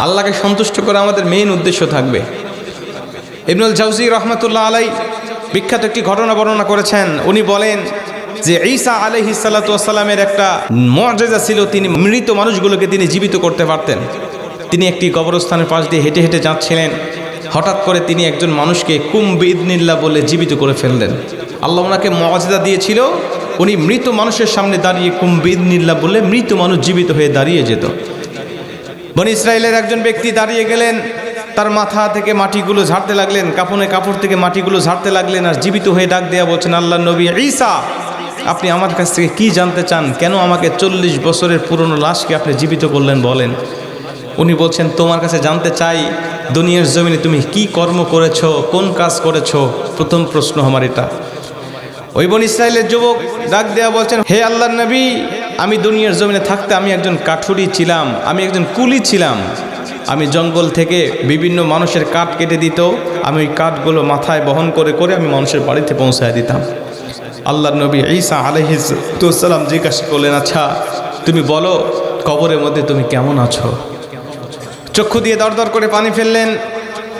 আল্লাহকে সন্তুষ্ট করা আমাদের মেইন উদ্দেশ্য থাকবে। ইবনুল জাওজি রহমতুল্লাহ আলাই বিখ্যাত একটি ঘটনা বর্ণনা করেছেন। উনি বলেন যে ঈসা আলাইহিস সালাতু ওয়াস সালামের একটা মুআজিজা ছিল, তিনি মৃত মানুষগুলোকে তিনি জীবিত করতে পারতেন। তিনি একটি কবরস্থানের পাশ দিয়ে হেঁটে হেঁটে যাচ্ছিলেন, হঠাৎ করে তিনি একজন মানুষকে কুম বিইذনিল্লাহ বলে জীবিত করে ফেললেন। আল্লাহ ওনাকে মুআজিজা দিয়েছিল, উনি মৃত মানুষের সামনে দাঁড়িয়ে কুম বিইذনিল্লাহ বলে মৃত মানুষ জীবিত হয়ে দাঁড়িয়ে যেত। বনি ইসরায়েলের একজন ব্যক্তি দাঁড়িয়ে গেলেন, তার মাথা থেকে মাটিগুলো ঝাড়তে লাগলেন, কাপড় থেকে মাটিগুলো ঝাড়তে লাগলেন, আর জীবিত হয়ে ডাক দেয়া বলছেন, আল্লাহর নবী ঈসা, আপনি আমার কাছ থেকে কি জানতে চান? কেন আমাকে 40 বছরের পুরনো লাশকে আপনি জীবিত করলেন বলেন। উনি বলছেন, তোমার কাছে জানতে চাই দুনিয়ার জমিনে তুমি কি কর্ম করেছো, কোন কাজ করেছো? প্রথম প্রশ্ন আমার এটা। ওই বনি ইসরায়েলের যুবক ডাক দেয়া বলছেন, হে আল্লাহর নবী, আমি দুনিয়ার জমিনে থাকতে আমি একজন কাঠুরি ছিলাম, আমি একজন কুলি ছিলাম। আমি জঙ্গল থেকে বিভিন্ন মানুষের কাঠ কেটে দিত, আমি ওই কাঠগুলো মাথায় বহন করে করে আমি মানুষের বাড়িতে পৌঁছায় দিতাম। আল্লাহর নবী ঈসা আলাইহিস সালাম জিজ্ঞাসা করলেন, আচ্ছা তুমি বলো কবরের মধ্যে তুমি কেমন আছো? চক্ষু দিয়ে দরদর করে পানি ফেললেন।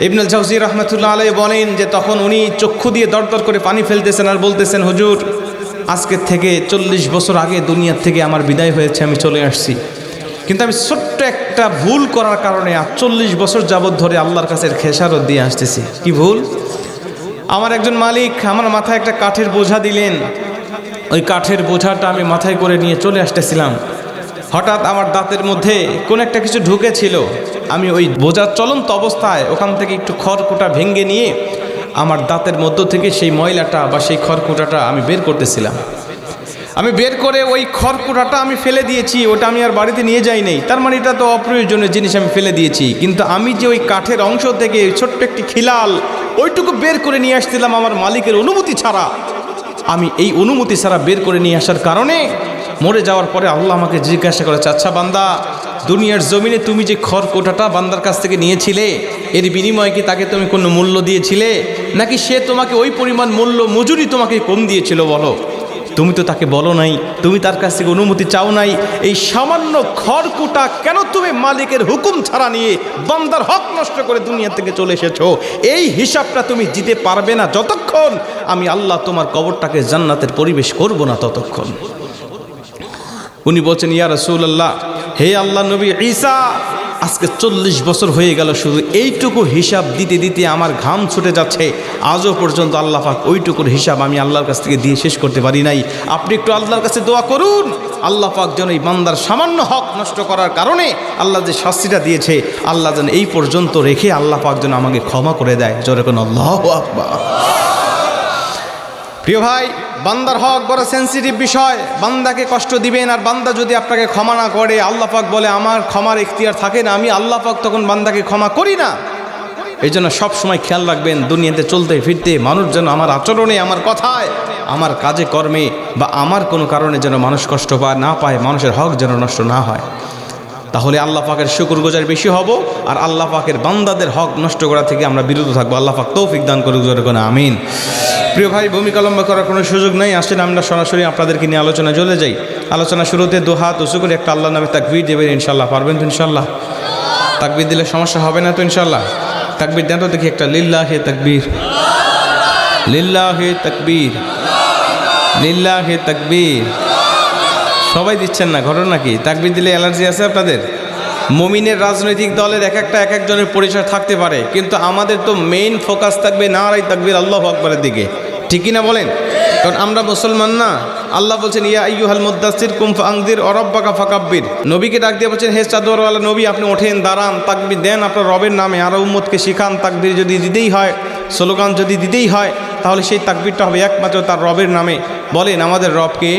ইবনুল জাওজি রহমতুল্লাহ আলাইহি বলেন যে তখন উনি চক্ষু দিয়ে দরদর করে পানি ফেলতেছেন আর বলতেছেন, হুজুর, আজকের থেকে 40 বছর আগে দুনিয়ার থেকে আমার বিদায় হয়েছে, আমি চলে আসছি, কিন্তু আমি ছোট্ট একটা ভুল করার কারণে 40 বছর যাবৎ ধরে আল্লাহর কাছে খেসারত দিয়ে আসতেছি। কি ভুল? আমার একজন মালিক আমার মাথায় একটা কাঠের বোঝা দিলেন, ওই কাঠের বোঝাটা আমি মাথায় করে নিয়ে চলে আসতেছিলাম, হঠাৎ আমার দাঁতের মধ্যে কোন একটা কিছু ঢুকেছিল, আমি ওই বোঝার চলন্ত অবস্থায় ওখান থেকে একটু খড়কুটা ভেঙে নিয়ে আমার দাঁতের মধ্য থেকে সেই ময়লাটা বা সেই খড়কুটাটা আমি বের করতেছিলাম। আমি বের করে ওই খড়কুটাটা আমি ফেলে দিয়েছি, ওটা আমি আর বাড়িতে নিয়ে যাই নাই, তার মানে এটা তো অপ্রয়োজনীয় জিনিস আমি ফেলে দিয়েছি। কিন্তু আমি যে ওই কাঠের অংশ থেকে ছোট্ট একটি খিলাল ওইটুকু বের করে নিয়ে আসছিলাম আমার মালিকের অনুমতি ছাড়া, আমি এই অনুমতি ছাড়া বের করে নিয়ে আসার কারণে মরে যাওয়ার পরে আল্লাহ আমাকে জিজ্ঞাসা করেছে, আচ্ছা বান্দা, দুনিয়ার জমিনে তুমি যে খড়কুটাটা বান্দার কাছ থেকে নিয়েছিলে, এর বিনিময়ে কি তাকে তুমি কোনো মূল্য দিয়েছিলে, নাকি সে তোমাকে ওই পরিমাণ মূল্য মজুরি তোমাকে কম দিয়েছিল? বলো। তুমি তো তাকে বলো নাই, তুমি তার কাছ থেকে অনুমতি চাও নাই। এই সামান্য খড়কুটা কেন তুমি মালিকের হুকুম ছাড়া নিয়ে বান্দার হক নষ্ট করে দুনিয়া থেকে চলে এসেছো? এই হিসাবটা তুমি দিতে পারবে না যতক্ষণ আমি আল্লাহ তোমার কবরটাকে জান্নাতের পরিবেশ করব না ততক্ষণ। উনি বলছেন, ইয়া রাসূলুল্লাহ, হে আল্লাহ নবী ঈসা, আজকে 40 বছর হয়ে গেল, শুধু এইটুকু হিসাব দিতে দিতে আমার ঘাম ছুটে যাচ্ছে, আজও পর্যন্ত আল্লাহ পাক ওইটুকুর হিসাব আমি আল্লাহর কাছ থেকে দিয়ে শেষ করতে পারি নাই। আপনি একটু আল্লাহর কাছে দোয়া করুন, আল্লাহ পাক যেন এই বান্দার সামান্য হক নষ্ট করার কারণে আল্লাহ যে শাস্তিটা দিয়েছে, আল্লাহ যেন এই পর্যন্ত রেখে আল্লাহ পাক যেন আমাকে ক্ষমা করে দেয়। জোরে কোন আল্লাহু আকবার। প্রিয় ভাই, বান্দার হক বড় সেন্সিটিভ বিষয়, বান্দাকে কষ্ট দিবেন, আর বান্দা যদি আপনাকে ক্ষমা না করে, আল্লাহ পাক বলে আমার ক্ষমার ইখতিয়ার থাকে না, আমি আল্লাহ পাক তখন বান্দাকে ক্ষমা করি না। এই জন্য সবসময় খেয়াল রাখবেন, দুনিয়াতে চলতে ফিরতে মানুষ যেন আমার আচরণে, আমার কথায়, আমার কাজে কর্মে বা আমার কোনো কারণে যেন মানুষ কষ্ট না পায়, মানুষের হক যেন নষ্ট না হয়। তাহলে আল্লাহ পাকের শুকরগুজার বেশি হব, আর আল্লাহ পাকের বান্দাদের হক নষ্ট করা থেকে আমরা বিরত থাকবো। আল্লাহ পাক তৌফিক দান করুক, জোরে কোন আমিন। প্রিয় ভাই, ভূমিকা লম্বা করার কোনো সুযোগ নেই, আসেন আমরা সরাসরি আপনাদেরকে নিয়ে আলোচনা চলে যাই। আলোচনা শুরুতে 2 হাত উঁচু করে একটা আল্লাহর নামে তাকবীর দেবেন, ইনশাল্লাহ পারবেন তো? ইনশাল্লাহ তাকবীর দিলে সমস্যা হবে না তো? ইনশাল্লাহ তাকবীর দেন তো দেখি একটা, লিল্লাহে তাকবীর, লিল্লাহে তাকবীর, লিল্লাহে তাকবীর। সবাই দিচ্ছেন না, ঘটনা কি? তাকবীর দিলে অ্যালার্জি আছে আপনাদের? মুমিনের রাজনৈতিক দলের এক একজনের পরিচয় থাকতে পারে, কিন্তু আমাদের তো মেইন ফোকাস থাকবে নারায়ে তাকবীর আল্লাহু আকবারের দিকে, ঠিক কি না বলেন? কারণ আমরা মুসলমান না। আল্লাহ বলছেন, ইয়া আইয়ুহাল মুদ্দাসসির কুম ফাআনযির ওয়া রাব্বাকা ফাকাব্বির। নবীকে ডাক দিয়ে বলছেন, হে চাদরওয়ালা নবী, আপনি ওঠেন, দাঁড়ান, তাকবীর দেন আপনার রবের নামে। আর উম্মতকে শিখান, তাকবীর যদি দিতেই হয়, স্লোগান যদি দিতেই হয়, তাহলে সেই তাকবীরটা হবে একমাত্র তার রবের নামে। বলেন, আমাদের রবকে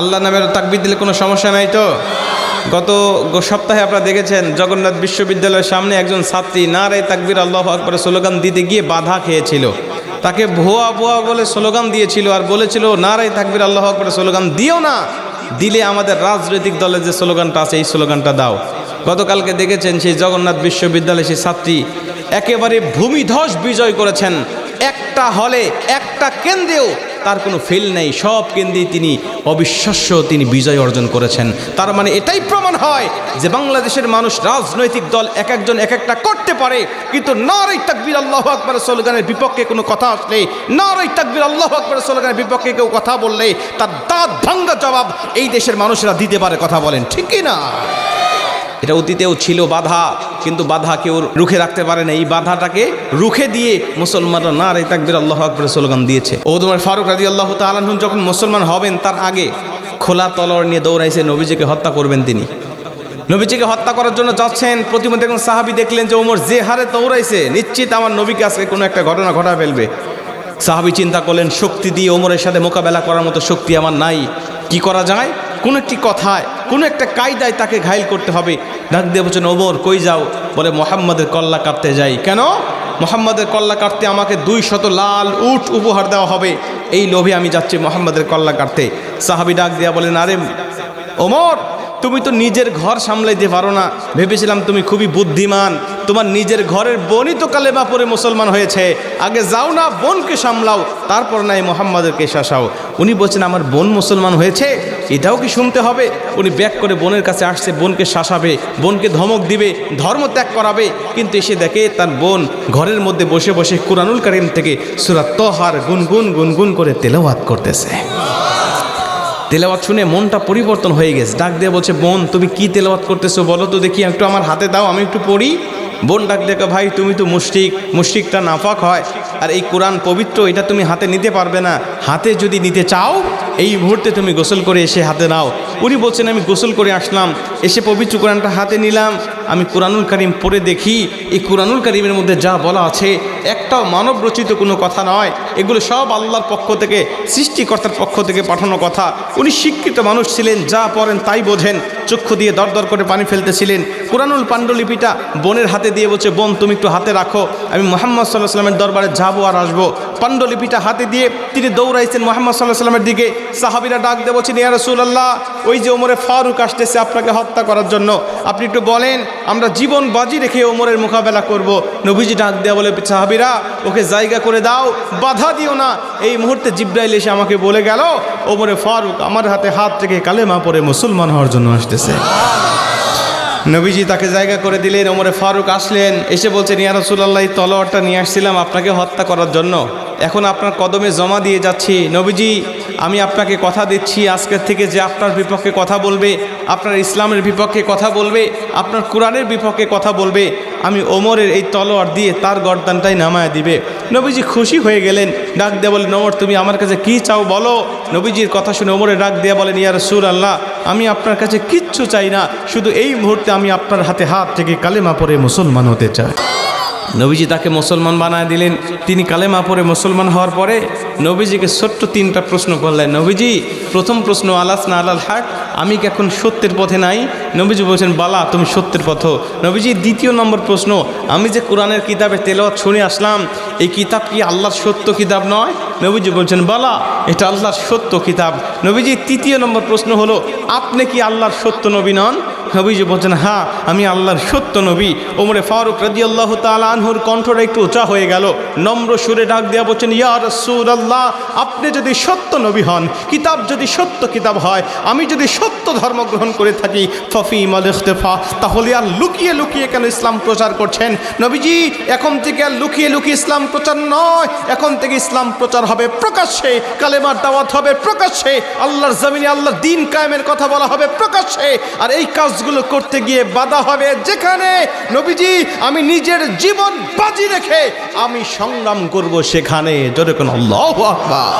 আল্লাহ নামের তাকবীর দিলে কোনো সমস্যা নাই তো? গত সপ্তাহে আপনারা দেখেছেন, জগন্নাথ বিশ্ববিদ্যালয়ের সামনে একজন ছাত্রী নারায়ে তাকবীর আল্লাহু আকবার স্লোগান দিতে গিয়ে বাধা খেয়েছিল। তাকে ভুয়া ভুয়া বলে স্লোগান দিয়েছিল আর বলেছিল নারায়ে তাকবীর আল্লাহু আকবার স্লোগান দিও না, দিলে আমাদের রাজনৈতিক দলের যে স্লোগানটা আছে এই স্লোগানটা দাও। গতকালকে দেখেছেন সেই জগন্নাথ বিশ্ববিদ্যালয়ের সেই ছাত্রী একেবারে ভূমিধস বিজয় করেছেন। একটা হলে, একটা কেন্দ্রেও তার কোনো ফেল নেই, সব কেন্দ্রেই তিনি অবিশ্বাস্য তিনি বিজয় অর্জন করেছেন। তার মানে এটাই প্রমাণ হয় যে বাংলাদেশের মানুষ রাজনৈতিক দল এক একজন এক একটা করতে পারে, কিন্তু নারে তাকবীর আল্লাহু আকবার স্লোগানের বিপক্ষে কোনো কথা আসলে, নারে তাকবীর আল্লাহু আকবার স্লোগানের বিপক্ষে কেউ কথা বললে তার দাঁত ভাঙ্গা জবাব এই দেশের মানুষেরা দিতে পারে। কথা বলেন ঠিক কি না? এটা অতীতেও ছিল বাধা, কিন্তু বাধা কেউ রুখে রাখতে পারে না। এই বাধাটাকে রুখে দিয়ে মুসলমানরা নারে তাকবীর আল্লাহু আকবার স্লোগান দিয়েছে। ওমর ফারুক রাদিয়াল্লাহু তাআলা আনহু যখন মুসলমান হবেন তার আগে খোলা তলোয়ার নিয়ে দৌড়াইছে, নবীজিকে হত্যা করবেন তিনি। নবীজিকে হত্যা করার জন্য যাচ্ছেন, প্রতিমধ্যে একজন সাহাবী দেখলেন যে ওমর যে হারে দৌড়াইছে, নিশ্চিত আমার নবীকে আজকে কোনো একটা ঘটনা ঘটা ফেলবে। সাহাবী চিন্তা করলেন, শক্তি দিয়ে ওমরের সাথে মোকাবেলা করার মতো শক্তি আমার নাই, কি করা যায়? কোনো একটি কথায়, কোনো একটা কায়দায় তাকে ঘায়েল করতে হবে। ডাক দিয়ে বলছেন, ওমর কই যাও? বলে মুহাম্মাদের কল্লা কাটতে যাই। কেন? মুহাম্মাদের কল্লা কাটতে আমাকে 200 লাল উট উপহার দেওয়া হবে, এই লোভে আমি যাচ্ছি মুহাম্মাদের কল্লা কাটতে। সাহাবী ডাক দিয়া বলেন, আরে ওমর, তুমি তো নিজের ঘর সামলাইতে পারো না, ভেবেছিলাম তুমি খুবই বুদ্ধিমান, তোমার নিজের ঘরের বোনই তো কালেমা পড়ে মুসলমান হয়েছে, আগে যাও না বোনকে সামলাও, তারপর নাই মুহাম্মাদেরকে শাসাও। উনি বলছেন আমার বোন মুসলমান হয়েছে, এটাও কি শুনতে হবে? উনি ব্যাক করে বোনের কাছে আসছে, বোনকে শাসাবে, বোনকে ধমক দিবে, ধর্ম ত্যাগ করাবে, কিন্তু এসে দেখে তার বোন ঘরের মধ্যে বসে বসে কুরআনুল কারীম থেকে সূরা তাহার গুনগুন গুনগুন করে তেলাওয়াত করতেছে। তেলাওয়াত শুনে মনটা পরিবর্তন হয়ে গেছে। ডাক দিয়ে বলছে, বোন তুমি কি তেলাওয়াত করতেছো বলো তো দেখি, একটু আমার হাতে দাও, আমি একটু পড়ি। বোন ডাক দেখো, ভাই তুমি তো মুশরিক, মুশরিকটা নাফাক হয়, আর এই কোরআন পবিত্র, এটা তুমি হাতে নিতে পারবে না, হাতে যদি নিতে চাও এই মুহূর্তে তুমি গোসল করে এসে হাতে নাও। উনি বলছেন আমি গোসল করে আসলাম, এসে পবিত্র কোরআনটা হাতে নিলাম, আমি কুরআনুল কারীম পড়ে দেখি এই কুরআনুল কারীমের মধ্যে যা বলা আছে একটাও মানব রচিত কোনো কথা নয়, এগুলো সব আল্লাহর পক্ষ থেকে, সৃষ্টিকর্তার পক্ষ থেকে পাঠানো কথা। উনি শিক্ষিত মানুষ ছিলেন, যা পড়েন তাই বোঝেন, চক্ষু দিয়ে দরদর করে পানি ফেলতেছিলেন। কুরআনুল পাণ্ডুলিপিটা বোনের হাতে দিয়ে বলছে, বোন তুমি একটু হাতে রাখো, আমি মুহাম্মদ সাল্লাল্লাহু আলাইহি ওয়াসাল্লামের দরবারে যাবো আর আসবো। পাণ্ডুলিপিটা হাতে দিয়ে তিনি দৌড়াইছেন মুহাম্মদ সাল্লাল্লাহু আলাইহি ওয়াসাল্লামের দিকে। সাহাবীরা ডাক দিয়ে বলছেন, ইয়া রাসূলুল্লাহ, ওই যে ওমরে ফারুক আসতেছে আপনাকে হত্যা করার জন্য, আপনি একটু বলেন, আমরা জীবন বাজি রেখে ওমরের মোকাবেলা করব। নবীজি ডাক দেয়া বলে, সাহাবীরা ওকে জায়গা করে দাও, বাধা দিও না। এই মুহূর্তে জিবরাইল এসে আমাকে বলে গেল ওমরে ফারুক আমার হাতে হাত রেখে কালেমা পড়ে মুসলমান হওয়ার জন্য আসতেছে। নবীজি তাকে জায়গা করে দিলেন। ওমরে ফারুক আসলেন, এসে বলছেন, ইয়া রাসূলুল্লাহ, তলোয়ারটা নিয়ে আসছিলাম আপনাকে হত্যা করার জন্য, এখন আপনার কদমে জমা দিয়ে যাচ্ছি। নবীজি আমি আপনাকে কথা দিচ্ছি আজকের থেকে যে আপনার বিপক্ষে কথা বলবে, আপনার ইসলামের বিপক্ষে কথা বলবে, আপনার কোরআনের বিপক্ষে কথা বলবে, আমি ওমরের এই তলোয়ার দিয়ে তার গর্দানটাই নামায় দিবে। নবীজি খুশি হয়ে গেলেন। ডাক দিয়ে বলেন, ওমর তুমি আমার কাছে কি চাও বলো। নবীজির কথা শুনে ওমরে ডাক দিয়ে বলেন, ইয়া রাসূলুল্লাহ, আমি আপনার কাছে কিচ্ছু চাই না, শুধু এই মুহূর্তে আমি আপনার হাতে হাত থেকে কালেমা পড়ে মুসলমান হতে চাই। নবীজি তাকে মুসলমান বানায় দিলেন। তিনি কালেমা পড়ে মুসলমান হওয়ার পরে নবীজিকে ছোট্ট 3টা প্রশ্ন করলেন। নবীজি প্রথম প্রশ্ন, আলাস না আলাল হক, আমি কি এখন সত্যের পথে নাই? নবীজি বলছেন, বালা তুমি সত্যের পথ। নবীজি দ্বিতীয় নম্বর প্রশ্ন, আমি যে কোরআনের কিতাবে তেলাওয়াত শুনে আসলাম, এই কিতাব কি আল্লাহর সত্য কিতাব নয়? নবীজি বলছেন, বালা এটা আল্লাহর সত্য কিতাব। নবীজি তৃতীয় নম্বর প্রশ্ন হলো, আপনি কি আল্লাহর সত্য নবী নন? নবীজি বলছেন, হ্যাঁ আমি আল্লাহর সত্য নবী। ওমরে ফারুক রাদিয়াল্লাহু তাআলা আনহুর কণ্ঠটা একটু উঁচা হয়ে গেল, নম্র সুরে ডাক দেয়া বলছেন, ইয়া রাসূলুল্লাহ, আপনি যদি সত্য নবী হন, কিতাব যদি সত্য কিতাব হয়, আমি যদি সত্য ধর্ম গ্রহণ করে থাকি, ফাফিমাল ইখতিফা, তাহলে আর লুকিয়ে লুকিয়ে কেন ইসলাম প্রচার করছেন? নবীজি এখন থেকে আর লুকিয়ে লুকিয়ে ইসলাম প্রচার নয়, এখন থেকে ইসলাম প্রচার হবে প্রকাশ্যে, কালেমার দাওয়াত হবে প্রকাশ্যে, আল্লাহর জমিনে আল্লাহর দ্বীন কায়েমের কথা বলা হবে প্রকাশ্যে। আর এই কাজগুলো করতে গিয়ে বাধা হবে যেখানে নবীজি আমি নিজের জীবন বাজি রেখে আমি সংগ্রাম করব, সেখানে জোরে কোন আল্লাহু আকবার।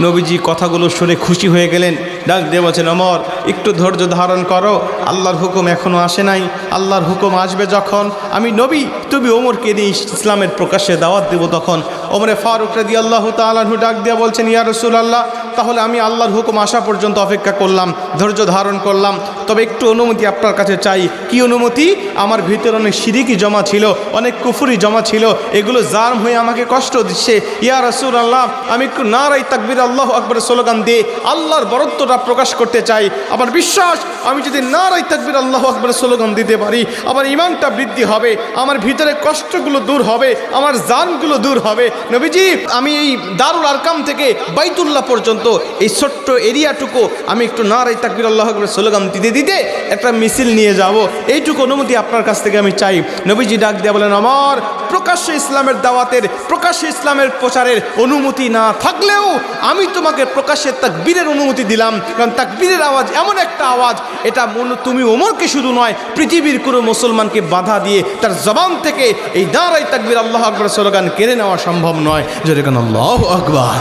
নবীজি কথাগুলো শুনে খুশি হয়ে গেলেন। ডাক দিয়ে বলছেন, ওমর একটু ধৈর্য ধারণ করো, আল্লাহর হুকুম এখনও আসে নাই, আল্লাহর হুকুম আসবে যখন আমি নবী তুমি ওমরকে নিয়ে ইসলামের প্রকাশ্যে দাওয়াত দেব তখন। ওমরে ফারুক রাদিয়াল্লাহু তাআলা আনহু ডাক দিয়ে বলছেন, ইয়া রাসূলুল্লাহ, তাহলে আমি আল্লাহর হুকুম আসা পর্যন্ত অপেক্ষা করলাম, ধৈর্য ধারণ করলাম, তবে একটু অনুমতি আপনার কাছে চাই। কি অনুমতি? আমার ভিতরে অনেক শিরিকি জমা ছিল, অনেক কুফরি জমা ছিল, এগুলো জার্ম হয়ে আমাকে কষ্ট দিচ্ছে। ইয়া রাসূলুল্লাহ, আমি একটু নারায়ে তাকবীর আল্লাহু আকবার স্লোগান দিয়ে আল্লাহর বরত্বটা প্রকাশ করতে চাই। আমার বিশ্বাস, আমি যদি নারায়ে তাকবীর আল্লাহু আকবার স্লোগান দিতে পারি, আমার ঈমানটা বৃদ্ধি হবে, আমার ভিতরে কষ্টগুলো দূর হবে, আমার জানগুলো দূর হবে। নবীজি, আমি এই দারুল আরকাম থেকে বাইতুল্লাহ পর্যন্ত এই ছোট্ট এরিয়াটুকু আমি একটু নারায়ে তাকবীর আল্লাহু আকবার স্লোগান দিতে দিতে একটা মিছিল নিয়ে যাব, এইটুকু অনুমতি আপনার কাছ থেকে আমি চাই। নবীজি ডাক দিয়ে বলেন, আমার প্রকাশ্যে ইসলামের দাওয়াতের, প্রকাশ্যে ইসলামের প্রচারের অনুমতি না থাকলেও আমি তোমাকে প্রকাশ্যে তাকবীরের অনুমতি দিলাম। কারণ তাকবীরের আওয়াজ এমন একটা আওয়াজ, এটা তুমি ওমরকে শুধু নয়, পৃথিবীর কোনো মুসলমানকে বাধা দিয়ে তার জবান থেকে এই নারায়ে তাকবীর আল্লাহু আকবার স্লোগান কেড়ে নেওয়া সম্ভব নয়। জোরে কান আল্লাহু আকবার।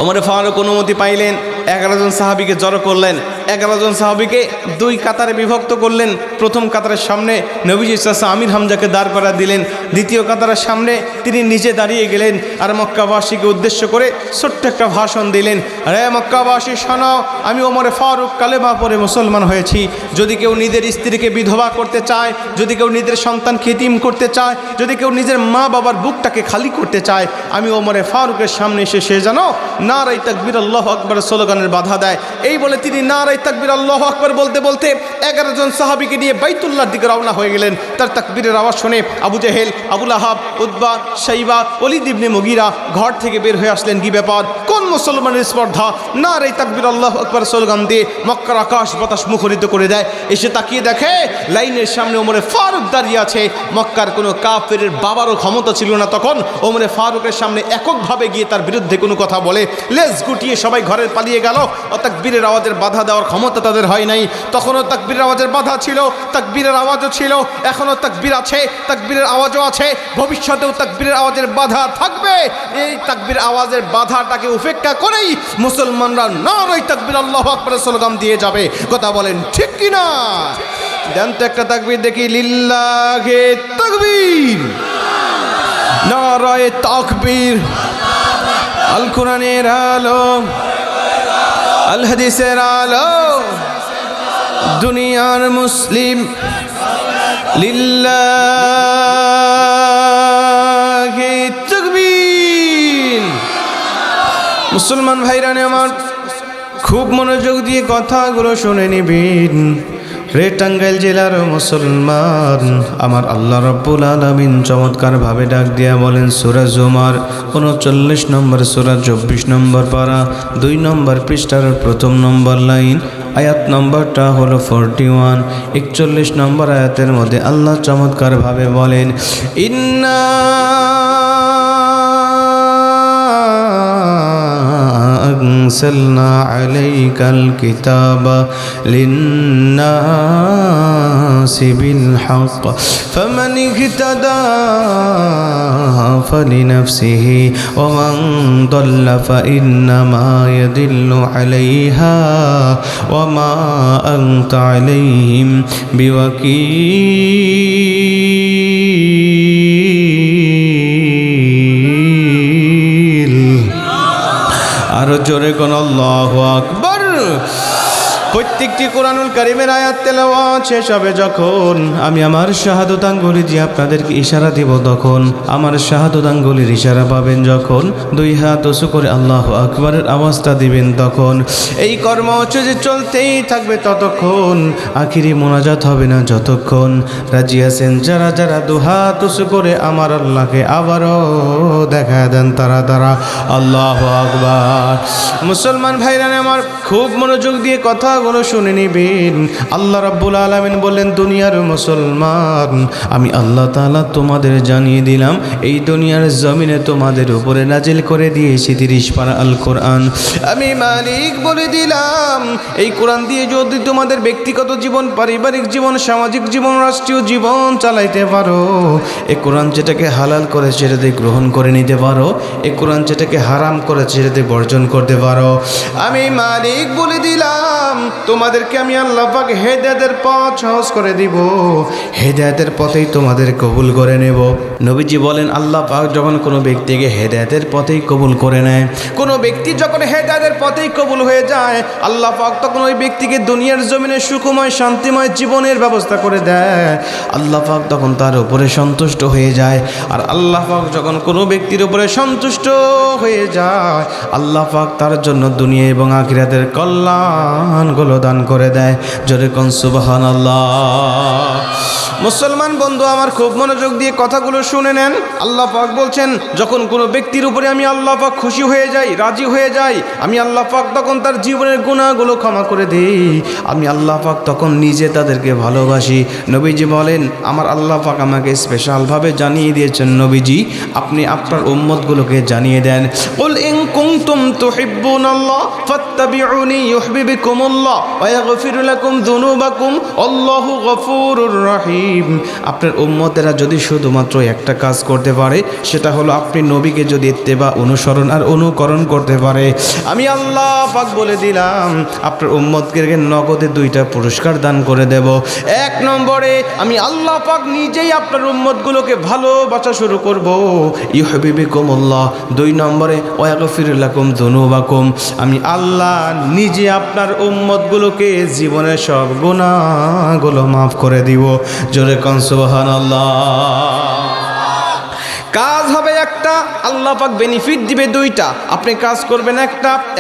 ওমরে ফারুক অনুমতি পাইলেন, 11 জন সাহাবীকে জড়ো করলেন, 11 জন সাহাবীকে 2 কাতারে বিভক্ত করলেন। প্রথম কাতারের সামনে নবীজি চাচা আমির হামজাকে দাঁড় করা দিলেন, দ্বিতীয় কাতারের সামনে তিনি নিজে দাঁড়িয়ে গেলেন আর মক্কাবাসীকে উদ্দেশ্য করে ছোট্ট একটা ভাষণ দিলেন। আরে মক্কাবাসী শোনো, আমি ওমরে ফারুক কালেমা পড়ে মুসলমান হয়েছি। যদি কেউ নিজের স্ত্রীকে বিধবা করতে চায়, যদি কেউ নিজের সন্তানকে এতিম করতে চায়, যদি কেউ নিজের মা বাবার বুকটাকে খালি করতে চায়, আমি ওমরে ফারুকের সামনে এসে সে জানো নারায়ে তাকবীর আল্লাহু আকবার স্লোগানের বাধা দেয়। এই বলে তিনি নারায়ে তাকবীর আল্লাহু আকবার বলতে বলতে 11 জন সাহাবীকে নিয়ে বাইতুল্লাহর দিকে রওনা হয়ে গেলেন। তার তাকবীরের আওয়াজ শুনে আবু জেহেল, আবু লাহাব, উতবা, শাইবা, ওলীদ ইবনে মুগীরা ঘর থেকে বের হয়ে আসলেন। কি ব্যাপার? কোন মুসলমানের স্পর্ধা? নারায়ে তাকবীর আল্লাহু আকবার স্লোগান দিয়ে মক্কার আকাশ বাতাস মুখরিত করে দেয়। এসে তাকিয়ে দেখে লাইনের সামনে ওমরে ফারুক দাঁড়িয়ে আছে। মক্কার কোনো কাফেরের বাবারও ক্ষমতা ছিল না তখন ওমরে ফারুকের সামনে এককভাবে গিয়ে তার বিরুদ্ধে কোনো কথা বলে। লেজ গুটিয়ে সবাই ঘরের পালিয়ে গেল। তাকবীরের আওয়াজের বাধা দেওয়ার ক্ষমতা তাদের হয় নাই। তখনও তাকবীরের আওয়াজের বাধা ছিল, তাকবীরের আওয়াজও ছিল, এখনও তাকবীর আছে, তাকবীরের আওয়াজও আছে, ভবিষ্যতেও তাকবীরের আওয়াজের বাধা থাকবে। এই তাকবীর আওয়াজের বাধাটাকে উপেক্ষা করেই মুসলমানরা নারায়ে তাকবীর আল্লাহু আকবার স্লোগান দিয়ে যাবে। কথা বলেন ঠিক কিনা? দেন তো একটা তাকবীর দেখি। লিল্লাহি তাকবীর, নারায়ে তাকবীর। আল কোরআনের আলো, আল হাদিসের আলো, দুনিয়ার মুসলিম লিল্লাহি তাকবীর। মুসলমান ভাইরানে আমার, খুব মনোযোগ দিয়ে কথাগুলো শুনে নিবেন। রে টাঙ্গাইল জেলার মুসলমান, আমার আল্লাহ রাব্বুল আলামিন চমৎকার ভাবে ডাক দিয়া বলেন সূরা জুমার 39 নম্বর সূরা 24 নম্বর পারা 2 নম্বর পৃষ্ঠার 1 নম্বর লাইন, আয়াত নম্বরটা হলো 41। 41 নম্বর আয়াতের মধ্যে আল্লাহ চমৎকার ভাবে বলেন, ইন্না أنزلنا عليك الكتاب للناس بالحق فمن اهتدى فلنفسه ومن ضل فإنما يضل عليها وما أنت عليهم بوكيل। আরো জোরে কোন আল্লাহু আকবার। প্রত্যেকটি কোরআনুল কারীমের আয়াত তেলাওয়াত শেষ হবে যখন আমি আমার শাহাদাত আঙ্গুলি দিয়ে আপনাদেরকে ইশারা দিব, তখন আমার শাহাদাত আঙ্গুলির ইশারা পাবেন যখন 2 হাত উঁচু করে আল্লাহু আকবারের আওয়াজটা দিবেন, তখন এই কর্মসূচি চলতেই থাকবে ততক্ষণ, আখিরি মোনাজাত হবে না যতক্ষণ। রাজি আছেন যারা যারা 2 হাত উঁচু করে আমার আল্লাহকে আবারও দেখা দেন তারা তারা আল্লাহু আকবার। মুসলমান ভাইরানে আমার, খুব মনোযোগ দিয়ে কথা গুলো শুনে নিবেন। আল্লাহ রাব্বুল আলামিন বললেন, দুনিয়ার মুসলমান, আমি আল্লাহ তাআলা তোমাদের জানিয়ে দিলাম, এই দুনিয়ার জমিনে তোমাদের উপরে নাজিল করে দিয়েছি 30 পারা আল কোরআন। আমি মালিক বলে দিলাম, এই কোরআন দিয়ে যদি তোমাদের ব্যক্তিগত জীবন, পারিবারিক জীবন, সামাজিক জীবন, রাষ্ট্রীয় জীবন চালাইতে পারো, এই কোরআন যেটাকে হালাল করে সেটাতে গ্রহণ করে নিতে পারো, এই কোরআন যেটাকে হারাম করে সেটাতে বর্জন করতে পারো, আমি মালিক বলে দিলাম, তোমাদেরকে আমি আল্লাহ পাক হেদায়েতের পথ সহজ করে দিব, হেদায়েতের পথেই তোমাদের কবুল করে নেব। নবীজি বলেন আল্লাহ পাক যখন কোনো ব্যক্তিকে হেদায়েতের পথেই কবুল করে নেয়, কোনো ব্যক্তি যখন হেদায়েতের পথেই কবুল হয়ে যায়, আল্লাহ পাক তখন ওই ব্যক্তিকে দুনিয়ার জমিনে সুখময় শান্তিময় জীবনের ব্যবস্থা করে দেয়। আল্লাহ পাক তখন তার উপরে সন্তুষ্ট হয়ে যায়। আর আল্লাহ পাক যখন কোনো ব্যক্তির উপরে সন্তুষ্ট হয়ে যায়, আল্লাহ পাক তার জন্য দুনিয়া এবং আখিরাতের কল্যাণগুলো দান করে দেয়। জোরে কোন সুবহানাল্লাহ। মুসলমান বন্ধু আমার, খুব মনোযোগ দিয়ে কথাগুলো শুনে নেন। আল্লাহ পাক বলছেন যখন কোনো ব্যক্তির উপরে আমি আল্লাহ পাক খুশি হয়ে যাই, রাজি হয়ে যাই, আমি আল্লাহ পাক তখন তার জীবনের গুনাহগুলো ক্ষমা করে দিই। আমি আল্লাহ পাক তখন নিজে তাদেরকে ভালোবাসি। নবীজি বলেন আমার আল্লাহ পাক আমাকে স্পেশালভাবে জানিয়ে দিয়েছেন, নবীজি আপনি আপনার উম্মতগুলোকে জানিয়ে দেন, কুল ইন কুনতুম তুহিব্বুনাল্লাহ ফাত্তাবিউনি ইউহিব্বুকুমুল্লাহ ওয়া ইয়াগফির লাকুম যুনুবাকুম আল্লাহু গফুরুর রহিম। আপনার উম্মতেরা যদি শুধুমাত্র একটা কাজ করতে পারে, সেটা হলো আপনি নবীকে যদি ইত্তেবা অনুসরণ আর অনুকরণ করতে পারে, আমি আল্লাহ পাক বলে দিলাম আপনার উম্মতকে নগদে 2টা পুরস্কার দান করে দেব। 1 নম্বরে আমি আল্লাহ পাক নিজেই আপনার উম্মতগুলোকে ভালোবাসা শুরু করব, ইউহিব্বুকুমুল্লাহ। 2 নম্বরে ওয়া ইয়াগফির লাকুম যুনুবাকুম, আমি আল্লাহ নিজে আপনার উম্মতগুলোকে জীবনের সব গুনাহগুলো মাফ করে দিব। জোরে কোন সুবহানাল্লাহ। কাজ হবে একটা, আল্লাহ পাক বেনিফিট দিবে 2টা। আপনি কাজ করবেন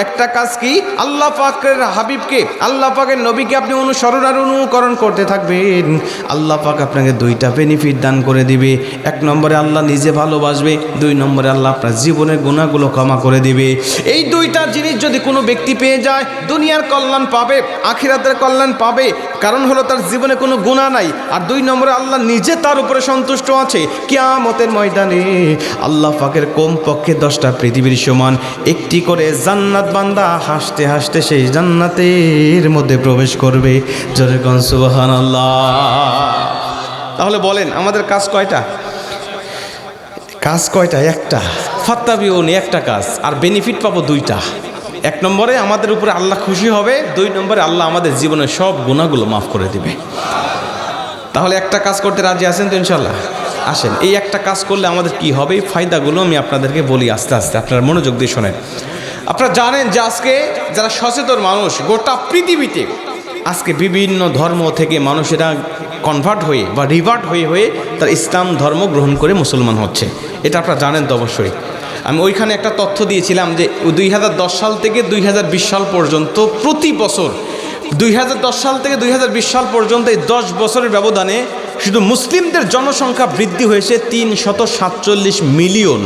একটা কাজ কি, আল্লাহ পাকের হাবিবকে, আল্লাহ পাকের নবীকে আপনি অনুসরণ আর অনুকরণ করতে থাকবেন, আল্লাহ পাক আপনাকে 2টা বেনিফিট দান করে দিবে। 1 নম্বরে আল্লাহ নিজে ভালোবাসবে, 2 নম্বরে আল্লাহ আপনার জীবনের গুনাহগুলো ক্ষমা করে দিবে। এই 2টা জিনিস যদি কোনো ব্যক্তি পেয়ে যায়, দুনিয়ার কল্যাণ পাবে, আখিরাতের কল্যাণ পাবে। কারণ হলো তার জীবনে কোনো গুনাহ নাই, আর 2 নম্বরে আল্লাহ নিজে তার উপরে সন্তুষ্ট আছে। কিয়ামতের ময়দানে আল্লাহ পাকের কমপক্ষে 10টা পৃথিবীর সমান একটি করে জান্নাত বান্দা হাসতে হাসতে সেই জান্নাতের মধ্যে প্রবেশ করবে। জোরে কোন সুবহানাল্লাহ। তাহলে বলেন আমাদের কাজ কয়টা? কাজ কয়টা? একটা। ফাত্তাবিউনি, একটা কাজ, আর বেনিফিট পাবো 2টা। 1 নম্বরে আমাদের উপরে আল্লাহ খুশি হবে, 2 নম্বরে আল্লাহ আমাদের জীবনের সব গুনাহগুলো মাফ করে দিবে। তাহলে একটা কাজ করতে রাজি আছেন তো ইনশাল্লাহ? আসেন, এই একটা কাজ করলে আমাদের কি হবে, ফায়দাগুলো আমি আপনাদেরকে বলি আস্তে আস্তে, আপনারা মনোযোগ দিয়ে শোনেন। আপনারা জানেন যে আজকে যারা সচেতন মানুষ গোটা পৃথিবীতে, আজকে বিভিন্ন ধর্ম থেকে মানুষেরা কনভার্ট হয়ে বা রিভার্ট হয়ে তার ইসলাম ধর্ম গ্রহণ করে মুসলমান হচ্ছে। এটা আপনারা জানেন তো অবশ্যই। আমি ওইখানে একটা তথ্য দিয়েছিলাম যে 2010 সাল থেকে 2020 সাল পর্যন্ত প্রতি বছর, 2010 সাল থেকে 2020 সাল পর্যন্ত এই 10 বছরের ব্যবধানে শুধু মুসলিমদের জনসংখ্যা বৃদ্ধি হয়েছে 347 মিলিয়ন।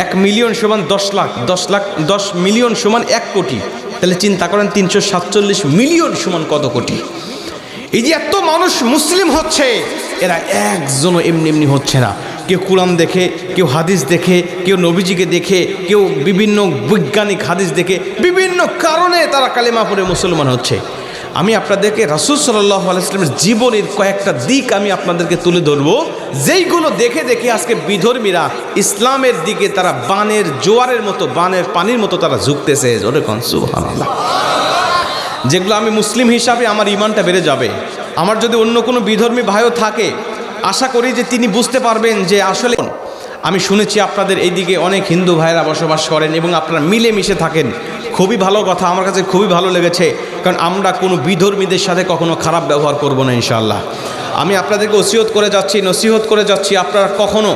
1 মিলিয়ন সমান 10 লাখ, 10 মিলিয়ন সমান 1 কোটি। তাহলে চিন্তা করেন 347 মিলিয়ন সমান কত কোটি। এই যে এত মানুষ মুসলিম হচ্ছে, এরা একজনও এমনি হচ্ছে না। কেউ কুরআন দেখে, কেউ হাদিস দেখে, কেউ নবীজিকে দেখে, কেউ বিভিন্ন বৈজ্ঞানিক হাদিস দেখে, বিভিন্ন কারণে তারা কালেমা পড়ে মুসলমান হচ্ছে। আমি আপনাদেরকে রাসূল সাল্লাল্লাহু আলাইহি ওয়াসাল্লামের জীবনের কয়েকটা দিক আমি আপনাদেরকে তুলে ধরবো, যেইগুলো দেখে আজকে বিধর্মীরা ইসলামের দিকে তারা বানের জোয়ারের মতো, বানের পানির মতো তারা ঝুঁকতেছে। জোরে কোন সুবহানাল্লাহ। যেগুলো আমি মুসলিম হিসাবে আমার ঈমানটা বেড়ে যাবে। আমার যদি অন্য কোনো বিধর্মী ভাইও থাকে, আশা করি যে তিনি বুঝতে পারবেন যে আসলে আমি শুনেছি আপনাদের এইদিকে অনেক হিন্দু ভাইরা বসবাস করেন এবং আপনারা মিলেমিশে থাকেন। খুবই ভালো কথা, আমার কাছে খুবই ভালো লেগেছে, কারণ আমরা কোনো বিধর্মীদের সাথে কখনো খারাপ ব্যবহার করব না ইনশাআল্লাহ। আমি আপনাদেরকে নসিহত করে যাচ্ছি, আপনারা কখনো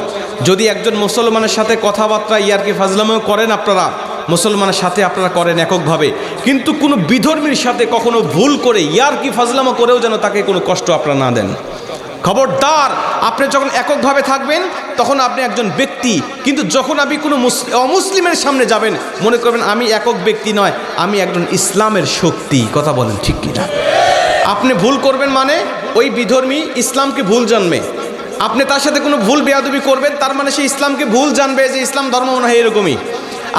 যদি একজন মুসলমানের সাথে কথাবার্তা ইয়ারকি ফাজলামও করেন, আপনারা মুসলমানের সাথে আপনারা করেন এককভাবে, কিন্তু কোনো বিধর্মীর সাথে কখনো ভুল করে ইয়ারকি ফাজলামো করেও যেন তাকে কোনো কষ্ট আপনারা না দেন। খবরদার, আপনি যখন এককভাবে থাকবেন তখন আপনি একজন ব্যক্তি, কিন্তু যখন আপনি কোনো অমুসলিমের সামনে যাবেন, মনে করবেন আমি একক ব্যক্তি নয়, আমি একজন ইসলামের শক্তি। কথা বলেন ঠিক কি না? আপনি ভুল করবেন মানে ওই বিধর্মী ইসলামকে ভুল জানবে। আপনি তার সাথে কোনো ভুল বেয়াদবি করবেন, তার মানে সে ইসলামকে ভুল জানবে, যে ইসলাম ধর্ম মনে হয় এরকমই।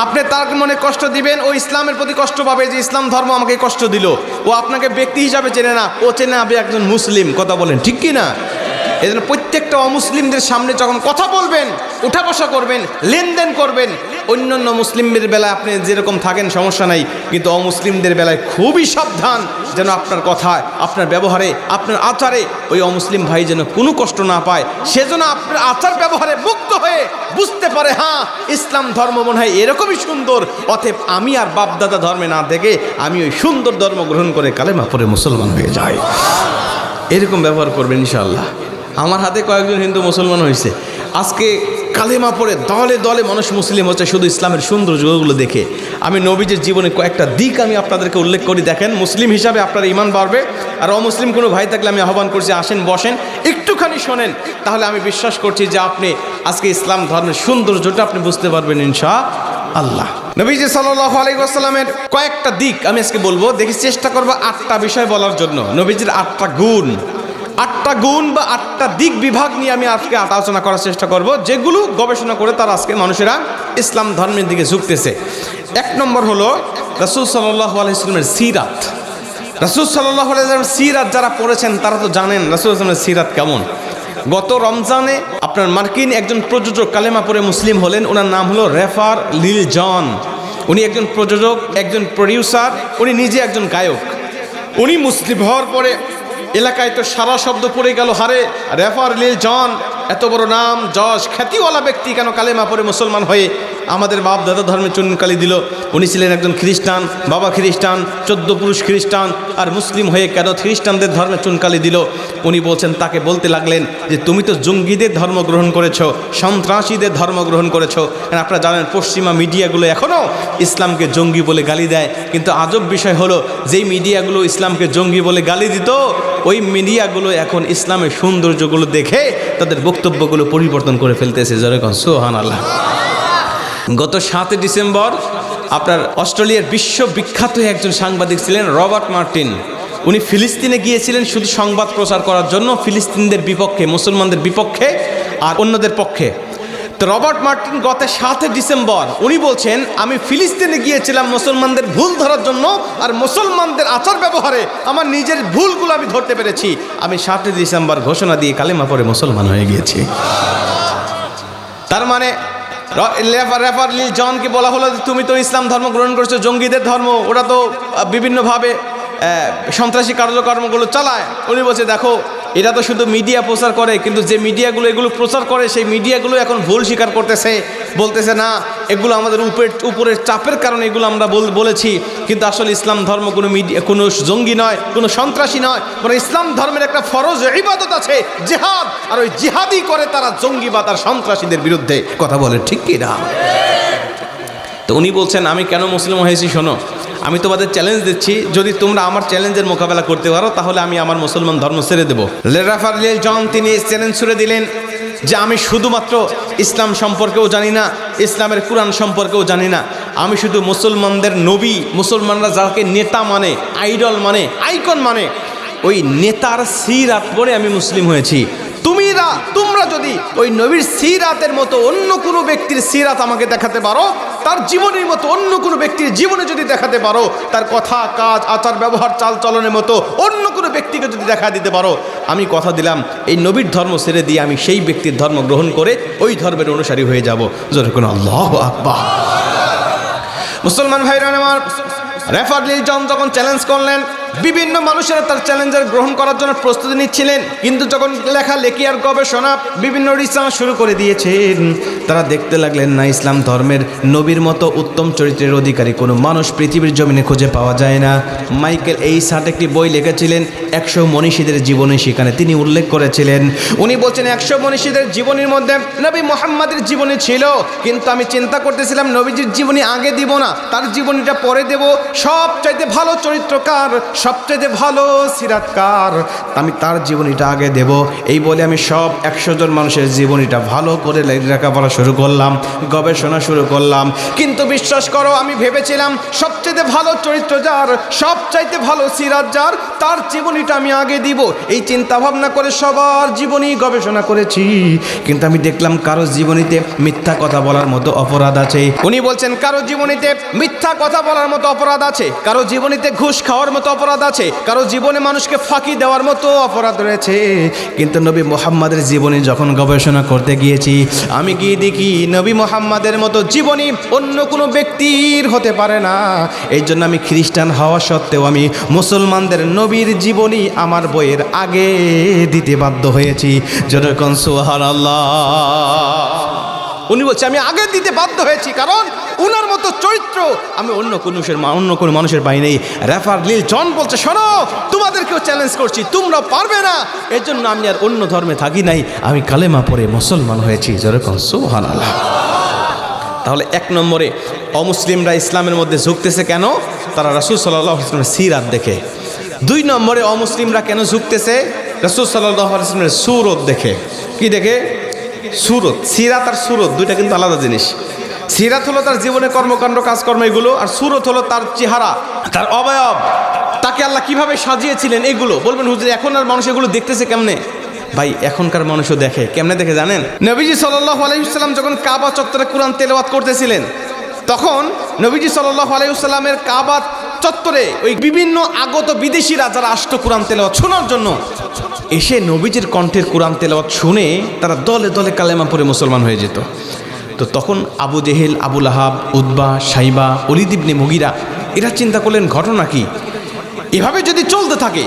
আপনি তার মনে কষ্ট দিবেন, ও ইসলামের প্রতি কষ্ট পাবে যে ইসলাম ধর্ম আমাকে কষ্ট দিল। ও আপনাকে ব্যক্তি হিসাবে চেনে না, ও চেনে আপনি একজন মুসলিম। কথা বলেন ঠিক কি না? এই জন্য প্রত্যেকটা অমুসলিমদের সামনে যখন কথা বলবেন, উঠা বসা করবেন, লেনদেন করবেন, অন্যান্য মুসলিমদের বেলায় আপনি যেরকম থাকেন সমস্যা নাই, কিন্তু অমুসলিমদের বেলায় খুবই সাবধান, যেন আপনার কথায়, আপনার ব্যবহারে, আপনার আচারে ওই অমুসলিম ভাই যেন কোনো কষ্ট না পায়, সেজন্য আপনার আচার ব্যবহারে মুক্ত হয়ে বুঝতে পারে হ্যাঁ ইসলাম ধর্ম মনে হয় এরকমই সুন্দর, অতএব আমি আর বাপদাদা ধর্মে না থেকে আমি ওই সুন্দর ধর্ম গ্রহণ করে কালেমা পড়ে মুসলমান হয়ে যাই। এরকম ব্যবহার করবেন ইনশাআল্লাহ। আমার হাতে কয়েকজন হিন্দু মুসলমান হয়েছে, আজকে কালেমা পড়ে দলে দলে মানুষ মুসলিম হচ্ছে শুধু ইসলামের সৌন্দর্যগুলো দেখে। আমি নবীজির জীবনে কয়েকটা দিক আমি আপনাদেরকে উল্লেখ করি, দেখেন মুসলিম হিসাবে আপনার ঈমান বাড়বে। আর অমুসলিম কোনো ভাই থাকলে আমি আহ্বান করছি আসেন বসেন একটুখানি শোনেন, তাহলে আমি বিশ্বাস করছি যে আপনি আজকে ইসলাম ধর্মের সৌন্দর্যটা আপনি বুঝতে পারবেন ইনশাআল্লাহ। নবীজি সাল্লাল্লাহু আলাইহি ওয়াসাল্লামের কয়েকটা দিক আমি আজকে বলবো, দেখি চেষ্টা করবো 8টা বিষয় বলার জন্য। নবীজির 8টা গুণ বা 8টা দিক বিভাগ নিয়ে আমি আজকে আলোচনা করার চেষ্টা করব, যেগুলো গবেষণা করে তারা আজকে মানুষেরা ইসলাম ধর্মের দিকে ঝুঁকতেছে। 1 নম্বর হলো রাসূল সাল্লাল্লাহু আলাইহি ওয়াসাল্লামের সিরাত। রাসূল সাল্লাল্লাহু আলাইহি ওয়াসাল্লামের সিরাত যারা পড়েছেন তারা তো জানেন রাসূল সাল্লাল্লাহু আলাইহি ওয়াসাল্লামের সিরাত কেমন। গত রমজানে আপনার মার্কিন একজন প্রযোজক কালেমা পড়ে মুসলিম হলেন, ওনার নাম হলো রেফার লিল জন। উনি একজন প্রযোজক, একজন প্রডিউসার, উনি নিজে একজন গায়ক। উনি মুসলিম হওয়ার পরে এলাকায় তো সারা শব্দ পড়ে গেল, হারে রেফার লিল জন এত বড় নাম যশ খ্যাতিওয়ালা ব্যক্তি কেন কালেমা পড়ে মুসলমান হয়ে আমাদের বাপ দাদা ধর্মে চুনকালি দিল। উনি ছিলেন একজন খ্রিস্টান, বাবা খ্রিস্টান, 14 পুরুষ খ্রিস্টান, আর মুসলিম হয়ে কেন খ্রিস্টানদের ধর্মে চুনকালি দিল। উনি বলছেন, তাকে বলতে লাগলেন যে তুমি তো জঙ্গিদের ধর্ম গ্রহণ করেছো, সন্ত্রাসীদের ধর্ম গ্রহণ করেছো। আপনারা জানেন পশ্চিমা মিডিয়াগুলো এখনও ইসলামকে জঙ্গি বলে গালি দেয়, কিন্তু আজব বিষয় হলো যেই মিডিয়াগুলো ইসলামকে জঙ্গি বলে গালি দিত, ওই মিডিয়াগুলো এখন ইসলামের সৌন্দর্যগুলো দেখে তাদের বক্তব্যগুলো পরিবর্তন করে ফেলতেছে। যেরকম সুবহানাল্লাহ। গত 7 ডিসেম্বর আপনার অস্ট্রেলিয়ার বিশ্ববিখ্যাত একজন সাংবাদিক ছিলেন রবার্ট মার্টিন। উনি ফিলিস্তিনে গিয়েছিলেন শুধু সংবাদ প্রচার করার জন্য, ফিলিস্তিনদের বিপক্ষে, মুসলমানদের বিপক্ষে আর অন্যদের পক্ষে। তো রবার্ট মার্টিন গত 7 ডিসেম্বর উনি বলছেন, আমি ফিলিস্তিনে গিয়েছিলাম মুসলমানদের ভুল ধরার জন্য, আর মুসলমানদের আচার ব্যবহারে আমার নিজের ভুলগুলো আমি ধরতে পেরেছি। আমি 7 ডিসেম্বর ঘোষণা দিয়ে কালেমা পড়ে মুসলমান হয়ে গিয়েছি। তার মানে রেফার লিল জনকে বলা হলো তুমি তো ইসলাম ধর্ম গ্রহণ করছো, জঙ্গিদের ধর্ম, ওরা তো বিভিন্নভাবে সন্ত্রাসী কার্যকর্মগুলো চালায়। উনি বলছে দেখো এটা তো শুধু মিডিয়া প্রচার করে, কিন্তু যে মিডিয়াগুলো এগুলো প্রচার করে সেই মিডিয়াগুলো এখন ভুল স্বীকার করতেছে, বলতেছে না এগুলো আমাদের উপরের চাপের কারণে এগুলো আমরা বলেছি, কিন্তু আসলে ইসলাম ধর্ম কোনো মিডিয়া, কোনো জঙ্গি নয়, কোনো সন্ত্রাসী নয়, বরং ইসলাম ধর্মের একটা ফরজ ইবাদত আছে জিহাদ, আর ওই জিহাদই করে তারা জঙ্গিবাদ আর সন্ত্রাসীদের বিরুদ্ধে। কথা বলে ঠিক কি না? তো উনি বলছেন আমি কেন মুসলিম হয়েছি শোনো, আমি তোমাদের চ্যালেঞ্জ দিচ্ছি, যদি তোমরা আমার চ্যালেঞ্জের মোকাবেলা করতে পারো তাহলে আমি আমার মুসলমান ধর্ম ছেড়ে দেবো। রেফার লিল জন তিনি চ্যালেঞ্জ ছুড়ে দিলেন যে আমি শুধুমাত্র ইসলাম সম্পর্কেও জানি না, ইসলামের কুরআন সম্পর্কেও জানি না, আমি শুধু মুসলমানদের নবী, মুসলমানরা যাকে নেতা মানে, আইডল মানে, আইকন মানে, ওই নেতার সিরাত পড়ে আমি মুসলিম হয়েছি। তোমরা যদি ওই নবীর সিরাতের মতো অন্য কোনো ব্যক্তির সিরাত আমাকে দেখাতে পারো, তার জীবনের মতো অন্য কোনো ব্যক্তির জীবনে যদি দেখাতে পারো, তার কথা কাজ আচার ব্যবহার চাল চলনের মতো অন্য কোনো ব্যক্তিকে যদি দেখা দিতে পারো, আমি কথা দিলাম এই নবীর ধর্ম ছেড়ে দিয়ে আমি সেই ব্যক্তির ধর্ম গ্রহণ করে ওই ধর্মের অনুসারী হয়ে যাব। যখন আল্লাহু আকবার। মুসলমান ভাইরা আমার, রেফার লিল জন যখন চ্যালেঞ্জ করলেন, বিভিন্ন মানুষেরা তার চ্যালেঞ্জার গ্রহণ করার জন্য প্রস্তুতি নিচ্ছিলেন, কিন্তু যখন লেখালেখি আর গবেষণা বিভিন্ন রিসার্চ শুরু করে দিয়েছেন, তারা দেখতে লাগলেন না ইসলাম ধর্মের নবীর মতো উত্তম চরিত্রের অধিকারী কোনো মানুষ পৃথিবীর জমিনে খুঁজে পাওয়া যায় না। মাইকেল এইসাট একটি বই লিখেছিলেন 100 মনীষীদের জীবনী, সেখানে তিনি উল্লেখ করেছিলেন, উনি বলছেন 100 মনীষীদের জীবনীর মধ্যে নবী মুহাম্মাদের জীবনী ছিল, কিন্তু আমি চিন্তা করতেছিলাম নবীজির জীবনী আগে দিব না, তার জীবনীটা পরে দেব। সবচাইতে ভালো চরিত্রকার, সবচেয়ে ভালো সিরাতকার, আমি তার জীবনীটা আগে দেব। এই বলে আমি সব 100 জন মানুষের জীবনীটা ভালো করে লেখাপড়া শুরু করলাম, গবেষণা শুরু করলাম। কিন্তু বিশ্বাস করো, আমি ভেবেছিলাম সবচেয়ে ভালো চরিত্র যার, সবচাইতে ভালো সিরাত যার, তার জীবনীটা আমি আগে দিব। এই চিন্তা ভাবনা করে সবার জীবনী গবেষণা করেছি, কিন্তু আমি দেখলাম কারো জীবনীতে মিথ্যা কথা বলার মতো অপরাধ আছে। উনি বলছেন কারো জীবনীতে মিথ্যা কথা বলার মতো অপরাধ আছে, কারো জীবনীতে ঘুষ খাওয়ার মতো অপরাধ অপরাধ আছে, কারো জীবনে মানুষকে ফাঁকি দেওয়ার মতো অপরাধ রয়েছে। কিন্তু নবী মুহাম্মাদের জীবনী যখন গবেষণা করতে গিয়েছি, আমি গিয়ে দেখি নবী মুহাম্মাদের মতো জীবনী অন্য কোনো ব্যক্তির হতে পারে না। এই জন্য আমি খ্রিস্টান হওয়া সত্ত্বেও আমি মুসলমানদের নবীর জীবনী আমার বইয়ের আগে দিতে বাধ্য হয়েছি। যেরকম সুবহানাল্লাহ। উনি বলছে আমি আগে দিতে বাধ্য হয়েছি, কারণ উনার মতো চরিত্র আমি অন্য কোনো মানুষের পাই নেই। রেফার লিল জন বলছে, শোনো, তোমাদেরকেও চ্যালেঞ্জ করছি, তোমরা পারবে না। এর জন্য আমি আর অন্য ধর্মে থাকি নাই, আমি কালেমা পড়ে মুসলমান হয়েছি। যেরকম সুবহানাল্লাহ। তাহলে এক নম্বরে অমুসলিমরা ইসলামের মধ্যে ঝুঁকতেছে কেন? তারা রাসূল সাল্লাল্লাহু আলাইহি ওয়াসাল্লামের সিরাত দেখে। দুই নম্বরে অমুসলিমরা কেন ঝুঁকতেছে? রাসূল সাল্লাল্লাহু আলাইহি ওয়াসাল্লামের সুরত দেখে। কি দেখে? সুরত। সিরাত আর সুরত দুইটা কিন্তু আলাদা জিনিস। সিরাত হলো তার জীবনে কর্মকাণ্ড কাজকর্ম এগুলো, আর সুরত হলো তার চেহারা, তার অবয়ব, তাকে আল্লাহ কিভাবে সাজিয়েছিলেন এগুলো। বলবেন হুজুর এখন আর মানুষ এগুলো দেখতেছে কেমনে? ভাই এখনকার মানুষও দেখে। কেমনে দেখে জানেন? নবীজি সাল্লাল্লাহু আলাইহি ওয়াসাল্লাম যখন কাবা চত্বরে কোরআন তেলাওয়াত করতেছিলেন, তখন নবীজি সাল্লাল্লাহু আলাইহি ওয়াসাল্লামের কাবা চত্বরে ওই বিভিন্ন আগত বিদেশিরা যারা আসতো কোরআন তেলাওয়াত শোনার জন্য, এসে নবীজির কণ্ঠের কোরআন তেলাওয়াত শুনে তারা দলে দলে কালেমা পড়ে মুসলমান হয়ে যেত। তো তখন আবু জেহেল, আবু লাহাব, উতবা, সাইবা, ওলীদ ইবনে মুগীরা এরা চিন্তা করলেন ঘটনা কি? এভাবে যদি চলতে থাকে,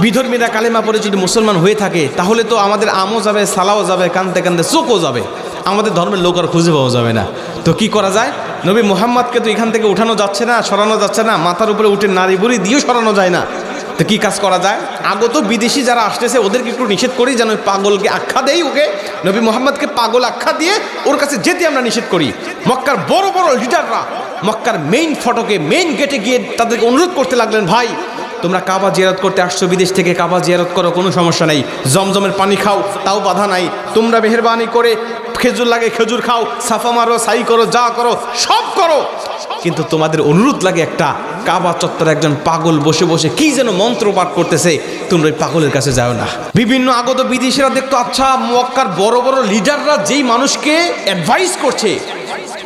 বিধর্মীরা কালেমা পড়ে যদি মুসলমান হয়ে থাকে, তাহলে তো আমাদের আমও যাবে, সালাও যাবে, কানতে কানতে চোখও যাবে, আমাদের ধর্মের লোক আর খুঁজে পাওয়া যাবে না। তো কি করা যায়? নবী মুহাম্মদকে তো এখান থেকে উঠানো যাচ্ছে না, সরানো যাচ্ছে না, মাথার উপরে উঠে নারী বুড়ি দিয়েও সরানো যায় না। তো কী কাজ করা যায়? আগত বিদেশি যারা আসতেছে ওদেরকে একটু নিষেধ করি, যেন পাগলকে আখ্যা দেই, ওকে নবী মুহাম্মদকে পাগল আখ্যা দিয়ে ওর কাছে যেতে আমরা নিষেধ করি। মক্কার বড় বড় লিডাররা মক্কার মেইন ফটকে, মেইন গেটে গিয়ে তাদেরকে অনুরোধ করতে লাগলেন, ভাই তোমরা কাবা জিয়ারত করতে আসছো, বিদেশ থেকে কাবা জিয়ারত করো, কোনো সমস্যা নেই, জমজমের পানি খাও, তাও বাধা নাই, তোমরা মেহেরবানি করে খেজুর লাগে খেজুর খাও, সাফা মারো, সাই করো, যা করো সব করো, কিন্তু তোমাদের অনুরোধ লাগে একটা, কাবা চত্বরে একজন পাগল বসে বসে কি যেন মন্ত্র পাঠ করতেছে, তোমরা ওই পাগলের কাছে যাও না। বিভিন্ন আগত বিদেশিরা দেখতো, আচ্ছা মক্কার বড় বড় লিডাররা যেই মানুষকে অ্যাডভাইস করছে,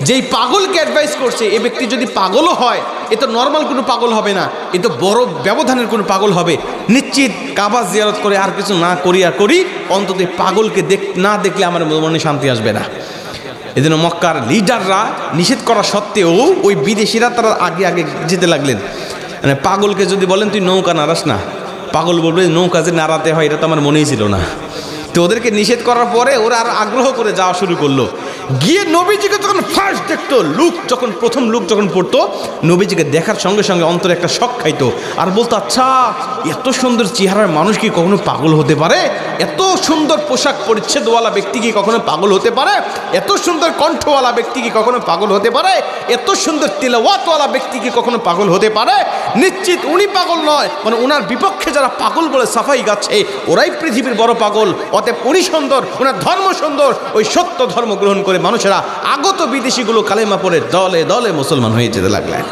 যেই পাগলকে অ্যাডভাইস করছে, এ ব্যক্তি যদি পাগলও হয়, এ তো নর্মাল কোনো পাগল হবে না, এ তো বড় ব্যবধানের কোনো পাগল হবে। নিশ্চিত কাবা জিয়ারত করে আর কিছু না করি আর করি, অন্তত পাগলকে না দেখলে আমার মনে শান্তি আসবে না। এজন্য মক্কার লিডাররা নিষেধ করা সত্ত্বেও ওই বিদেশিরা তারা আগে আগে যেতে লাগলেন। মানে পাগলকে যদি বলেন তুই নৌকা নাড়াস না, পাগল বলবে নৌকা যে নাড়াতে হয় এটা তো আমার মনেই ছিল না। তো ওদেরকে নিষেধ করার পরে ওরা আর আগ্রহ করে যাওয়া শুরু করলো। গিয়ে নবীজিকে যখন ফার্স্ট দেখতো, প্রথম লুক যখন পড়তো, নবীজিকে দেখার সঙ্গে সঙ্গে অন্তরে একটা শক খাইতো, আর বলতো আচ্ছা এত সুন্দর চেহারার মানুষ কি কখনো পাগল হতে পারে? এত সুন্দর পোশাক পরিচ্ছদওয়ালা ব্যক্তি কি কখনো পাগল হতে পারে? এত সুন্দর কণ্ঠওয়ালা ব্যক্তি কি কখনো পাগল হতে পারে? এত সুন্দর তেলাওয়াতওয়ালা ব্যক্তি কি কখনো পাগল হতে পারে? নিশ্চিত উনি পাগল নয়, মানে ওনার বিপক্ষে যারা পাগল বলে সাফাই গাচ্ছে ওরাই পৃথিবীর বড় পাগল। অতএব উনি সুন্দর, ওনার ধর্ম সুন্দর। ওই সত্য ধর্ম গ্রহণ করে মানুষেরা আগত বিদেশিগুলো কালেমা পড়ে দলে দলে মুসলমান হয়ে যেতে লাগলেন।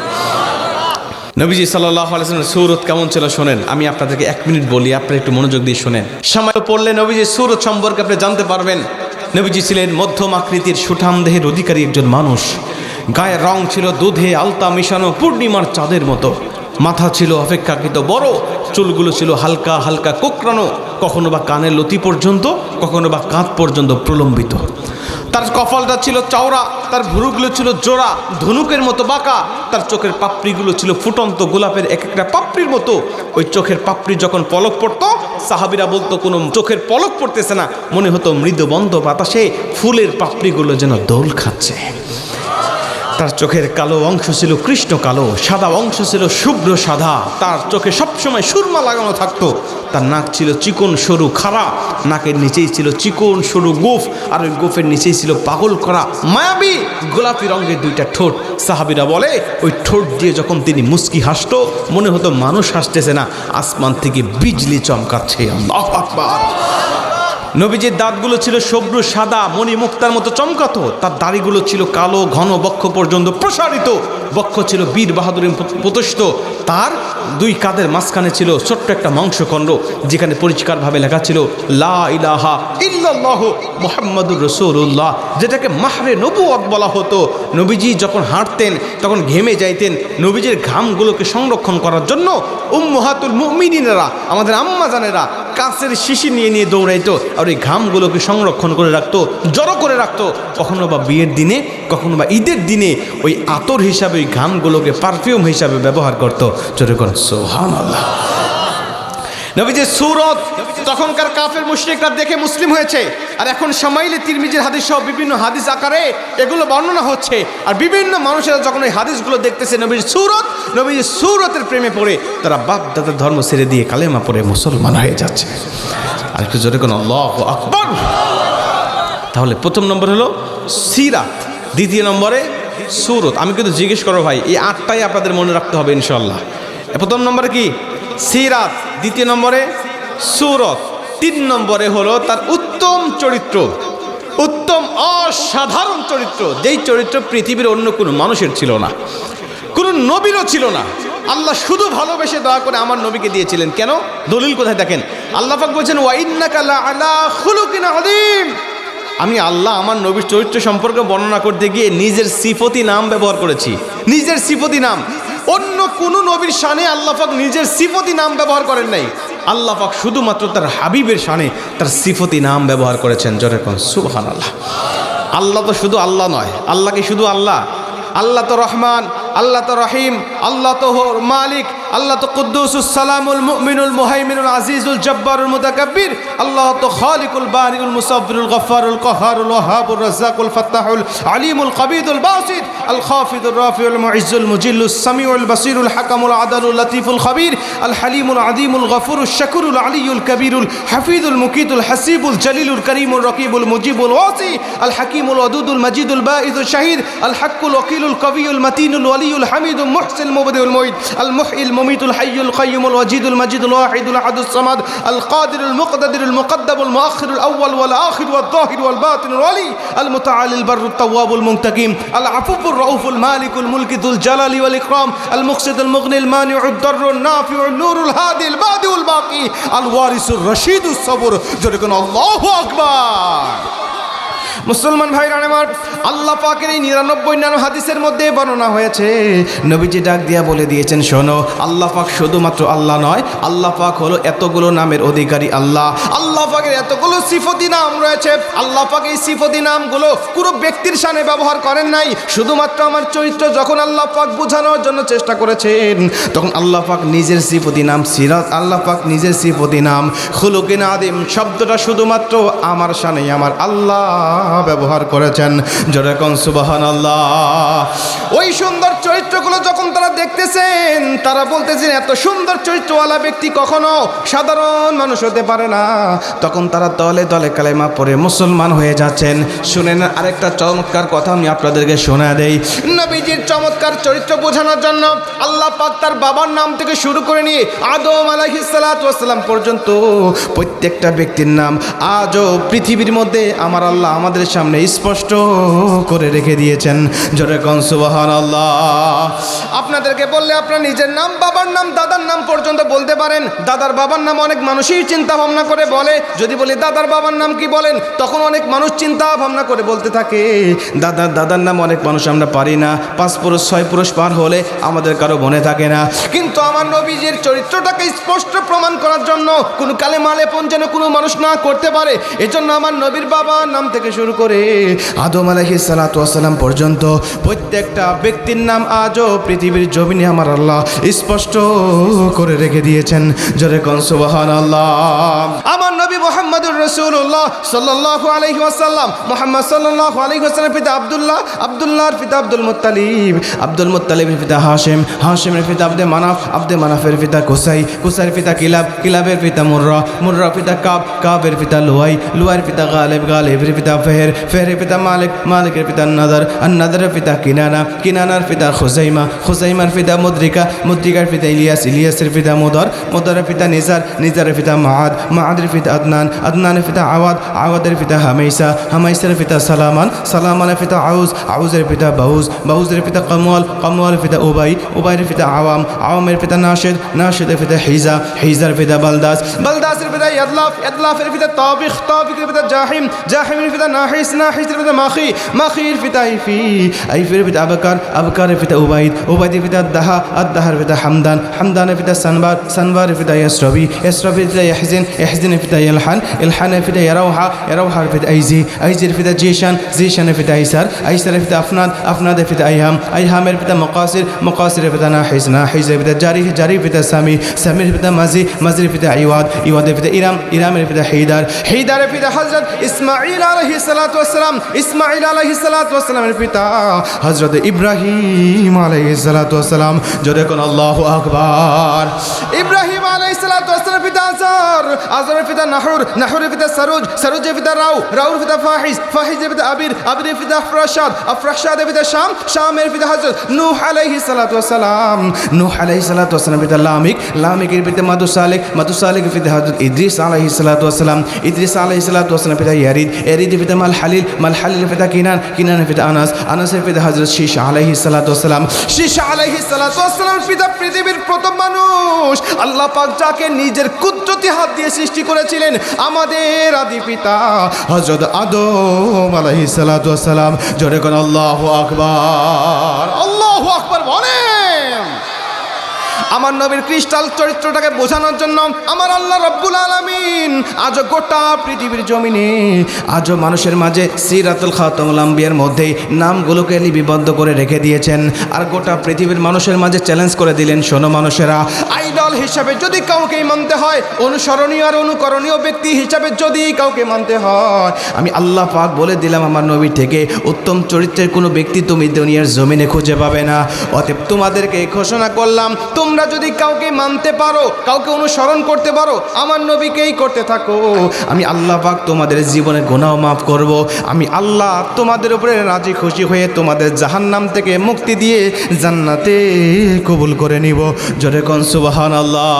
নবীজি সাল্লাল্লাহু আলাইহি ওয়াসাল্লামের সূরত কেমন ছিল শোনেন, আমি আপনাদেরকে 1 মিনিট বলি, আপনারা একটু মনোযোগ দিয়ে শোনেন। সময় পড়লে নবীজির সূরত সম্পর্কে আপনি জানতে পারবেন। নবীজি ছিলেন মধ্যম আকৃতির সুঠাম দেহের অধিকারী একজন মানুষ। গায়ের রং ছিল দুধে আলতা মিশানো পূর্ণিমার চাঁদের মতো। মাথা ছিল অপেক্ষাকৃত বড়, চুলগুলো ছিল হালকা হালকা কোঁকড়ানো, কখনো বা কানের লতি পর্যন্ত, কখনো বা কাঁধ পর্যন্ত প্রলম্বিত। তার কপালটা ছিল চওড়া, তার ভুরুগুলো ছিল জোড়া, ধনুকের মতো বাঁকা। তার চোখের পাপড়িগুলো ছিল ফুটন্ত গোলাপের এক একটা পাপড়ির মতো। ওই চোখের পাপড়ি যখন পলক পড়তো, সাহাবীরা বলতো কোনো চোখের পলক পড়তেছে না, মনে হতো মৃদুবন্ধ বাতাসে ফুলের পাপড়িগুলো যেন দোল খাচ্ছে। তার চোখের কালো অংশ ছিল কৃষ্ণ কালো, সাদা অংশ ছিল শুভ্র সাদা। তার চোখে সবসময় সুরমা লাগানো থাকতো। তার নাক ছিল চিকন সরু খাড়া, নাকের নিচেই ছিল চিকন সরু গোফ, আর ওই গোফের নিচেই ছিল পাগল করা মায়াবী গোলাপি রঙের 2টা ঠোঁট। সাহাবীরা বলে ওই ঠোঁট দিয়ে যখন তিনি মুস্কি হাসতো, মনে হতো মানুষ হাসতেছে না, আসমান থেকে বিজলি চমকাচ্ছে। আল্লাহু আকবার। নবীজির দাঁতগুলো ছিল শুভ্র সাদা, মণি মুক্তার মতো চমকাতো। তার দাড়িগুলো ছিল কালো ঘন, বক্ষ পর্যন্ত প্রসারিত। বক্ষ ছিল বীর বাহাদুরের প্রতিষ্ঠিত। তার দুই কাঁধের মাঝখানে ছিল ছোট্ট একটা মাংসখণ্ড, যেখানে পরিষ্কারভাবে লেখা ছিল লা ইলাহা ইল্লাল্লাহ মুহাম্মাদুর রাসূলুল্লাহ, যেটাকে মাহরে নবুয়ত বলা হতো। নবীজি যখন হাঁটতেন তখন ঘেমে যাইতেন। নবীজির ঘামগুলোকে সংরক্ষণ করার জন্য উম্মাহাতুল মুমিনিনেরা, আমাদের আম্মা জানেরা কাছের শিশি নিয়ে নিয়ে দৌড়াইতো আর ওই ঘামগুলোকে সংরক্ষণ করে রাখতো, জড়ো করে রাখতো। কখনো বা বিয়ের দিনে, কখনো বা ঈদের দিনে ওই আতর হিসাবে ওই ঘামগুলোকে পারফিউম হিসাবে ব্যবহার করতো। জোরে করেন সুবহানাল্লাহ। নবীজির সুরত তখনকার কাফের মুশরিকরা দেখে মুসলিম হয়েছে, আর এখন শামাইলে তিরমিজির হাদিস সহ বিভিন্ন হাদিস আকারে এগুলো বর্ণনা হচ্ছে। আর বিভিন্ন মানুষেরা যখন ওই হাদিসগুলো দেখতেছে নবীজির সুরতের প্রেমে পড়ে তারা বাপ দাদার ধর্ম ছেড়ে দিয়ে কালেমা পড়ে মুসলমান হয়ে যাচ্ছে। আর একটু জোরে কোন আল্লাহু আকবার। তাহলে প্রথম নম্বর হলো সিরাত, দ্বিতীয় নম্বরে সুরত। আমি কিন্তু জিজ্ঞেস করো ভাই, এই 8টাই আপনাদের মনে রাখতে হবে ইনশাআল্লাহ। প্রথম নম্বরে কি? সিরাত। দ্বিতীয় নম্বরে সুরত। 3 নম্বরে হলো তার উত্তম চরিত্র, উত্তম অসাধারণ চরিত্র, যেই চরিত্র পৃথিবীর অন্য কোনো মানুষের ছিল না, কোনো নবীরও ছিল না। আল্লাহ শুধু ভালোবেসে দয়া করে আমার নবীকে দিয়েছিলেন। কেন? দলিল কোথায় দেখেন, আল্লাহ পাক বলছেন ওয়া ইন্নাকা লাআলা খুলুকিন আযীম। আমি আল্লাহ আমার নবীর চরিত্র সম্পর্কে বর্ণনা করতে গিয়ে নিজের সিফতি নাম ব্যবহার করেছি, নিজের সিফতি নাম। অন্য কোনো নবীর শানে আল্লাহ পাক নিজের সিফতি নাম ব্যবহার করেন নাই। আল্লাহ পাক শুধুমাত্র তার হাবিবের শানে তার সিফতি নাম ব্যবহার করেছেন। জোরে কোন সুবহানাল্লাহ। আল্লাহ তো শুধু আল্লাহ নয়, আল্লাহ কি শুধু আল্লাহ? আল্লাহ তো রহমান, আল্লাহ তো রহিম, আল্লাহ তো মালিক, আল্লাহ তো কুদ্দুসুস সালামুল মুমিনুল মুহাইমিনুল আজিজুল জব্বারুল মুতাকাব্বির, আল্লাহ তো খালিকুল বারিউল মুসাব্বিরুল গফফারুল কাহারুল ওয়াহাবুর রাজ্জাকুল ফাত্তাহুল আলিমুল কবিদুল বাসিত আল খাফিদুর রাফিউল মুইজ্জুল মুজিল্লুস সামিউল বাসিরুল হাকামুল আদালুল লতিফুল খবীর আল হালিমুল আযীমুল গফুরুশ শাকুরুল আলিয়ুল কবীরুল হাফিজুল মুকিতুল হাসিবুল জলিলুল করিমুল রকিবুল মুজিবুল ওয়াসি আল হাকিমুল ওয়াদুদুল মাজিদুল বাঈদুল শাহীদ আল হাক্কুল ওয়াকিলুল কবিয়ুল মাতিনুল ওয়ালিউল হামিদুল মুহসিল মুবদিউল মুঈদ আল মুহয়িল মুমিতুল হাইয়ুল কাইয়্যুমুল ওয়াজিদুল মাজিদুল ওয়াহিদুল আহাদুস সামাদ আল কাদিরুল মুকতাদিরুল মুকদ্দামুল মুআখিরুল আউয়াল ওয়াল আখির ওয়াল যাহির ওয়াল বাতিনুল ওয়ালি আল মুতাআলিল বাররুত তাওয়াবুল মুনতাকিম আল আফুফুর রাউফুল মালিকুল মুলকিতুল জালালি ওয়াল ইকরাম আল মুকসিদুল মুগনিল মানিউদ দাররুন নাফিউন নূরুল হাদিল বাদিউল বাকি আল ওয়ারিসুর রশিদুস সবুর। জোরে কোন আল্লাহু আকবার। মুসলমান ভাইরা আমার, আল্লাহ পাকের এই 99 হাদিসের মধ্যে বর্ণনা হয়েছে, নবীজি ডাক দিয়া বলে দিয়েছেন, শোনো, আল্লাহ পাক শুধুমাত্র আল্লাহ নয়, আল্লাহ পাক হলো এতগুলো নামের অধিকারী। আল্লাহ পাকের এতগুলো সিফতি নাম রয়েছে। আল্লাহ পাক এই সিফতি নামগুলো কোনো ব্যক্তির শানে ব্যবহার করেন নাই। শুধুমাত্র আমার চরিত্র যখন আল্লাহ পাক বোঝানোর জন্য চেষ্টা করেছেন, তখন আল্লাহ পাক নিজের সিফতি নাম সিরাত, আল্লাহ পাক নিজের সিফতি নাম খুলুকিন আযীম শব্দটা শুধুমাত্র আমার শানে আমার আল্লাহ ব্যবহার করেছেন। জোরে কোন সুবহানাল্লাহ। ওই সুন্দর চরিত্রগুলো যখন তারা দেখতেছেন, তারা বলতেছেন এত সুন্দর চরিত্রওয়ালা ব্যক্তি কখনো সাধারণ মানুষ হতে পারে না। তখন তারা দলে দলে কালেমা পড়ে মুসলমান হয়ে যাচ্ছেন। শুনেন আরেকটা চমৎকার কথা আমি আপনাদেরকে শোনায় দেই। নবীজির চমৎকার চরিত্র বোঝানোর জন্য আল্লাহ পাক তার বাবার নাম থেকে শুরু করে নিয়ে আদম আলাইহিস সালাতু ওয়াস সালাম পর্যন্ত প্রত্যেকটা ব্যক্তির নাম আজও পৃথিবীর মধ্যে আমার আল্লাহ আমাদের সামনে স্পষ্ট করে রেখে দিয়েছেন। জোরে কোন সুবহানাল্লাহ। আপনাদেরকে বললে আপনার নিজের নাম, বাবার নাম, দাদার নাম পর্যন্ত বলতে পারেন। দাদার বাবার নাম অনেক মানুষই চিন্তা ভাবনা করে বলে। যদি বলি দাদার বাবার নাম কি বলেন, তখন অনেক মানুষ চিন্তা ভাবনা করে বলতে থাকে। দাদার নাম অনেক মানুষ আমরা পারি না। 5 পুরুষ 6 পুরুষ পার হলে আমাদের কারো মনে থাকে না। কিন্তু আমার নবীজির চরিত্রটাকে স্পষ্ট প্রমাণ করার জন্য কোনো কালেমা লেপন যেন কোনো মানুষ না করতে পারে, এজন্য আমার নবীর বাবার নাম থেকে শুরু করে আদম আলাইহিস সালাতু ওয়াস সালাম পর্যন্ত প্রত্যেকটা ব্যক্তির নাম আজও পৃথিবীর জমিনে আমার আল্লাহ স্পষ্ট করে রেখে দিয়েছেন। জোরে কোন সুবহানাল্লাহ। আমার নবী মুহাম্মদুর রাসূলুল্লাহ সাল্লাল্লাহু আলাইহি ওয়াসাল্লাম, মুহাম্মদ সাল্লাল্লাহু আলাইহি ওয়াসাল্লামের পিতা আব্দুল্লাহ, আব্দুল্লাহর পিতা আব্দুল মুত্তালিব, আব্দুল মুত্তালিবের পিতা হাশিম, হাশিমের পিতা আব্দে মানাফ, আব্দে মানাফের পিতা কুসাই, কুসাইয়ের পিতা কিলাব, কিলাবের পিতা মুররা, মুররার পিতা কাব, কাবের পিতা লুয়াই, লুয়াইয়ের পিতা গালিব, গালিবের পিতা ফেহের, ফেরের পিতা মালিক, মালিকের পিতা নাদার, আর নাদারের পিতা কিনানা, কিনানার পিতা খুজাইমা, খুজাইমার পিতা মুদ্রিকা, মুদ্রিকার পিতা ইলিয়াস, ইলিয়াসের পিতা মুদর, মুদরের পিতা নিজার, নিজারের পিতা মাআদ, মাআদের পিতা আদনান, আদনানের পিতা আওয়াদ, আওয়াদের পিতা হামাইসা, হামাইসার পিতা সালামান, সালামানের পিতা আউজ, আউজের পিতা বাউজ, বাউজের পিতা কমওয়াল, কমওয়ালের পিতা উবাই, উবাইয়ের পিতা আওয়াম, আওয়ামের পিতা নাশিদ, নাশিদের পিতা হিজা, হিজার পিতা বালদাস, বালদাসের পিতা ইয়াদলাফ, ইয়াদলাফের পিতা তাবিখ, তাবিখের পিতা জাহিম, জাহিমের পিতা নাহিস, নাহিসের পিতা মাখি, মাখির পিতা আইফি, আইফির পিতা আবকার, আবকারের পিতা উবাইদ, উবাইদের পিতা আদ্দাহা, আদ্দাহার পিতা হামদান, হামদানের পিতা সানবার, সানবারের পিতা ইয়াসরবি, ইয়াসরবির পিতা ইয়াহজিন, ইয়াহজিনের পিতা ইলহান, ইলহানের পিতা ইয়ারাউহা, ইয়ারাউহার পিতা আইজি, আইজির পিতা জিশান, জিশানের পিতা আইসার, আইসারের পিতা আফনাদ, আফনাদের পিতা আইহাম, আইহামের পিতা মুকাসির, মুকাসিরের পিতা নাহিস, নাহিসের পিতা জারি, জারির পিতা সামি, সামির পিতা মাজি, মাজির পিতা ইওয়াদ, ইওয়াদের পিতা ইরাম, ইরামের পিতা হেইদার, হেইদারের পিতা হযরত ইসমাঈল আলাইহিস সালাতু ওয়াস সালাম, ইসমাঈল আলাইহিস সালাতু ওয়াস সালামের পিতা হযরত ইব্রাহিম আলাইহিস সালাতু ওয়াস সালাম। জোরে কোন আল্লাহু আকবার। ইব্রাহিম আলাইহিস সালাতু ওয়াস সালামের পিতা আজর, আজরের পিতা নাহুর, নাহুরের পিতা সারুজ, সারুজের পিতা রাউ, রাউর পিতা ফাহিজ, ফাহিজের পিতা আবির, আবিরের পিতা আফরাশাদ, আফরাশাদের পিতা শাম, শামের পিতা হযরত নূহ আলাইহিস সালাতু ওয়াস সালাম, নূহ আলাইহিস সালাতু ওয়াস সালামের পিতা লামিক, লামিকের পিতা মাতুসালেক, মাতুসালেকের পিতা হযরত ইদ্রিস আলাইহিস সালাতু ওয়াস সালাম, ইদ্রিস আলাইহিস সালাতু ওয়াস সালামের পিতা ইয়ারিদ, ইয়ারিদের পিতা মালহালিল, মালহালিলের পিতা কিনান, কিনানের পিতা আনাস, আনাসের পিতা হযরত শীশা আলাইহিস সালাতু ওয়াস সালাম, শীশা আলাইহিস সালাতু ওয়াস সালামের পিতা পৃথিবীর প্রথম মানুষ আল্লাহ পাক যাকে নিজের কুদরতি হাত দিয়ে সৃষ্টি করেছিলেন, আমাদের আদি পিতা হযরত আদম আলাইহিস সালাতু ওয়াস সালাম। জোরে কোন আল্লাহু আকবার, আল্লাহু আকবার বলেন। আমার নবীর ক্রিস্টাল চরিত্রটাকে বোঝানোর জন্য আমার আল্লাহ রব্বুল আলামিন আজ গোটা পৃথিবীর জমিনে আজ মানুষের মাঝে সিরাতুল খাতামুল আম্বিয়ার মধ্যে নামগুলোকে লিপিবদ্ধ করে রেখে দিয়েছেন, আর গোটা পৃথিবীর মানুষের মাঝে চ্যালেঞ্জ করে দিলেন, শোনো মানুষেরা, আইডল হিসাবে যদি কাউকে মানতে হয়, অনুসরণীয় আর অনুকরণীয় ব্যক্তি হিসাবে যদি কাউকে মানতে হয়, আমি আল্লাহ পাক বলে দিলাম আমার নবী থেকে উত্তম চরিত্রের কোনো ব্যক্তি তুমি দুনিয়ার জমিনে খুঁজে পাবে না। অতএব তোমাদেরকে ঘোষণা করলাম, তোমরা যদি কাউকে মানতে পারো, কাউকে অনুসরণ করতে পারো, আমার নবীকেই করতে থাকো, আমি আল্লাহ পাক তোমাদের জীবনের গুনাহ মাফ করব, আমি আল্লাহ তোমাদের উপরে রাজি খুশি হয়ে তোমাদের জাহান্নাম থেকে মুক্তি দিয়ে জান্নাতে কবুল করে নিব। জোরে কোন সুবহানাল্লাহ।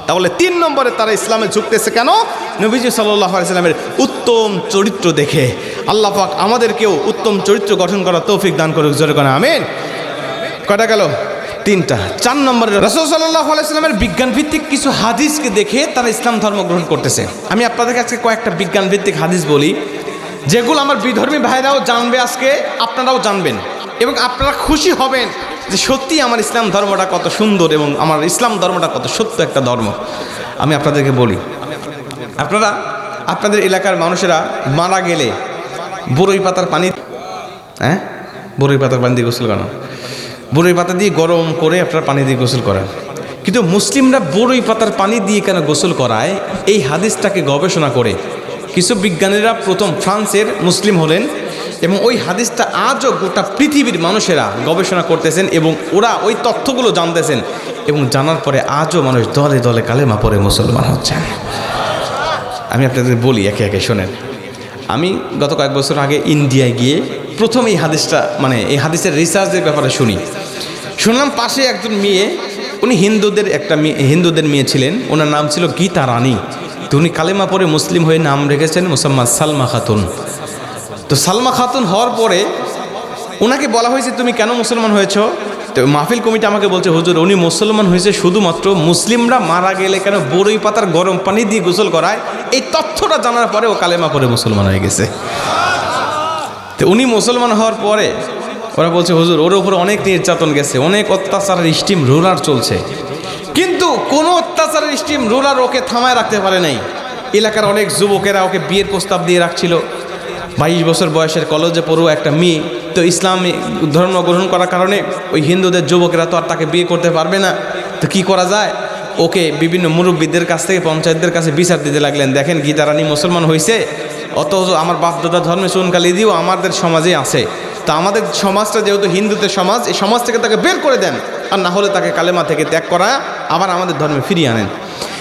তাহলে 3 নম্বরে তারা ইসলামে ঝুঁকতেছে কেন? নবীজি সাল্লাল্লাহু আলাইহি সাল্লামের উত্তম চরিত্র দেখে। আল্লাহ পাক আমাদেরকেও উত্তম চরিত্র গঠন করার তৌফিক দান করুক। জোরে কোন আমিন। কয়টা গেল? 3টা। 4 নম্বরে রাসূল সাল্লাল্লাহু আলাইহি সাল্লামের বিজ্ঞান ভিত্তিক কিছু হাদিসকে দেখে তারা ইসলাম ধর্ম গ্রহণ করতেছে। আমি আপনাদেরকে আজকে কয়েকটা বিজ্ঞান ভিত্তিক হাদিস বলি, যেগুলো আমার বিধর্মী ভাইরাও জানবে, আজকে আপনারাও জানবেন এবং আপনারা খুশি হবেন যে সত্যি আমার ইসলাম ধর্মটা কত সুন্দর এবং আমার ইসলাম ধর্মটা কত সত্য একটা ধর্ম। আমি আপনাদেরকে বলি, আপনারা আপনাদের এলাকার মানুষেরা মারা গেলে বরই পাতার পানি, বরই পাতার পানি দিয়ে গোসল করানো, বরই পাতা দিয়ে গরম করে আপনারা পানি দিয়ে গোসল করেন, কিন্তু মুসলিমরা বরই পাতার পানি দিয়ে কেন গোসল করায়? এই হাদিসটাকে গবেষণা করে কিছু বিজ্ঞানীরা প্রথম ফ্রান্সের মুসলিম হলেন এবং ওই হাদিসটা আজও গোটা পৃথিবীর মানুষেরা গবেষণা করতেছেন এবং ওরা ওই তথ্যগুলো জানতেছেন এবং জানার পরে আজও মানুষ দলে দলে কালেমা পড়ে মুসলমান হচ্ছেন। আমি আপনাদের বলি একে একে শোনেন। আমি গত কয়েক বছর আগে ইন্ডিয়ায় গিয়ে প্রথম এই হাদিসটা, মানে এই হাদিসের রিসার্চের ব্যাপারে শুনলাম পাশে একজন মেয়ে, উনি হিন্দুদের মেয়ে ছিলেন, ওনার নাম ছিল গীতা রানী। তো উনি কালেমা পরে মুসলিম হয়ে নাম রেখেছেন মুসাম্মাদ সালমা খাতুন। তো সালমা খাতুন হওয়ার পরে ওনাকে বলা হয়েছে তুমি কেন মুসলমান হয়েছ? তো মাহফিল কমিটি আমাকে বলছে, হুজুর উনি মুসলমান হয়েছে শুধুমাত্র মুসলিমরা মারা গেলে কেন বরই পাতার গরম পানি দিয়ে গোসল করায়, এই তথ্যটা জানার পরে ও কালেমা পরে মুসলমান হয়ে গেছে। তো উনি মুসলমান হওয়ার পরে ওরা বলছে, হুজুর ওর উপরে অনেক নির্যাতন গেছে, অনেক অত্যাচারের স্টিম রোলার চলছে, কিন্তু কোনো অত্যাচারের স্টিম রোলার ওকে থামায় রাখতে পারে নাই। এলাকার অনেক যুবকেরা ওকে বিয়ের প্রস্তাব দিয়ে রাখছিল। 22 বছর বয়সের কলেজে পড়ুয়া একটা মেয়ে, তো ইসলামী ধর্ম গ্রহণ করার কারণে ওই হিন্দুদের যুবকেরা তো আর তাকে বিয়ে করতে পারবে না। তো কি করা যায়? ওকে বিভিন্ন মুরব্বীদের কাছ থেকে পঞ্চায়েতদের কাছে বিচার দিতে লাগলেন, দেখেন গীতা রানী মুসলমান হয়েছে, অথচ আমার বাপ দাদা ধর্মে চুনকালি দিয়েও আমাদের সমাজে আছে, তা আমাদের সমাজটা যেহেতু হিন্দুদের সমাজ, এই সমাজ থেকে তাকে বের করে দেন, আর না হলে তাকে কালেমা থেকে ত্যাগ করা আবার আমাদের ধর্মে ফিরিয়ে আনেন।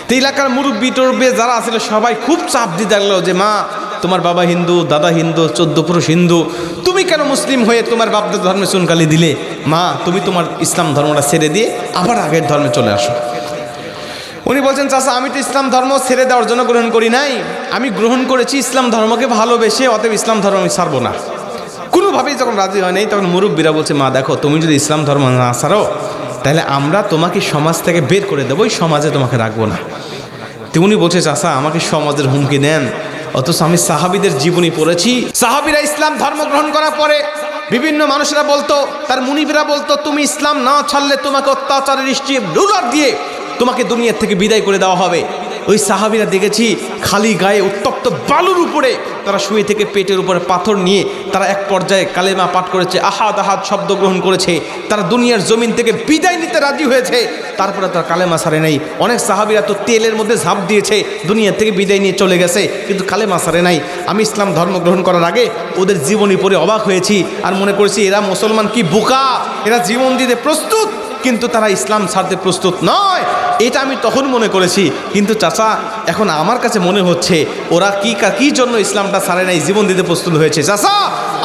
তো এলাকার মুরব্বী টুরব্বী যারা আছিল সবাই খুব চাপ দিতে লাগলো যে মা তোমার বাবা হিন্দু, দাদা হিন্দু, 14 পুরুষ হিন্দু, তুমি কেন মুসলিম হয়ে তোমার বাপদাদার ধর্মে চুনকালি দিলে? মা, তুমি তোমার ইসলাম ধর্মটা ছেড়ে দিয়ে আবার আগের ধর্মে চলে আসো। উনি বলছেন, চাচা আমি তো ইসলাম ধর্ম ছেড়ে দেওয়ার জন্য গ্রহণ করি নাই, আমি গ্রহণ করেছি ইসলাম ধর্মকে ভালোবেসে, অতএব ইসলাম ধর্ম আমি ছাড়বো না। কোনোভাবেই যখন রাজি হয় নাই, তখন মুরব্বীরা বলছে, মা দেখো, তুমি যদি ইসলাম ধর্ম না ছাড়ো তাহলে আমরা তোমাকে সমাজ থেকে বের করে দেবো, ওই সমাজে তোমাকে রাখবো না। তো উনি বলছে, চাচা আমাকে সমাজের হুমকি দেন, অথচ আমি সাহাবীদের জীবনী পড়েছি। সাহাবীরা ইসলাম ধর্ম গ্রহণ করার পরে বিভিন্ন মানুষেরা বলতো, তার মুনিবরা বলতো, তুমি ইসলাম না ছাড়লে তোমাকে অত্যাচারের স্টিপ রুলার দিয়ে তোমাকে দুনিয়ার থেকে বিদায় করে দেওয়া হবে। ওই সাহাবীরা দেখেছি খালি গায়ে উত্তপ্ত বালুর উপরে তারা শুয়ে থেকে পেটের উপরে পাথর নিয়ে তারা এক পর্যায়ে কালেমা পাঠ করেছে, আহাদ আহাদ শব্দ গ্রহণ করেছে, তারা দুনিয়ার জমিন থেকে বিদায় নিতে রাজি হয়েছে, তারপরে তারা কালেমা ছাড়ে নাই। অনেক সাহাবীরা তো তেলের মধ্যে ঝাঁপ দিয়েছে, দুনিয়ার থেকে বিদায় নিয়ে চলে গেছে, কিন্তু কালেমা ছাড়ে নাই। আমি ইসলাম ধর্ম গ্রহণ করার আগে ওদের জীবনী পড়ে অবাক হয়েছি আর মনে করেছি এরা মুসলমান কি বোকা, এরা জীবন দিতে প্রস্তুত, কিন্তু তারা ইসলাম ছাড়তে প্রস্তুত নয়, এটা আমি তখন মনে করেছি। কিন্তু চাচা এখন আমার কাছে মনে হচ্ছে ওরা কি জন্য ইসলামটা ছাড়ে নাই, জীবন দিতে প্রস্তুত হয়েছে। চাচা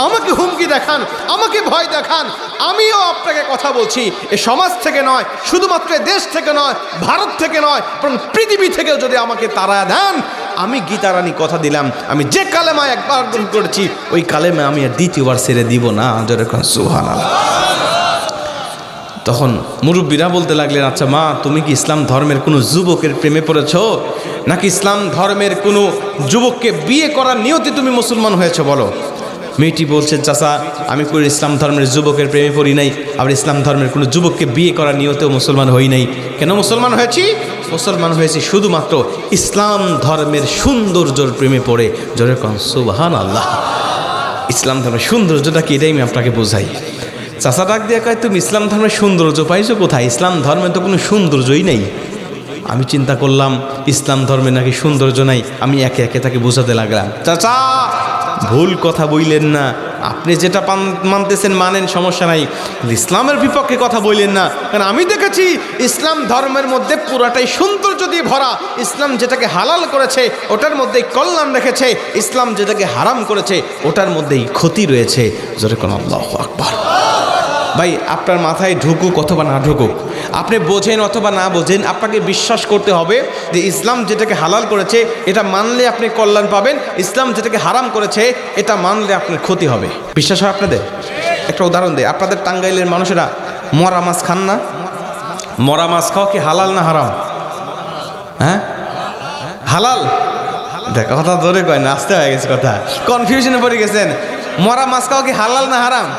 আমাকে হুমকি দেখান, আমাকে ভয় দেখান, আমিও আপনাকে কথা বলছি, এ সমাজ থেকে নয়, শুধুমাত্র দেশ থেকে নয়, ভারত থেকে নয়, বরং পৃথিবী থেকেও যদি আমাকে তাড়া দেন, আমি গীতা রানী কথা দিলাম, আমি যে কালেমা একবার গ্রহণ করেছি ওই কালেমা আমি আর দ্বিতীয়বার ছেড়ে দিব না। যেরকম সুবহানাল্লাহ। তখন মুরব্বীরা বলতে লাগলেন, আচ্ছা মা, তুমি কি ইসলাম ধর্মের কোনো যুবকের প্রেমে পড়েছ, নাকি ইসলাম ধর্মের কোনো যুবককে বিয়ে করার নিয়তে তুমি মুসলমান হয়েছো বলো? মেয়েটি বলছে, চাচা আমি কোনো ইসলাম ধর্মের যুবকের প্রেমে পড়ি নাই, আবার ইসলাম ধর্মের কোনো যুবককে বিয়ে করার নিয়তেও মুসলমান হই নাই। কেন মুসলমান হয়েছি? মুসলমান হয়েছি শুধুমাত্র ইসলাম ধর্মের সৌন্দর্যর প্রেমে পড়ে। যেরকম সুবহানাল্লাহ। ইসলাম ধর্মের সৌন্দর্যটা কি, এটাই আমি আপনাকে বোঝাই। চাচা ডাক দিয়ে কয়, তুমি ইসলাম ধর্মের সৌন্দর্য পাইছো কোথায়? ইসলাম ধর্মে তো কোনো সৌন্দর্যই নেই। আমি চিন্তা করলাম ইসলাম ধর্মে নাকি সৌন্দর্য নাই, আমি একে একে তাকে বোঝাতে লাগলাম, চাচা ভুল কথা বললেন না, আপনি যেটা মানতেছেন মানেন, সমস্যা নাই, ইসলামের বিপক্ষে কথা বললেন না, কারণ আমি দেখেছি ইসলাম ধর্মের মধ্যে পুরাটাই সৌন্দর্য দিয়ে ভরা। ইসলাম যেটাকে হালাল করেছে ওটার মধ্যেই কল্যাণ রেখেছে, ইসলাম যেটাকে হারাম করেছে ওটার মধ্যেই ক্ষতি রয়েছে। জোরে কোন আল্লাহু আকবার। ভাই আপনার মাথায় ঢুকুক অথবা না ঢুকুক, আপনি বোঝেন অথবা না বোঝেন, আপনাকে বিশ্বাস করতে হবে যে ইসলাম যেটাকে হালাল করেছে এটা মানলে আপনি কল্যাণ পাবেন, ইসলাম যেটাকে হারাম করেছে এটা মানলে আপনার ক্ষতি হবে। বিশ্বাস হয় আপনাদের? একটা উদাহরণ দেয়, আপনাদের টাঙ্গাইলের মানুষেরা মরা মাছ খান না? মরা মাছ খাওয়া কি হালাল না হারাম? হ্যাঁ হালাল। দেখ কথা ধরে কয় না, আসতে হয়ে গেছে কথা, কনফিউশনে পড়ে গেছেন। মরা মাছ খাওয়া কি হালাল না হারাম?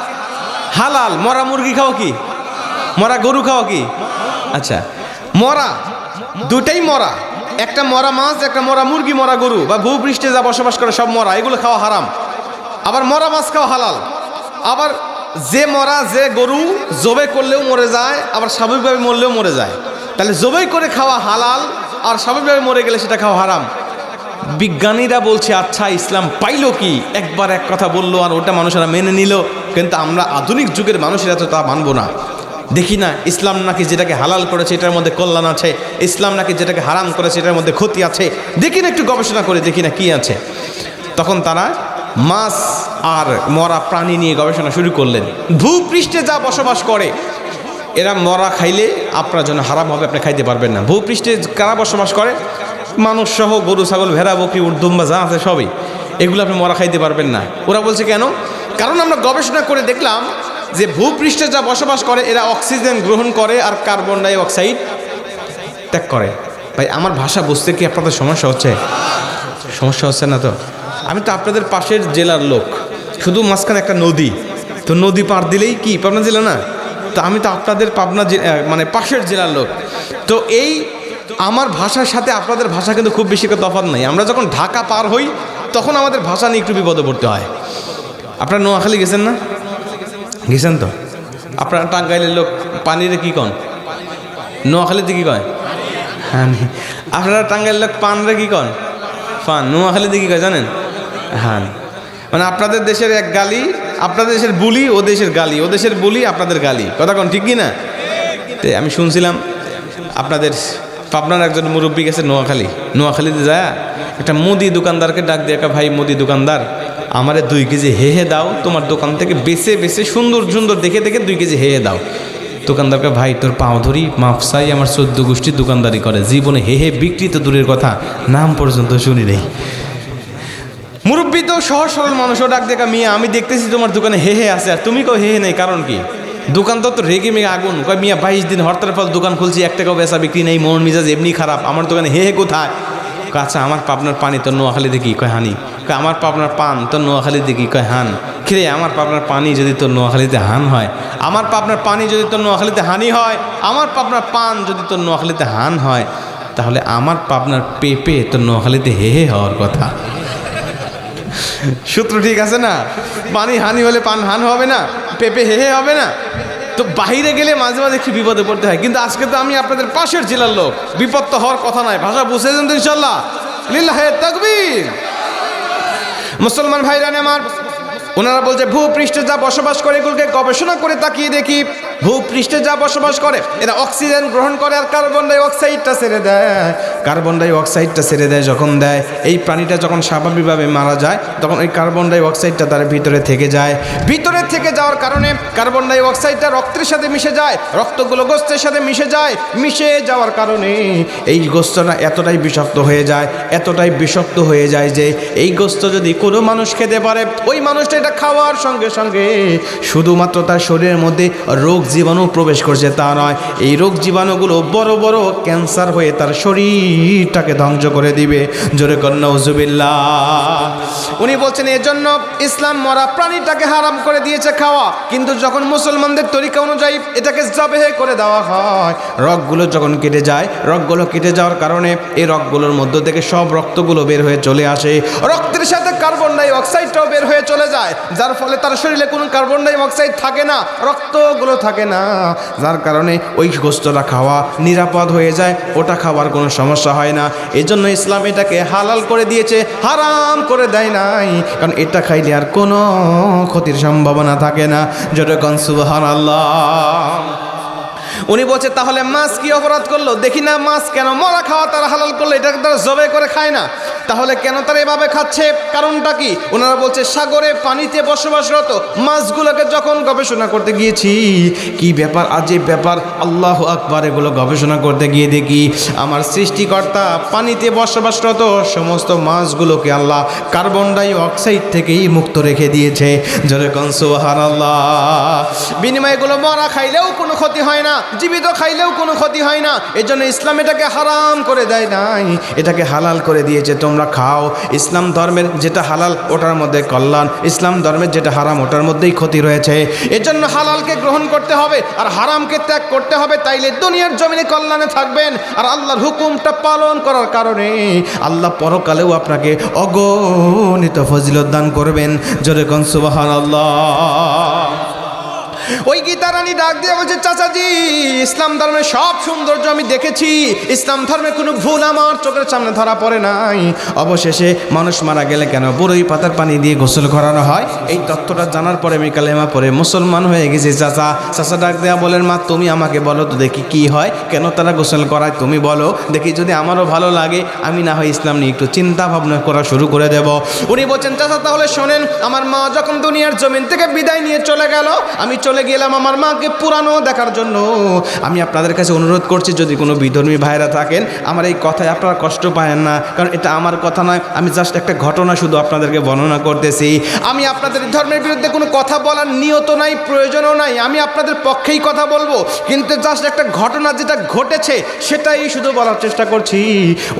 হালাল। মরা মুরগি খাও কি? মরা গরু খাও কি? আচ্ছা, মরা দুটাই মরা, একটা মরা মাছ, একটা মরা মুরগি, মরা গরু বা ভূপৃষ্ঠে যা বসবাস করে সব মরা, এগুলো খাওয়া হারাম। আবার মরা মাছ খাওয়া হালাল। আবার যে মরা, যে গরু জবাই করলেও মরে যায়, আবার স্বাভাবিকভাবে মরলেও মরে যায়, তাহলে জবাই করে খাওয়া হালাল আর স্বাভাবিকভাবে মরে গেলে সেটা খাওয়া হারাম। বিজ্ঞানীরা বলছে আচ্ছা ইসলাম পাইলো কি, একবার এক কথা বললো আর ওটা মানুষেরা মেনে নিল, কিন্তু আমরা আধুনিক যুগের মানুষেরা তো তা মানবো না। দেখি না ইসলাম নাকি যেটাকে হালাল করেছে এটার মধ্যে কল্যাণ আছে, ইসলাম নাকি যেটাকে হারাম করেছে এটার মধ্যে ক্ষতি আছে, দেখি না একটু গবেষণা করে দেখি না কি আছে। তখন তারা মাছ আর মরা প্রাণী নিয়ে গবেষণা শুরু করলেন। ভূপৃষ্ঠে যা বসবাস করে এরা মরা খাইলে আপনার জন্য হারাম হবে, আপনি খাইতে পারবেন না। ভূপৃষ্ঠে কারা বসবাস করে? মানুষ সহ, গরু ছাগল ভেড়া বকরি উট দুম্বা যা আছে সবই, এগুলো আপনি মরা খাইতে পারবেন না। ওরা বলছে কেন? কারণ আমরা গবেষণা করে দেখলাম যে ভূপৃষ্ঠে যা বসবাস করে এরা অক্সিজেন গ্রহণ করে আর কার্বন ডাই অক্সাইড ত্যাগ করে। ভাই আমার ভাষা বুঝতে কি আপনাদের সমস্যা হচ্ছে? সমস্যা হচ্ছে না তো? আমি তো আপনাদের পাশের জেলার লোক, শুধু মাঝখানে একটা নদী, তো নদী পার দিলেই কি পাবনা জেলা না? তো আমি তো আপনাদের পাবনা মানে পাশের জেলার লোক, তো এই আমার ভাষার সাথে আপনাদের ভাষা কিন্তু খুব বেশি তফাৎ নাই। আমরা যখন ঢাকা পার হই তখন আমাদের ভাষা নিয়ে একটু বিপদে পড়তে হয়। আপনারা নোয়াখালী গেছেন না? গেছেন তো? আপনারা টাঙ্গাইলের লোক পানিরে কি কন? নোয়াখালীতে কি কয়? হ্যাঁ। আপনারা টাঙ্গাইলের লোক পানরে কি কন? পান। নোয়াখালীতে কি কয় জানেন? হ্যাঁ। মানে আপনাদের দেশের এক গালি, আপনাদের দেশের বুলি ও দেশের গালি, ও দেশের বুলি আপনাদের গালি, কথা কন ঠিক কি না? আমি শুনছিলাম আপনাদের পাবনার একজন মুরব্বী গেছে নোয়াখালীতে যায় একটা মুদি দোকানদারকে ডাক দিয়ে, ভাই মুদি দোকানদার, আমারে 2 কেজি হেহে দাও, তোমার দোকান থেকে বেছে বেছে সুন্দর সুন্দর দেখে দেখে 2 কেজি হেহে দাও। দোকানদারকে, ভাই তোর পাও ধরি, মাপ চাই, আমার 14 গোষ্ঠীর দোকানদারি করে, জীবনে হেহে বিক্রি তো দূরের কথা, নাম পর্যন্ত শুনি নেই। মুরব্বী তো সহজ সরল মানুষও ডাক দেখা, মিয়া আমি দেখতেছি তোমার দোকানে হেহে আছে, আর তুমি কেউ হেহে নেই, কারণ কি? দোকানদার তো রেগে মেগে আগুন, কয় মিয়া 22 দিন হরতালের ফল দোকান খুলছি, 1 টাকাও বেচা বিক্রি নেই, মন মিজাজ এমনি খারাপ, আমার দোকানে হেহে কোথায়? আচ্ছা আমার পাবনার পানি তোর নোয়াখালীতে কি? কয় হানি। কয় আমার পাবনার পান তোর নোয়াখালীতে কি? কয় হান। খিরে আমার পাবনার পানি যদি তোর নোয়াখালীতে হান হয়, আমার পাবনার পানি যদি তোর নোয়াখালীতে হানি হয়, আমার পাবনার পান যদি তোর নোয়াখালীতে হান হয়, তাহলে আমার পাবনার পেঁপে তোর নোয়াখালীতে হেহে হওয়ার কথা। সূত্র ঠিক আছে না? পানি হানি হলে পান হান হবে না, পেঁপে হেহে হবে না? তো বাইরে গেলে মাঝে মাঝে একটু বিপদে পড়তে হয়, কিন্তু আজকে তো আমি আপনাদের পাশের জেলার লোক, বিপদ তো হওয়ার কথা নয়। ভাষা বুঝেছেন তো ইনশাল্লাহ? লিল্লাহে তাকবীর। মুসলমান ভাইরান আমার, ওনারা বলছে ভূপৃষ্ঠে যা বসবাস করে এগুলোকে গবেষণা করে তাকিয়ে দেখি, ভূপৃষ্ঠে যা বসবাস করে এরা অক্সিজেন গ্রহণ করে আর কার্বন ডাই অক্সাইডটা ছেড়ে দেয়। কার্বন ডাই অক্সাইডটা ছেড়ে দেয় যখন দেয়, এই প্রাণীটা যখন স্বাভাবিকভাবে মারা যায় তখন ওই কার্বন ডাই অক্সাইডটা তার ভিতরে থেকে যায়। ভিতরে থেকে যাওয়ার কারণে কার্বন ডাই অক্সাইডটা রক্তের সাথে মিশে যায়, রক্তগুলো গোস্তের সাথে মিশে যায়, মিশে যাওয়ার কারণে এই গোস্তটা এতটাই বিষাক্ত হয়ে যায়, এতটাই বিষাক্ত হয়ে যায় যে এই গোস্ত যদি কোনো মানুষ খেতে পারে, ওই মানুষটা এটা খাওয়ার সঙ্গে সঙ্গে শুধুমাত্র তার শরীরের মধ্যে রোগ জীবাণু প্রবেশ করছে তা নয়, এই রোগ জীবাণুগুলো বড় বড় ক্যান্সার হয়ে তার শরীরটাকে ধ্বংস করে দিবে। জোরে কর নাউজুবিল্লাহ। উনি বলছেন এজন্য ইসলাম মরা প্রাণীটাকে হারাম করে দিয়েছে খাওয়া, কিন্তু যখন মুসলমানদের তরিকা অনুযায়ী এটাকে জবেহ করে দেওয়া হয়, রগগুলো যখন কেটে যায়, রগগুলো কেটে যাওয়ার কারণে এই রগগুলোর মধ্য থেকে সব রক্তগুলো বের হয়ে চলে আসে, রক্তের সাথে কার্বন ডাই অক্সাইডটাও বের হয়ে চলে যায়, যার ফলে তার শরীরে কোনো কার্বন ডাই অক্সাইড থাকে না, রক্তগুলো থাকে না, যার কারণে ওই গোস্তটা খাওয়া নিরাপদ হয়ে যায়, ওটা খাওয়ার কোনো সমস্যা হয় না। এই জন্য ইসলাম এটাকে হালাল করে দিয়েছে, হারাম করে দেয় নাই, কারণ এটা খাইলে আর কোনো ক্ষতির সম্ভাবনা থাকে না। যতক্ষণ সুবহানাল্লাহ। উনি বলছে তাহলে মাছ কি অপরাধ করলো? দেখি না মাছ কেন মরা খাওয়া তারা হালাল করলো, এটাকে তারা জবাই করে খায় না, তাহলে কেন তারা এভাবে খাচ্ছে? কারণটা কি? ওনারা বলছে সাগরে পানিতে বসবাসরত মাছগুলোকে যখন গবেষণা করতে গিয়েছি, কি ব্যাপার, আজীব ব্যাপার, আল্লাহ আকবার, এগুলো গবেষণা করতে গিয়ে দেখি আমার সৃষ্টিকর্তা পানিতে বসবাসরত সমস্ত মাছগুলোকে আল্লাহ কার্বন ডাই অক্সাইড থেকেই মুক্ত রেখে দিয়েছে। যেরকম সুবহানাল্লাহ। বিনিময়ে এগুলো মরা খাইলেও কোনো ক্ষতি হয় না, জীবিত খাইলেও কোনো ক্ষতি হয় না। এই জন্য ইসলাম এটাকে হারাম করে দেয় নাই, এটাকে হালাল করে দিয়েছে, তোমরা খাও। ইসলাম ধর্মের যেটা হালাল ওটার মধ্যে কল্যাণ, ইসলাম ধর্মের যেটা হারাম ওটার মধ্যেই ক্ষতি রয়েছে। এর জন্য হালালকে গ্রহণ করতে হবে আর হারামকে ত্যাগ করতে হবে, তাইলে দুনিয়ার জমিনে কল্যাণে থাকবেন। আর আল্লাহর হুকুমটা পালন করার কারণে আল্লাহ পরকালেও আপনাকে অগণিত ফজিলত দান করবেন। জোরে কোন সুবহানাল্লাহ। ওই গীতা রানী ডাক দিয়ে বলছে, চাচাজি ইসলাম ধর্মের সব সৌন্দর্য আমি দেখেছি, ইসলাম ধর্মে কোনো ভুল আমার চোখের সামনে ধরা পড়ে নাই। অবশেষে মানুষ মারা গেলে কেন বড়ই পাতার পানি দিয়ে গোসল করানো হয়, এই তত্ত্বটা জানার পরে আমি কালেমা পরে মুসলমান হয়ে গেছি। চাচা ডাক দেয়া বলেন, মা তুমি আমাকে বলো তো দেখি কি হয়, কেন তারা গোসল করায় তুমি বলো দেখি, যদি আমারও ভালো লাগে আমি না হয় ইসলাম নিয়ে একটু চিন্তা ভাবনা করা শুরু করে দেব। উনি বলছেন, চাচা তাহলে শোনেন, আমার মা যখন দুনিয়ার জমিন থেকে বিদায় নিয়ে চলে গেল, আমি চলে গেলাম আমার মাকে পুরানো দেখার জন্য। আমি আপনাদের কাছে অনুরোধ করছি, যদি কোনো বিধর্মী ভাইরা থাকেন, আমার এই কথায় আপনারা কষ্ট পায়েন না, কারণ এটা আমার কথা নয়, আমি জাস্ট একটা ঘটনা শুধু আপনাদেরকে বর্ণনা করতেছি। আমি আপনাদের ধর্মের বিরুদ্ধে কোনো কথা বলার নিয়ত নাই, প্রয়োজনও নাই, আমি আপনাদের পক্ষেই কথা বলবো, কিন্তু জাস্ট একটা ঘটনা যেটা ঘটেছে সেটাই শুধু বলার চেষ্টা করছি।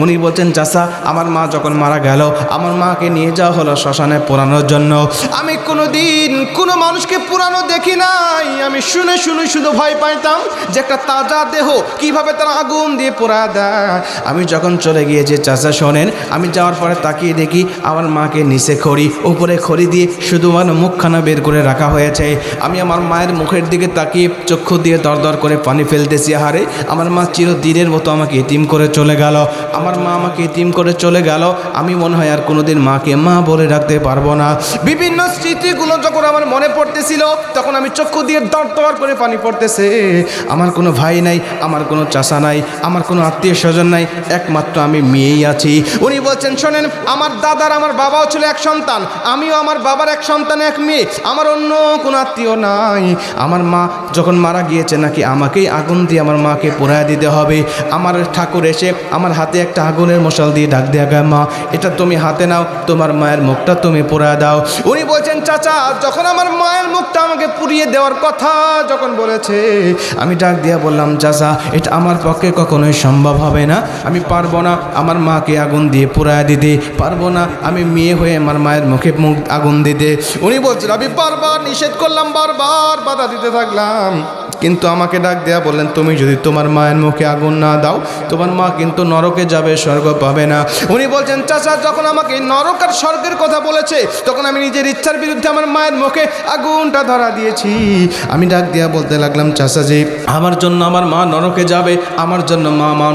উনি বলছেন, চাচা আমার মা যখন মারা গেল, আমার মাকে নিয়ে যাওয়া হলো শ্মশানে পোড়ানোর জন্য। আমি কোনোদিন কোনো মানুষকে পোড়ানো দেখি নাই, আমি শুনে শুনে শুধু ভয় পাইতাম যে একটা তাজা দেহ কিভাবে তারা আগুন দিয়ে পোড়া দেয়। আমি যখন চলে গিয়েছি, চাচা শোনেন, আমি যাওয়ার পরে তাকিয়ে দেখি আমার মাকে নিচে খড়ি, উপরে খড়ি দিয়ে শুধু আমার মুখখানা বের করে রাখা হয়েছে। আমি আমার মায়ের মুখের দিকে তাকিয়ে চক্ষু দিয়ে দরদর করে পানি ফেলতেছি। হারে আমার মা চিরদিনের মতো আমাকে এতিম করে চলে গেল, আমার মা আমাকে এতিম করে চলে গেল। আমি মনে হয় আর কোনোদিন মাকে মা বলে রাখতে পারবো না। বিভিন্ন স্মৃতিগুলো যখন আমার মনে পড়তেছিল, তখন আমি চক্ষু দিয়ে দর তর করে পানি পড়তেছে। আমার কোনো ভাই নাই, আমার কোনো চাচা নাই, আমার কোনো আত্মীয় স্বজন নাই, একমাত্র আমি মেয়েই আছি। উনি বলছেন শোনেন, আমার দাদার আমার বাবাও ছিল এক সন্তান, আমিও আমার বাবার এক সন্তান, এক মেয়ে, আমার অন্য কোনো আত্মীয় নাই। আমার মা যখন মারা গিয়েছে নাকি আমাকেই আগুন দিয়ে আমার মাকে পোড়ায় দিতে হবে। আমার ঠাকুর এসে আমার হাতে একটা আগুনের মশাল দিয়ে ডাক দেয়া গায়, মা এটা তুমি হাতে নাও, তোমার মায়ের মুখটা তুমি পোড়ায় দাও। উনি বলছেন চাচা যখন আমার মায়ের মুখটা আমাকে পুড়িয়ে দেওয়ার কথা যখন বলেছে, আমি ডাক দিয়া বললাম চাচা এটা আমার পক্ষে কখনোই সম্ভব হবে না, আমি পারবো না আমার মাকে আগুন দিয়ে পোড়ায় দিতে, পারবো না আমি মেয়ে হয়ে আমার মায়ের মুখে মুখ আগুন দিতে। উনি বলছেন আমি বারবার নিষেধ করলাম, বারবার বাধা দিতে থাকলাম, কিন্তু আমাকে ডাক দেয়া বললেন তুমি যদি তোমার মায়ের মুখে আগুন না দাও তোমার মা কিন্তু নরকে যাবে, স্বর্গ পাবে না। উনি বলছেন চাচা যখন আমাকে নরক আর স্বর্গের কথা বলেছে তখন আমি নিজের ইচ্ছার বিরুদ্ধে আমার মায়ের মুখে আগুনটা ধরা দিয়েছি। আমি ডাক দিয়া বলতে লাগলাম চাচা যে আমার জন্য আমার মা নরকে যাবে, আমার জন্য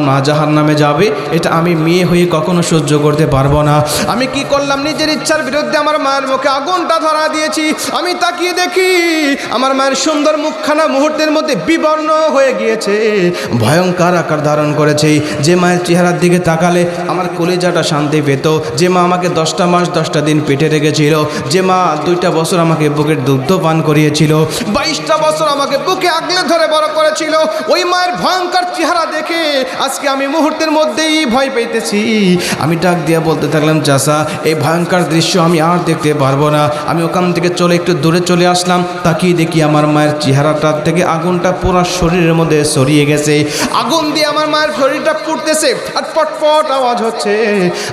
মা জাহান্নামে যাবে, এটা আমি মেয়ে হয়ে কখনো সহ্য করতে পারবো না। আমি কি করলাম, নিজের ইচ্ছার বিরুদ্ধে আমার মায়ের মুখে আগুনটা ধরা দিয়েছি। আমি তাকিয়ে দেখি আমার মায়ের সুন্দর মুখখানা মুহূর্তের মধ্যে বিবর্ণ হয়ে গিয়েছে, ভয়ঙ্কর আকার ধারণ করেছে। যে মায়ের চেহারার দিকে তাকালে আমার কলিজাটা শান্তি পেত, যে মা আমাকে 10টা মাস 10টা দিন পেটে রেখেছিল, যে মা 2টা বছর আমাকে বুকের দুগ্ধ পান করিয়েছিল, 22টা বছর আমাকে বুকে আগলে ধরে বড় করেছিল, ওই মায়ের ভয়ঙ্কর চেহারা দেখে আজকে আমি মুহূর্তের মধ্যেই ভয় পেতেছি। আমি ডাক দিয়ে বলতে থাকলাম চাচা এই ভয়ঙ্কর দৃশ্য আমি আর দেখতে পারবো না। আমি ওখান থেকে চলে একটু দূরে চলে আসলাম, তাকিয়ে দেখি আমার মায়ের চেহারাটার থেকে আগুনটা পুরো শরীরের মধ্যে ছড়িয়ে গেছে, আগুন দিয়ে আমার মায়ের শরীরটা পুড়তেছে আর পটপট আওয়াজ হচ্ছে।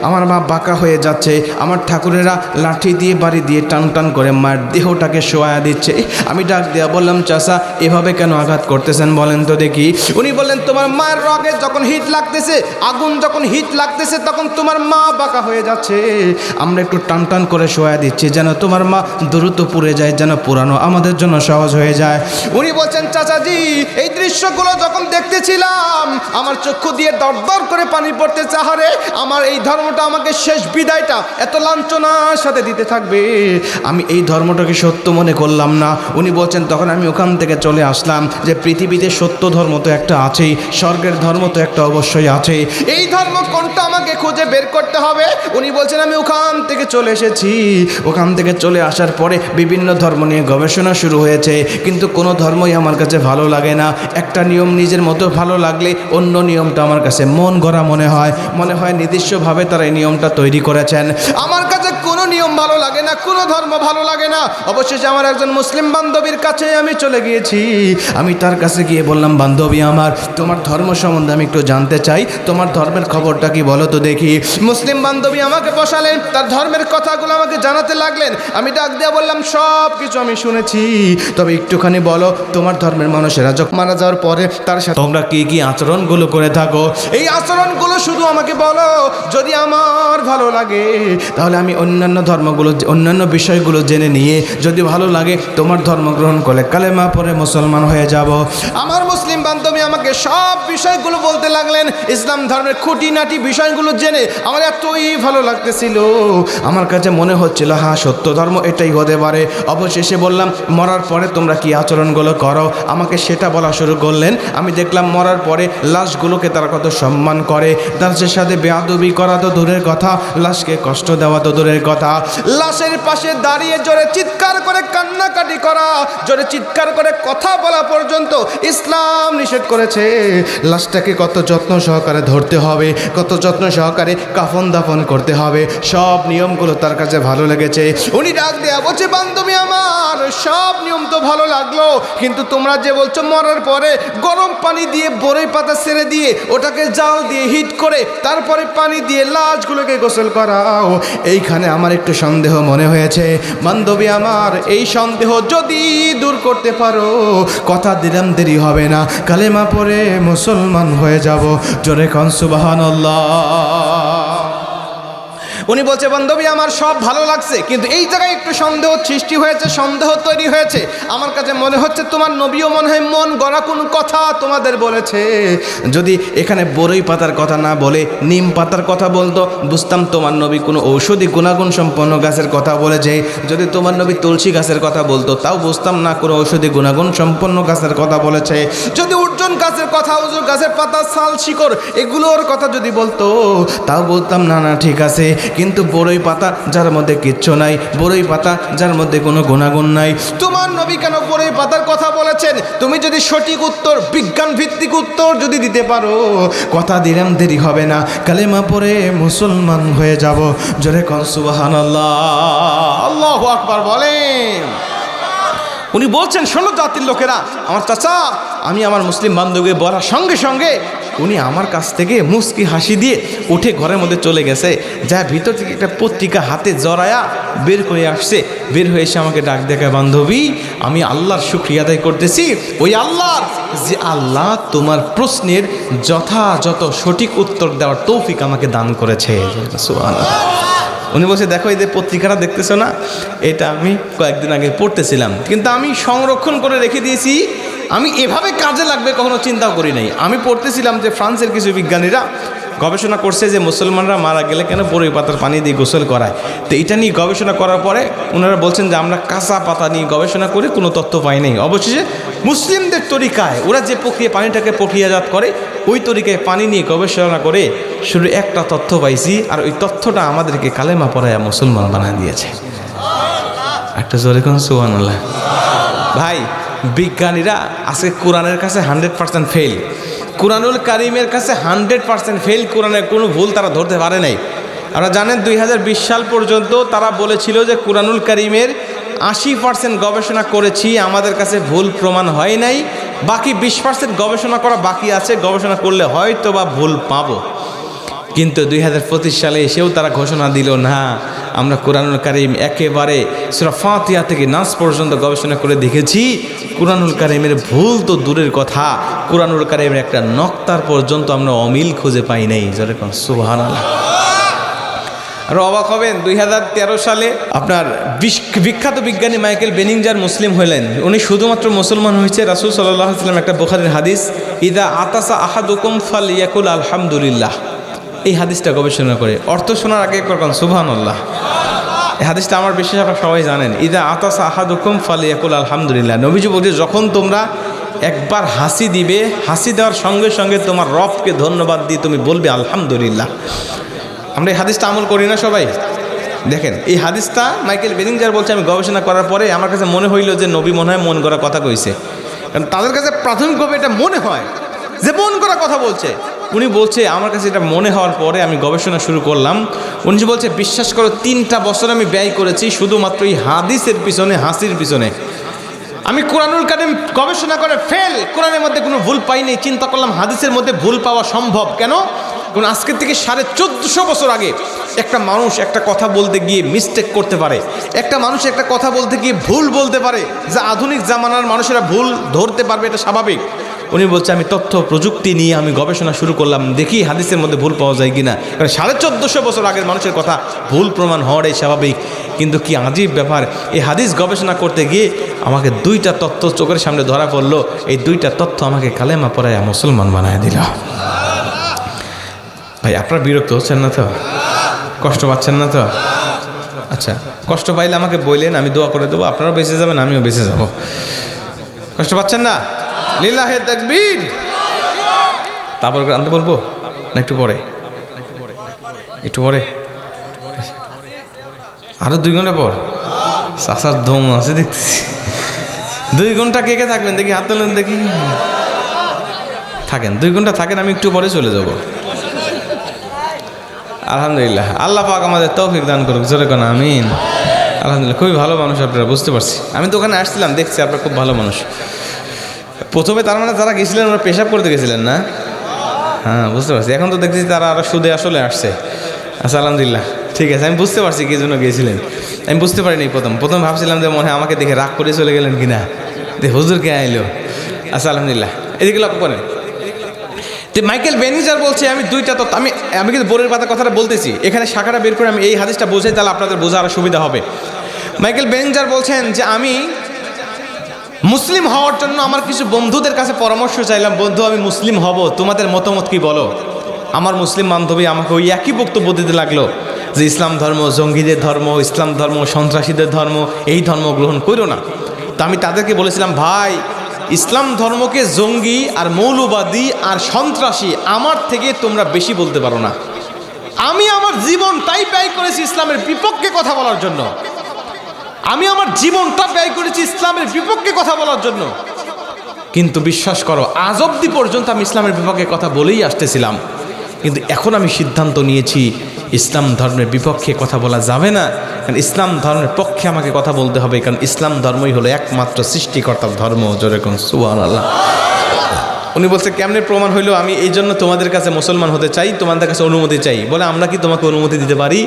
আমার মা বাঁকা হয়ে যাচ্ছে, আমার ঠাকুরেরা লাঠি দিয়ে বাড়ি দিয়ে টান টান করে মায়ের দেহটাকে শোয়া দিচ্ছে। আমি ডাক দেয়া বললাম চাচা এভাবে কেন আঘাত করতেছেন বলেন তো দেখি। উনি বললেন তোমার মায়ের রগে যখন হিট লাগতেছে, আগুন যখন হিট লাগতেছে তখন তোমার মা বাঁকা হয়ে যাচ্ছে, আমরা একটু টান টান করে শোয়া দিচ্ছি যেন তোমার মা দ্রুত পুড়ে যায়, যেন পুরানো আমাদের জন্য সহজ হয়ে যায়। উনি বলছেন চাচাজি এই দৃশ্যগুলো যখন দেখতেছিলাম আমার চক্ষু দিয়ে দরদর করে পানি পড়তে চাহারে, আমার এই ধর্মটা আমাকে শেষ বিদায়টা এত লাঞ্ছনার সাথে দিতে থাকবে, আমি এই ধর্মটাকে সত্য মনে করলাম না। উনি বলছেন তখন আমি ওখান থেকে চলে আসলাম যে পৃথিবীতে সত্য ধর্ম তো একটা আছেই, স্বর্গের ধর্ম তো একটা অবশ্যই আছে, এই ধর্ম কোনটা আমাকে খুঁজে বের করতে হবে। উনি বলছেন আমি ওখান থেকে চলে এসেছি, ওখান থেকে চলে আসার পরে বিভিন্ন ধর্ম নিয়ে গবেষণা শুরু হয়েছে, কিন্তু কোনো ধর্মই আমার কাছে ভালো লাগে না। একটা নিয়ম নিজের মতো ভালো লাগলে অন্য নিয়মটা আমার কাছে মন গড়া মনে হয় নির্দিষ্টভাবে তারা এই নিয়মটা তৈরি করেছেন। আমার কাছে কোনো নিয়ম ভালো লাগে না, কোনো ধর্ম ভালো লাগে না। অবশেষে আমার একজন মুসলিম বান্ধবীর কাছে আমি চলে গিয়েছি, আমি তার কাছে গিয়ে বললাম বান্ধবী আমার তোমার ধর্ম সম্বন্ধে আমি একটু জানতে চাই, তোমার ধর্মের খবরটা কি বলো তো দেখি। মুসলিম বান্ধবী আমাকে বসালেন, তার ধর্মের কথাগুলো আমাকে জানাতে লাগলেন। আমি ডাক দিয়ে বললাম সব কিছু আমি শুনেছি, তবে একটুখানি বলো তোমার ধর্মের মানুষেরা যখন মারা যাওয়ার পরে তার সাথে তোমরা কি কি আচরণগুলো করে থাকো, এই আচরণগুলো শুধু আমাকে বলো, যদি আমার ভালো লাগে তাহলে আমি অন্যান্য ধর্মগুলো অন্যান্য বিষয়গুলো জেনে নিয়ে যদি ভালো লাগে তোমার ধর্ম গ্রহণ করে কালেমা পরে মুসলমান হয়ে যাব। আমার মুসলিম বান্ধবী আমাকে সব বিষয়গুলো বলতে লাগলেন, ইসলাম ধর্মের খুঁটিনাটি বিষয়গুলো জেনে আমার এতই ভালো লাগতেছিল, আমার কাছে মনে হচ্ছিল হ্যাঁ সত্য ধর্ম এটাই হতে পারে। অবশেষে বললাম মরার পরে তোমরা কি আচরণগুলো করো, আমাকে সেটা বলা শুরু করলেন। আমি দেখলাম মরার পরে লাশগুলোকে তারা কত সম্মান করে, তাদের সাথে বেয়াদবি করা তো দূরের কথা, লাশকে কষ্ট দেওয়া তো দূরের কথা, লাশের পাশে দাঁড়িয়ে জোরে চিৎকার করে কান্নাকাটি করা, জোরে চিৎকার করে কথা বলা পর্যন্ত ইসলাম নিষেধ করেছে। লাশটাকে কত যত্ন সহকারে ধরতে হবে, কত যত্ন সহকারে কাফন দাফন করতে হবে, সব নিয়মগুলো তার কাছে ভালো লেগেছে। উনি ডাক দেয়া বলছে বান্ধবী আমার সব নিয়ম তো ভালো লাগলো, কিন্তু তোমরা যে বলছো মরার পরে গরম পানি দিয়ে বরই পাতা ছেড়ে দিয়ে ওটাকে জাল দিয়ে হিট করে তারপরে পানি দিয়ে লাশগুলোকে গোসল করাও, এইখানে আমার একটু সন্দেহ মনে হয়েছে। বান্ধবী আমার এই সন্দেহ যদি দূর করতে পারো কথা দিলাম দেরি হবে না, কালেমা পড়ে মুসলমান হয়ে যাব। জোরে কন সুবহানাল্লাহ। উনি বলছে বান্ধবী আমার সব ভালো লাগছে, কিন্তু এই জায়গায় একটু সন্দেহ সৃষ্টি হয়েছে, সন্দেহ তৈরি হয়েছে। আমার কাছে মনে হচ্ছে তোমার নবীও মনে হয় মন গড়া কোন কথা তোমাদের বলেছে। যদি এখানে বরই পাতার কথা না বলে নিম পাতার কথা বলতো, বুঝতাম তোমার নবী কোনো ঔষধি গুণাগুণ সম্পন্ন গাছের কথা বলেছে। যদি তোমার নবী তুলসী গাছের কথা বলতো, তাও বুঝতাম না কোনো ঔষধি গুণাগুণ সম্পন্ন গাছের কথা বলেছে। যদি অর্জুন গাছের কথা, উজুর গাছের পাতা, ছাল, শিকড় এগুলোর কথা যদি বলতো, তাও বলতাম না না ঠিক আছে। কিন্তু বরই পাতা যার মধ্যে কিচ্ছু নাই, বরই পাতা যার মধ্যে কোনো গুণাগুণ নাই, তোমার নবী কেন বরই পাতার কথা বলেছেন? তুমি যদি সঠিক উত্তর, বিজ্ঞান ভিত্তিক উত্তর যদি দিতে পারো, কথা দিলাম দেরি হবে না, কালেমা পড়ে মুসলমান হয়ে যাব। জোরে কোন সুবহানাল্লাহ, আল্লাহু আকবার বলেন। উনি বলছেন, শোনো জাতির লোকেরা, আমার চাচা, আমি আমার মুসলিম বান্ধবীকে বলার সঙ্গে সঙ্গে উনি আমার কাছ থেকে মুস্কি হাসি দিয়ে উঠে ঘরের মধ্যে চলে গেছে। যা ভিতর থেকে একটা পত্রিকা হাতে জড়ায়া বের করে আসছে। বের হয়ে এসে আমাকে ডাক দেখায়, বান্ধবী আমি আল্লাহর শুকরিয়া আদায় করতেছি, ওই আল্লাহর যে আল্লাহ তোমার প্রশ্নের যথাযথ সঠিক উত্তর দেওয়ার তৌফিক আমাকে দান করেছে। সুবহানাল্লাহ। উনি বলছে, দেখো এই যে পত্রিকাটা দেখতেছো না, এটা আমি কয়েকদিন আগে পড়তেছিলাম, কিন্তু আমি সংরক্ষণ করে রেখে দিয়েছি। আমি এভাবে কাজে লাগবে কখনো চিন্তাও করি নাই। আমি পড়তেছিলাম যে ফ্রান্সের কিছু বিজ্ঞানীরা গবেষণা করছে যে মুসলমানরা মারা গেলে কেন বরই পাতার পানি দিয়ে গোসল করায়। তো এটা নিয়ে গবেষণা করার পরে ওনারা বলছেন যে আমরা কাঁচা পাতা নিয়ে গবেষণা করে কোনো তথ্য পাই নাই। অবশেষে মুসলিমদের তরিকায় ওরা যে প্রক্রিয়া পানিটাকে প্রক্রিয়াজাত করে, ওই তরিকায় পানি নিয়ে গবেষণা করে শুধু একটা তথ্য পাইছি, আর ওই তথ্যটা আমাদেরকে কালেমা পড়ায়া মুসলমান বানিয়ে দিয়েছে। একটা জোরে কোন সুবহানাল্লাহ। ভাই, বিজ্ঞানীরা আজকে কোরআনের কাছে 100% ফেল, কুরআনুল কারীমের কাছে 100% ফেল। কোরআনের কোনো ভুল তারা ধরতে পারে নাই। আপনারা জানেন 2020 সাল পর্যন্ত তারা বলেছিল যে কুরআনুল কারীমের 80% গবেষণা করেছি, আমাদের কাছে ভুল প্রমাণ হয় নাই, বাকি 20% গবেষণা করা বাকি আছে, গবেষণা করলে হয়তো বা ভুল পাবো। কিন্তু 2025 সালে এসেও তারা ঘোষণা দিল, না আমরা কুরআনুল কারীম একেবারে সূরা ফাতিহা থেকে নাস পর্যন্ত গবেষণা করে দেখেছি, কুরআনুল কারীমের ভুল তো দূরের কথা, কুরআনুল কারীমের একটা নক্তার পর্যন্ত আমরা অমিল খুঁজে পাই নাই। যেরকম সুবহানাল্লাহ। আর অবাক হবেন, 2013 সালে আপনার বিখ্যাত বিজ্ঞানী মাইকেল বেনিংজার মুসলিম হলেন। উনি শুধুমাত্র মুসলমান হয়েছে, রাসূল সাল্লাল্লাহু আলাইহি ওয়াসাল্লাম একটা বুখারীর হাদিস, ইদা আতাসা আহাদুকুম ফালইয়াকুল আলহামদুলিল্লাহ, এই হাদিসটা গবেষণা করে। অর্থ শোনার আগে একবার কোন সুবহানাল্লাহ। এই হাদিসটা আমার বিশেষ আপনারা সবাই জানেন, ইদা আতাসা আহাদুকুম ফালইয়াকুল আলহামদুলিল্লাহ। নবীজি বলছে, যখন তোমরা একবার হাসি দিবে, হাসি দেওয়ার সঙ্গে সঙ্গে তোমার রবকে ধন্যবাদ দিয়ে তুমি বলবে আলহামদুলিল্লাহ। আমরা এই হাদিসটা আমল করি না সবাই? দেখেন, এই হাদিসটা মাইকেল বেনিংজার বলছে, আমি গবেষণা করার পরে আমার কাছে মনে হইল যে নবী মনে হয় মন গড়া কথা কইছে, কারণ তাদের কাছে প্রাথমিকভাবে এটা মনে হয় যে মন গড়া কথা বলছে। উনি বলছে, আমার কাছে এটা মনে হওয়ার পরে আমি গবেষণা শুরু করলাম। উনি বলছে, বিশ্বাস করো 3টা বছর আমি ব্যয় করেছি শুধুমাত্র এই হাদিসের পিছনে, হাসির পিছনে। আমি কুরআনুল কারীম গবেষণা করে ফেল, কোরআনের মধ্যে কোনো ভুল পাইনি। চিন্তা করলাম হাদিসের মধ্যে ভুল পাওয়া সম্ভব কেন? কারণ আজকের থেকে 1450 বছর আগে একটা মানুষ একটা কথা বলতে গিয়ে মিস্টেক করতে পারে, একটা মানুষ একটা কথা বলতে গিয়ে ভুল বলতে পারে, যা আধুনিক জামানার মানুষেরা ভুল ধরতে পারবে, এটা স্বাভাবিক। উনি বলছে, আমি তথ্য প্রযুক্তি নিয়ে আমি গবেষণা শুরু করলাম, দেখি হাদিসের মধ্যে ভুল পাওয়া যায় কিনা। কারণ 1450 বছর আগের মানুষের কথা ভুল প্রমাণ হওয়াটাই স্বাভাবিক। কিন্তু কি আজীব ব্যাপার, এই হাদিস গবেষণা করতে গিয়ে আমাকে 2টা তথ্য চোখের সামনে ধরা পড়লো। এই 2টা তথ্য আমাকে কালেমা পড়ায় মুসলমান বানায় দিল। ভাই, আপনারা বিরক্ত হচ্ছেন না তো? কষ্ট পাচ্ছেন না তো? আচ্ছা, কষ্ট পাইলে আমাকে বললেন, আমি দোয়া করে দেবো, আপনারাও বেঁচে যাবেন, আমিও বেঁচে যাব। কষ্ট পাচ্ছেন না? লিল্লাহে তাকবীর। তারপর আনতে বলবো না একটু পরে? একটু পরে, আরো 2 ঘন্টা পর? চাষার দম আছে দেখতেছি। 2 ঘন্টা কে কে থাকবেন দেখি, হাত তোলেন দেখি। থাকেন, 2 ঘন্টা থাকেন, আমি একটু পরে চলে যাব। আলহামদুলিল্লাহ, আল্লাহ পাক আমাদের তৌফিক দান করুক। জোরে কোন আমিন। আলহামদুলিল্লাহ, খুবই ভালো মানুষ আপনারা, বুঝতে পারছি। আমি তো ওখানে আসছিলাম, দেখছি আপনারা খুব ভালো মানুষ। প্রথমে তার মানে যারা গেছিলেন ওরা পেশাব করতে গেছিলেন না? হ্যাঁ, বুঝতে পারছি। এখন তো দেখতেছি তারা আরো সুদে আসলে আসছে। আচ্ছা, আলহামদুলিল্লাহ, ঠিক আছে। আমি বুঝতে পারছি কি জন্য গিয়েছিলেন। আমি বুঝতে পারিনি প্রথম ভাবছিলাম যে মনে হয় আমাকে দেখে রাগ করে চলে গেলেন কিনা, হুজুর কে আইলো। আচ্ছা, আলহামদুলিল্লাহ, এদিকে লক্ষ্য করেন। তো মাইকেল বেনিজার বলছে আমি দুইটা তত্ত্ব, আমি কিন্তু বোরের পাতা কথাটা বলতেছি, এখানে শাখাটা বের করে আমি এই হাদিসটা বোঝাই, তাহলে আপনাদের বোঝা আরও সুবিধা হবে। মাইকেল বেনিজার বলছেন যে আমি মুসলিম হওয়ার জন্য আমার কিছু বন্ধুদের কাছে পরামর্শ চাইলাম, বন্ধু আমি মুসলিম হব, তোমাদের মতামত কি বলো। আমার মুসলিম বান্ধবী আমাকে ওই একই বক্তব্য দিতে লাগলো যে ইসলাম ধর্ম জঙ্গিদের ধর্ম, ইসলাম ধর্ম সন্ত্রাসীদের ধর্ম, এই ধর্ম গ্রহণ করো না। তো আমি তাদেরকে বলেছিলাম, ভাই ইসলাম ধর্মকে জঙ্গি আর মৌলবাদী আর সন্ত্রাসী আমার থেকে তোমরা বেশি বলতে পারো না। আমি আমার জীবনটাই ব্যয় করেছি ইসলামের বিপক্ষে কথা বলার জন্য, আমি আমার জীবনটা ব্যয় করেছি ইসলামের বিপক্ষে কথা বলার জন্য, কিন্তু বিশ্বাস করো আজ অবধি পর্যন্ত আমি ইসলামের বিপক্ষে কথা বলেই আসতেছিলাম, কিন্তু এখন আমি সিদ্ধান্ত নিয়েছি ইসলাম ধর্মের বিপক্ষে কথা বলা যাবে না, কারণ ইসলাম ধর্মের পক্ষে আমাকে কথা বলতে হবে, কারণ ইসলাম ধর্মই হলো একমাত্র সৃষ্টিকর্তার ধর্ম। যেরকম সুবহানাল্লাহ। উনি বলছে কেমনে প্রমাণ হইলো, আমি এই জন্য তোমাদের কাছে মুসলমান হতে চাই, তোমাদের কাছে অনুমতি চাই। বলে আমরা কি তোমাকে অনুমতি দিতে পারি?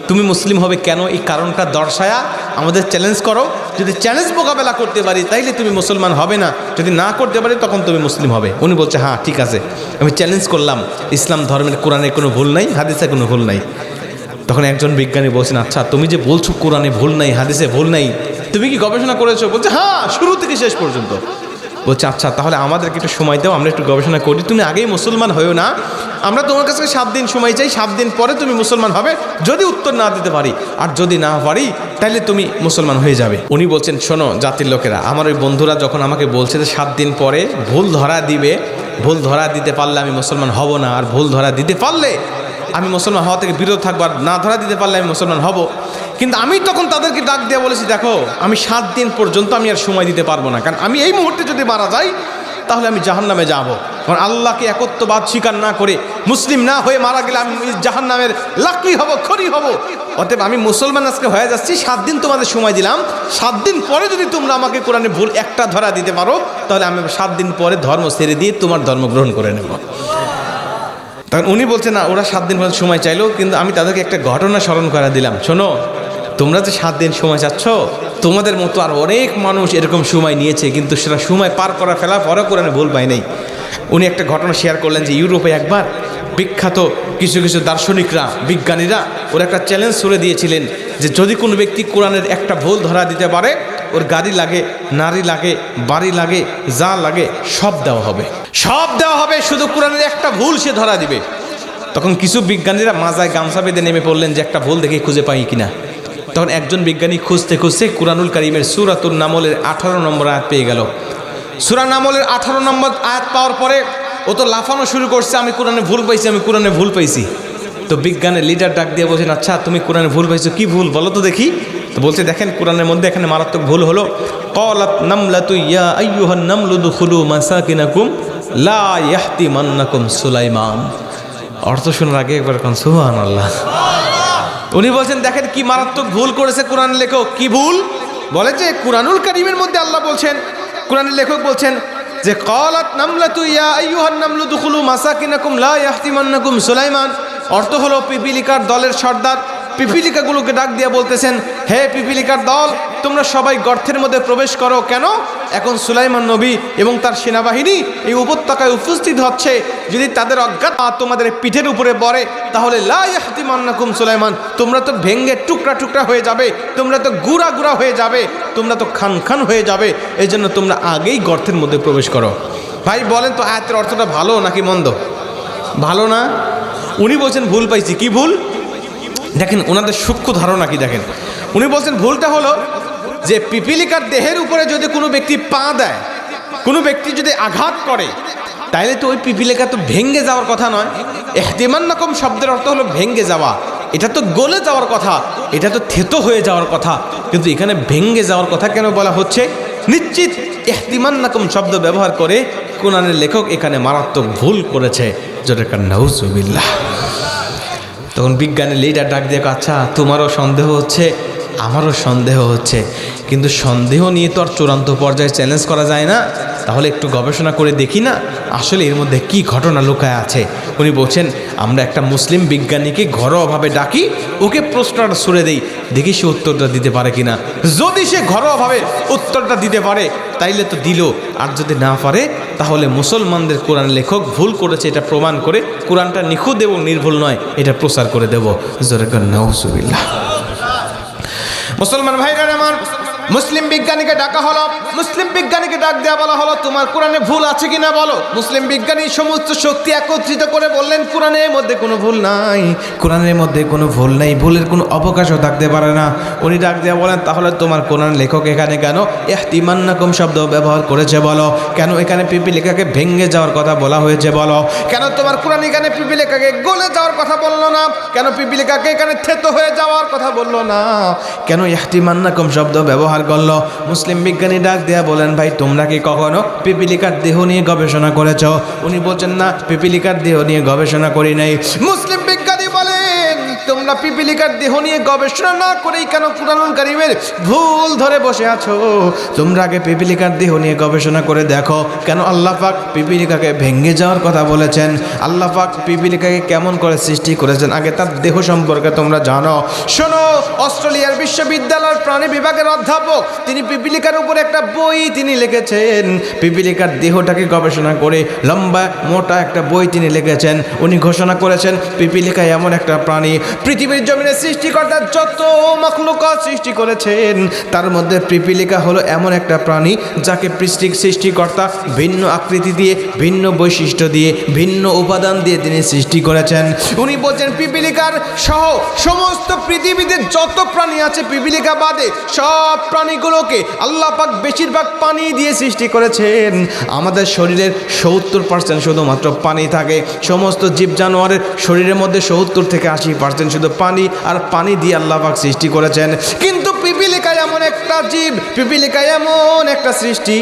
তুমি মুসলিম হবে কেন এই কারণটা দর্শায়া আমাদের চ্যালেঞ্জ করো, যদি চ্যালেঞ্জ মোকাবেলা করতে পারি তাইলে তুমি মুসলমান হবে না, যদি না করতে পারি তখন তুমি মুসলিম হবে। উনি বলছে হ্যাঁ ঠিক আছে, আমি চ্যালেঞ্জ করলাম, ইসলাম ধর্মের কোরআনে কোনো ভুল নাই, হাদিসে কোনো ভুল নাই। তখন একজন বিজ্ঞানী বলছেন, আচ্ছা তুমি যে বলছো কোরআনে ভুল নাই, হাদিসে ভুল নাই, তুমি কি গবেষণা করেছো? বলছে হ্যাঁ, শুরু থেকে শেষ পর্যন্ত। বলছে আচ্ছা তাহলে আমাদেরকে একটু সময় দাও, আমরা একটু গবেষণা করি, তুমি আগেই মুসলমান হয়েও না, আমরা তোমার কাছে 7 দিন সময় চাই, 7 দিন পরে তুমি মুসলমান হবে, যদি উত্তর না দিতে পারি আর যদি না পারি তাহলে তুমি মুসলমান হয়ে যাবে। উনি বলছেন শোনো জাতির লোকেরা, আমার ওই বন্ধুরা যখন আমাকে বলছে যে 7 দিন পরে ভুল ধরা দিবে, ভুল ধরা দিতে পারলে আমি মুসলমান হব না, আর ভুল ধরা দিতে পারলে আমি মুসলমান হওয়া থেকে বিরত থাকবো, আর না ধরা দিতে পারলে আমি মুসলমান হব। কিন্তু আমি তখন তাদেরকে ডাক দিয়ে বলেছি, দেখো আমি 7 দিন পর্যন্ত আমি আর সময় দিতে পারবো না, কারণ আমি এই মুহূর্তে যদি মারা যাই তাহলে আমি জাহান্নামে যাব। কারণ আল্লাহকে একত্ববাদ স্বীকার না করে মুসলিম না হয়ে মারা গেলে আমি জাহান্নামের লাকড়ি হব, খড়ি হব। অতএব আমি মুসলমান আজকে হয়ে যাচ্ছি, 7 দিন তোমাদের সময় দিলাম, 7 দিন পরে যদি তোমরা আমাকে কোরআনে ভুল একটা ধরা দিতে পারো তাহলে আমি 7 দিন পরে ধর্ম ছেড়ে দিয়ে তোমার ধর্ম গ্রহণ করে নেব। তখন উনি বলছে না, ওরা 7 দিন পর্যন্ত সময় চাইলো, কিন্তু আমি তাদেরকে একটা ঘটনা স্মরণ করে দিলাম, শোনো তোমরা যে 7 দিন সময় চাচ্ছ, তোমাদের মতো আর অনেক মানুষ এরকম সময় নিয়েছে, কিন্তু সেটা সময় পার করা ফেলা পরে কোরআনে ভুল পায় নাই। উনি একটা ঘটনা শেয়ার করলেন যে ইউরোপে একবার বিখ্যাত কিছু কিছু দার্শনিকরা, বিজ্ঞানীরা ওরা একটা চ্যালেঞ্জ ছুড়ে দিয়েছিলেন যে যদি কোনো ব্যক্তি কোরআনের একটা ভুল ধরা দিতে পারে, ওর গাড়ি লাগে, নারী লাগে, বাড়ি লাগে, যা লাগে সব দেওয়া হবে, সব দেওয়া হবে, শুধু কোরআনের একটা ভুল সে ধরা দিবে। তখন কিছু বিজ্ঞানীরা মাজায় গামছা বেঁধে নেমে পড়লেন যে একটা ভুল দেখে খুঁজে পাই কিনা। তখন একজন বিজ্ঞানী খুঁজতে খুঁজতে কুরআনুল কারীমের সূরাতুন নামলের 18 নম্বর আয়াত পেয়ে গেল। সূরা নামলের 18 নম্বর আয়াত পাওয়ার পরে ও তো লাফানো শুরু করছে, আমি কোরআনে ভুল পাইছি, আমি কোরআনে ভুল পাইছি। তো বিজ্ঞানের লিডার ডাক দিয়ে বলছেন, আচ্ছা তুমি কোরআনে ভুল পাইছো, কি ভুল বলো তো দেখি। তো বলছে দেখেন কোরআনের মধ্যে এখানে মারাত্মক ভুল হলো, ক্বালাত নামলাতু ইয়া আইয়ুহান নামলু দুখুলু মাসাকিনাকুম লা ইয়াহতিমান্নাকুম সুলাইমান। অর্থ শোনার আগে একবার কোন সুবহানাল্লাহ। উনি বলছেন দেখেন কি মারাত্মক ভুল করেছে কোরআন লেখক। কি ভুল? বলে যে কুরআনুল কারীমের মধ্যে আল্লাহ বলছেন, কোরআনের লেখক বলছেন যে ক্বালাত নামলাতু ইয়া আইয়ুহান নামলু দুখুলু মাসাকিনাকুম লা ইয়াহতিমান্নাকুম সুলাইমান। অর্থ হলো পিপিলিকার দলের সর্দার পিপিলিকাগুলোকে ডাক দিয়ে বলতেছেন, হে পিপিলিকার দল তোমরা সবাই গর্তের মধ্যে প্রবেশ করো। কেন? এখন সুলাইমান নবী এবং তার সেনাবাহিনী এই উপত্যকায় উপস্থিত হচ্ছে, যদি তাদের অজ্ঞাত তোমাদের পিঠের উপরে পড়ে তাহলে লা ইয়াহতিমান্নাকুম সুলাইমান, তোমরা তো ভেঙ্গে টুকরা টুকরা হয়ে যাবে, তোমরা তো গুঁড়া গুঁড়া হয়ে যাবে, তোমরা তো খান খান হয়ে যাবে, এই জন্য তোমরা আগেই গর্তের মধ্যে প্রবেশ করো। ভাই বলেন তো আয়াতের অর্থটা ভালো নাকি মন্দ? ভালো না? উনি বলছেন ভুল পাইছি। কি ভুল? দেখেন ওনাদের সূক্ষ্ম ধারণা কি দেখেন। উনি বলছেন ভুলটা হলো যে পিপিলিকার দেহের উপরে যদি কোনো ব্যক্তি পা দেয়, কোনো ব্যক্তি যদি আঘাত করে, তাইলে তো ওই পিপিলিকা তো ভেঙ্গে যাওয়ার কথা নয়। ইহতিমান্নাকুম শব্দের অর্থ হলো ভেঙ্গে যাওয়া, এটা তো গলে যাওয়ার কথা, এটা তো থেতো হয়ে যাওয়ার কথা, কিন্তু এখানে ভেঙ্গে যাওয়ার কথা কেন বলা হচ্ছে? নিশ্চিত ইহতিমান্নাকুম শব্দ ব্যবহার করে কোরআনের লেখক এখানে মারাত্মক ভুল করেছে। যেটা নাউজুবিল্লাহ। তখন বিজ্ঞানের লিডার ডাক দিয়ে, আচ্ছা তোমারও সন্দেহ হচ্ছে, আমারও সন্দেহ হচ্ছে, কিন্তু সন্দেহ নিয়ে তো আর চূড়ান্ত পর্যায়ে চ্যালেঞ্জ করা যায় না। তাহলে একটু গবেষণা করে দেখি না আসলে এর মধ্যে কি ঘটনা লুকায় আছে। উনি বলছেন আমরা একটা মুসলিম বিজ্ঞানীকে ঘরোয়াভাবে ডাকি, ওকে প্রশ্নটা ছুড়ে দেই, দেখি সে উত্তরটা দিতে পারে কিনা। যদি সে ঘরোয়াভাবে উত্তরটা দিতে পারে তাইলে তো দিল, আর যদি না পারে তাহলে মুসলমানদের কোরআন লেখক ভুল করেছে এটা প্রমাণ করে কোরআনটা নিখুঁত এবং নির্ভুল নয় এটা প্রচার করে দেব। জোরে কর নাউজুবিল্লাহ। মুসলমান ভাইরা আমার, মুসলিম বিজ্ঞানীকে ডাকা হলো, মুসলিম বিজ্ঞানীকে ডাক দেওয়া বলা হলো তোমার কোরআনে ভুল আছে কিনা বলো। মুসলিম বিজ্ঞানী সমস্ত শক্তি একত্রিত করে বললেন কোরআনের মধ্যে কোনো ভুল নাই, কোরআনের মধ্যে কোনো ভুল নেই, ভুলের কোনো অবকাশও থাকতে পারে না। উনি ডাক দেওয়া বলেন তাহলে তোমার কোরআন লেখক এখানে কেন ইহতিমান্নাকুম শব্দ ব্যবহার করেছে বলো, কেন এখানে পিপিলিকাকে ভেঙে যাওয়ার কথা বলা হয়েছে বলো, কেন তোমার কোরআন এখানে পিপিলিকাকে গলে যাওয়ার কথা বললো না, কেন পিপিলিকাকে এখানে থেতো হয়ে যাওয়ার কথা বললো না, কেন ইহতিমান্নাকুম শব্দ ব্যবহার করলো। মুসলিম বিজ্ঞানী ডাক দেয়া বলেন ভাই তোমরা কি কখনো পিপিলিকার দেহ নিয়ে গবেষণা করেছ? উনি বলছেন না পিপিলিকার দেহ নিয়ে গবেষণা করি নাই। মুসলিম বিজ্ঞানী বলেন তোমরা পিপিলিকার দেহ নিয়ে গবেষণা না করেই কেন কুরআনুল কারীমের ভুল ধরে বসে আছো? তোমরা আগে পিপিলিকার দেহ নিয়ে গবেষণা করে দেখো কেন আল্লাহ পাক পিপিলিকাকে ভেঙে যাওয়ার কথা বলেছেন, আল্লাহ পাক পিপিলিকাকে কেমন করে সৃষ্টি করেছেন আগে তার দেহ সম্পর্কে তোমরা জানো। শোনো, অস্ট্রেলিয়ার বিশ্ববিদ্যালয়ের প্রাণী বিভাগের অধ্যাপক তিনি পিপিলিকার উপর একটা বই তিনি লিখেছেন, পিপিলিকার দেহটাকে গবেষণা করে লম্বা মোটা একটা বই তিনি লিখেছেন। উনি ঘোষণা করেছেন পিপিলিকা এমন একটা প্রাণী পৃথিবীর জমিনে সৃষ্টিকর্তা যত মাখলুকাত সৃষ্টি করেছেন তার মধ্যে পিপিলিকা হলো এমন একটা প্রাণী যাকে সৃষ্টিকর্তা ভিন্ন আকৃতি দিয়ে, ভিন্ন বৈশিষ্ট্য দিয়ে, ভিন্ন উপাদান দিয়ে তিনি সৃষ্টি করেছেন। উনি বলছেন পিপিলিকার সহ সমস্ত পৃথিবীতে যত প্রাণী আছে পিপিলিকা বাদে সব প্রাণীগুলোকে আল্লাহ পাক বেশিরভাগ পানি দিয়ে সৃষ্টি করেছেন। আমাদের শরীরের 70% শুধুমাত্র পানি থাকে, সমস্ত জীব জানোয়ারের শরীরের মধ্যে 70 থেকে 80% শুধু পানি, আর পানি দিয়ে আল্লাহ পাক সৃষ্টি করেছেন। কিন্তু পিপিলিকা এমন একটা জীব, পিপিলিকা এমন একটা সৃষ্টি,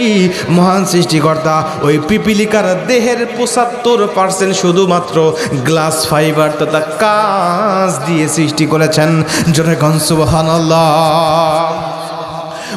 মহান সৃষ্টিকর্তা ওই পিপিলিকার দেহের 75% শুধুমাত্র গ্লাস ফাইবার তথা কাঁচ দিয়ে সৃষ্টি করেছেন। জোরে গণ সুবহানাল্লাহ।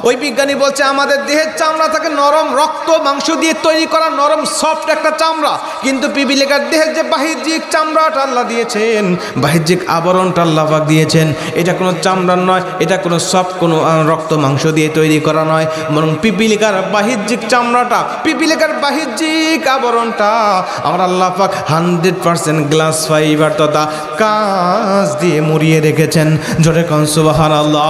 ওই বিজ্ঞানী বলছে আমাদের দেহের চামড়া থাকে নরম রক্ত মাংস দিয়ে তৈরি করা নরম সফট একটা চামড়া, কিন্তু পিপিলিকার দেহের যে বাহ্যিক চামড়াটা আল্লাহ দিয়েছেন, বাহ্যিক আবরণটা আল্লাহ পাক দিয়েছেন, এটা কোনো চামড়ার নয়, এটা কোনো সফট কোনো রক্ত মাংস দিয়ে তৈরি করা নয়, বরং পিপিলিকার বাহ্যিক চামড়াটা, পিপিলিকার বাহ্যিক আবরণটা আমার আল্লাহ পাক 100% গ্লাস ফাইবার তথা কাঁচ দিয়ে মুড়িয়ে রেখেছেন। জোরে কোন সুবহানাল্লাহ।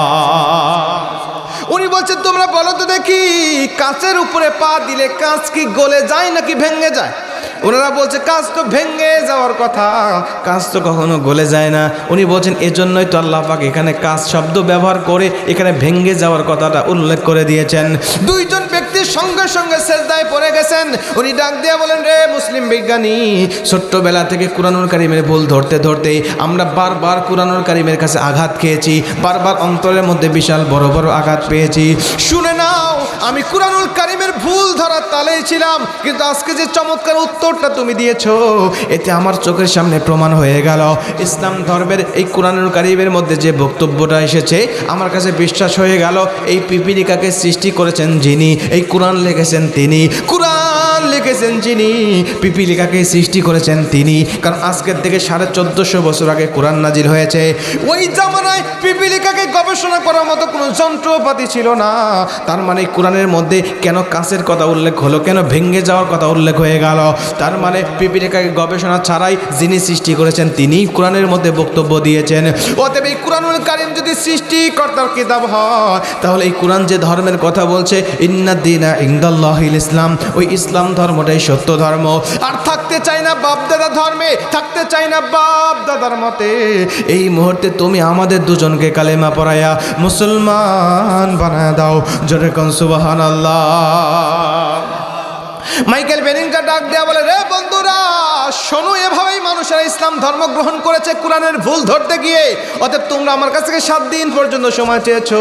উনি বলছেন তোমরা বলো তো দেখি কাঁচের উপরে পা দিলে কাঁচ কি গলে যায় নাকি ভেঙে যায়? ওনারা বলছে কাঁচ তো ভেঙে যাওয়ার কথা, কাঁচ তো কখনো গলে যায় না। উনি বলছেন এজন্যই তো আল্লাহ পাক এখানে কাঁচ শব্দ ব্যবহার করে এখানে ভেঙে যাওয়ার কথাটা উল্লেখ করে দিয়েছেন। দুইজন ব্যক্তির সঙ্গে সঙ্গে সেজদায় পড়ে গেছেন। উনি ডাক দিয়ে বলেন রে মুসলিম বিজ্ঞানী, ছোট্টবেলা থেকে কুরআনুল কারীমের ভুল ধরতে ধরতে আমরা বারবার কুরআনুল কারীমের কাছে আঘাত খেয়েছি, বারবার অন্তরের মধ্যে বিশাল বড় বড় আঘাত পেয়েছি। শুনে নাও, আমি কুরআনুল কারীমের ভুল ধরার তালেই ছিলাম, কিন্তু আজকে যে চমৎকার উত্তরটা তুমি দিয়েছো এতে আমার চোখের সামনে প্রমাণ হয়ে গেল ইসলাম ধর্মের এই কুরআনুল কারীমের মধ্যে যে বক্তব্যটা এসেছে আমার কাছে বিশ্বাস হয়ে গেল এই পিপিলিকাকে সৃষ্টি করেছেন যিনি, এই কুরআন লিখেছেন তিনি, কুরআন লিখেছেন যিনি, পিপিলিকাকে সৃষ্টি করেছেন তিনি। কারণ আজকের থেকে 1450 বছর আগে কুরআন নাজিল হয়েছে। ওই জামানায় পিপিলিকাকে গবেষণা করার মতো কোনো যন্ত্রপাতি ছিল না। তার মানে কোরআনের মধ্যে কেন কাঁচের কথা উল্লেখ হলো, কেন ভেঙে যাওয়ার কথা উল্লেখ হয়ে গেল? তার মানে পিপিলিকাকে গবেষণা ছাড়াই যিনি সৃষ্টি করেছেন তিনি কোরআনের মধ্যে বক্তব্য দিয়েছেন। অতএব এই কুরআনুল কারীম যদি সৃষ্টিকর্তার কিতাব হয় তাহলে এই কোরআন যে ধর্মের কথা বলছে ইন্নাদ দীনা ইনদাল্লাহিল ইসলাম, ওই ইসলাম ধর্মটাই সত্য ধর্ম। আর থাকতে চাই না বাপ দাদা ধর্মে, থাকতে চাই না বাপ দাদার মতে। এই মুহূর্তে তুমি আমাদের দুজনকে কালেমা পড়ায়া মুসলমান বানায় দাও। জোরে কোন সুবহানাল্লাহ। মাইকেল বেনিংটা ডাক দেয়া বলে রে বন্ধুরা শোনো, এভাবেই মানুষেরা ইসলাম ধর্ম গ্রহণ করেছে কোরআনের ভুল ধরতে গিয়ে। অতএব তোমরা আমার কাছ থেকে 7 দিন পর্যন্ত সময় চেয়েছো,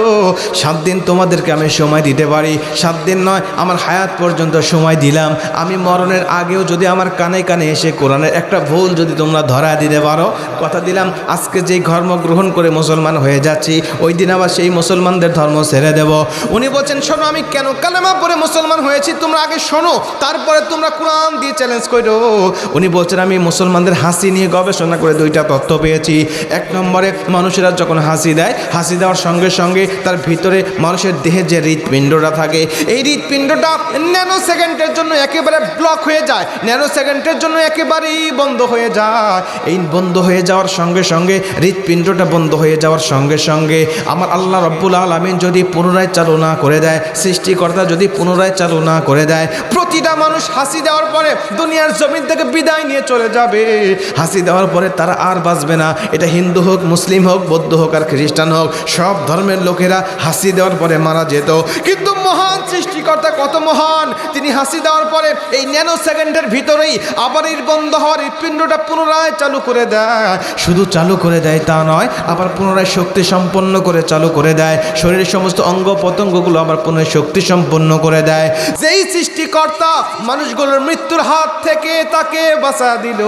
7 দিন তোমাদেরকে আমি সময় দিতে পারি। 7 দিন নয়, আমার হায়াত পর্যন্ত সময় দিলাম। আমি মরণের আগেও যদি আমার কানে কানে এসে কোরআনের একটা ভুল যদি তোমরা ধরা দিতে পারো, কথা দিলাম আজকে যেই ধর্ম গ্রহণ করে মুসলমান হয়ে যাচ্ছি, ওই দিন আবার সেই মুসলমানদের ধর্ম ছেড়ে দেব। উনি বলছেন, শোনো আমি কেন কালেমা পড়ে মুসলমান হয়েছি তোমরা আগে শোনো, তারপরে তোমরা কোরআন দিয়ে চ্যালেঞ্জ করো। উনি বলছেন, আমি মুসলমানদের হাসি নিয়ে গবেষণা করে 2টা তথ্য পেয়েছি। 1 নম্বরে, মানুষেরা যখন হাসি দেয়, হাসি দেওয়ার সঙ্গে সঙ্গে তার ভিতরে মানুষের দেহে যে হৃৎপিণ্ডটা থাকে, এই হৃৎপিণ্ডটা ন্যানো সেকেন্ডের জন্য একেবারে ব্লক হয়ে যায়, ন্যানো সেকেন্ডের জন্য একেবারেই বন্ধ হয়ে যায়। এই বন্ধ হয়ে যাওয়ার সঙ্গে সঙ্গে, হৃৎপিণ্ডটা বন্ধ হয়ে যাওয়ার সঙ্গে সঙ্গে আমার আল্লাহ রব্বুল আলামিন যদি পুনরায় চালু না করে দেয়, সৃষ্টিকর্তা যদি পুনরায় চালু না করে দেয়, প্রতিটা মানুষ হাসি দেওয়ার পরে দুনিয়ার জমিন থেকে বিদায় নিয়ে চলে যাবে। হাসি দেওয়ার পরে তারা আর বাঁচবে না। এটা হিন্দু হোক, মুসলিম হোক, বৌদ্ধ হোক আর খ্রিস্টান হোক, সব ধর্মের লোকেরা হাসি দেওয়ার পরে মারা যেত। কিন্তু মহান সৃষ্টিকর্তা কত মহান, তিনি হাসি দেওয়ার পরে এই ন্যানো সেকেন্ডের ভিতরেই আবার এই বন্ধ হওয়ার হৃৎপিণ্ডটা পুনরায় চালু করে দেয়। শুধু চালু করে দেয় তা নয়, আবার পুনরায় শক্তি সম্পন্ন করে চালু করে দেয়। শরীরের সমস্ত অঙ্গ প্রত্যঙ্গগুলো আবার পুনরায় শক্তি সম্পন্ন করে দেয়। যেই সৃষ্টিকর্তা মানুষগুলোর মৃত্যুর হাত থেকে তাকে বাঁচা দিল।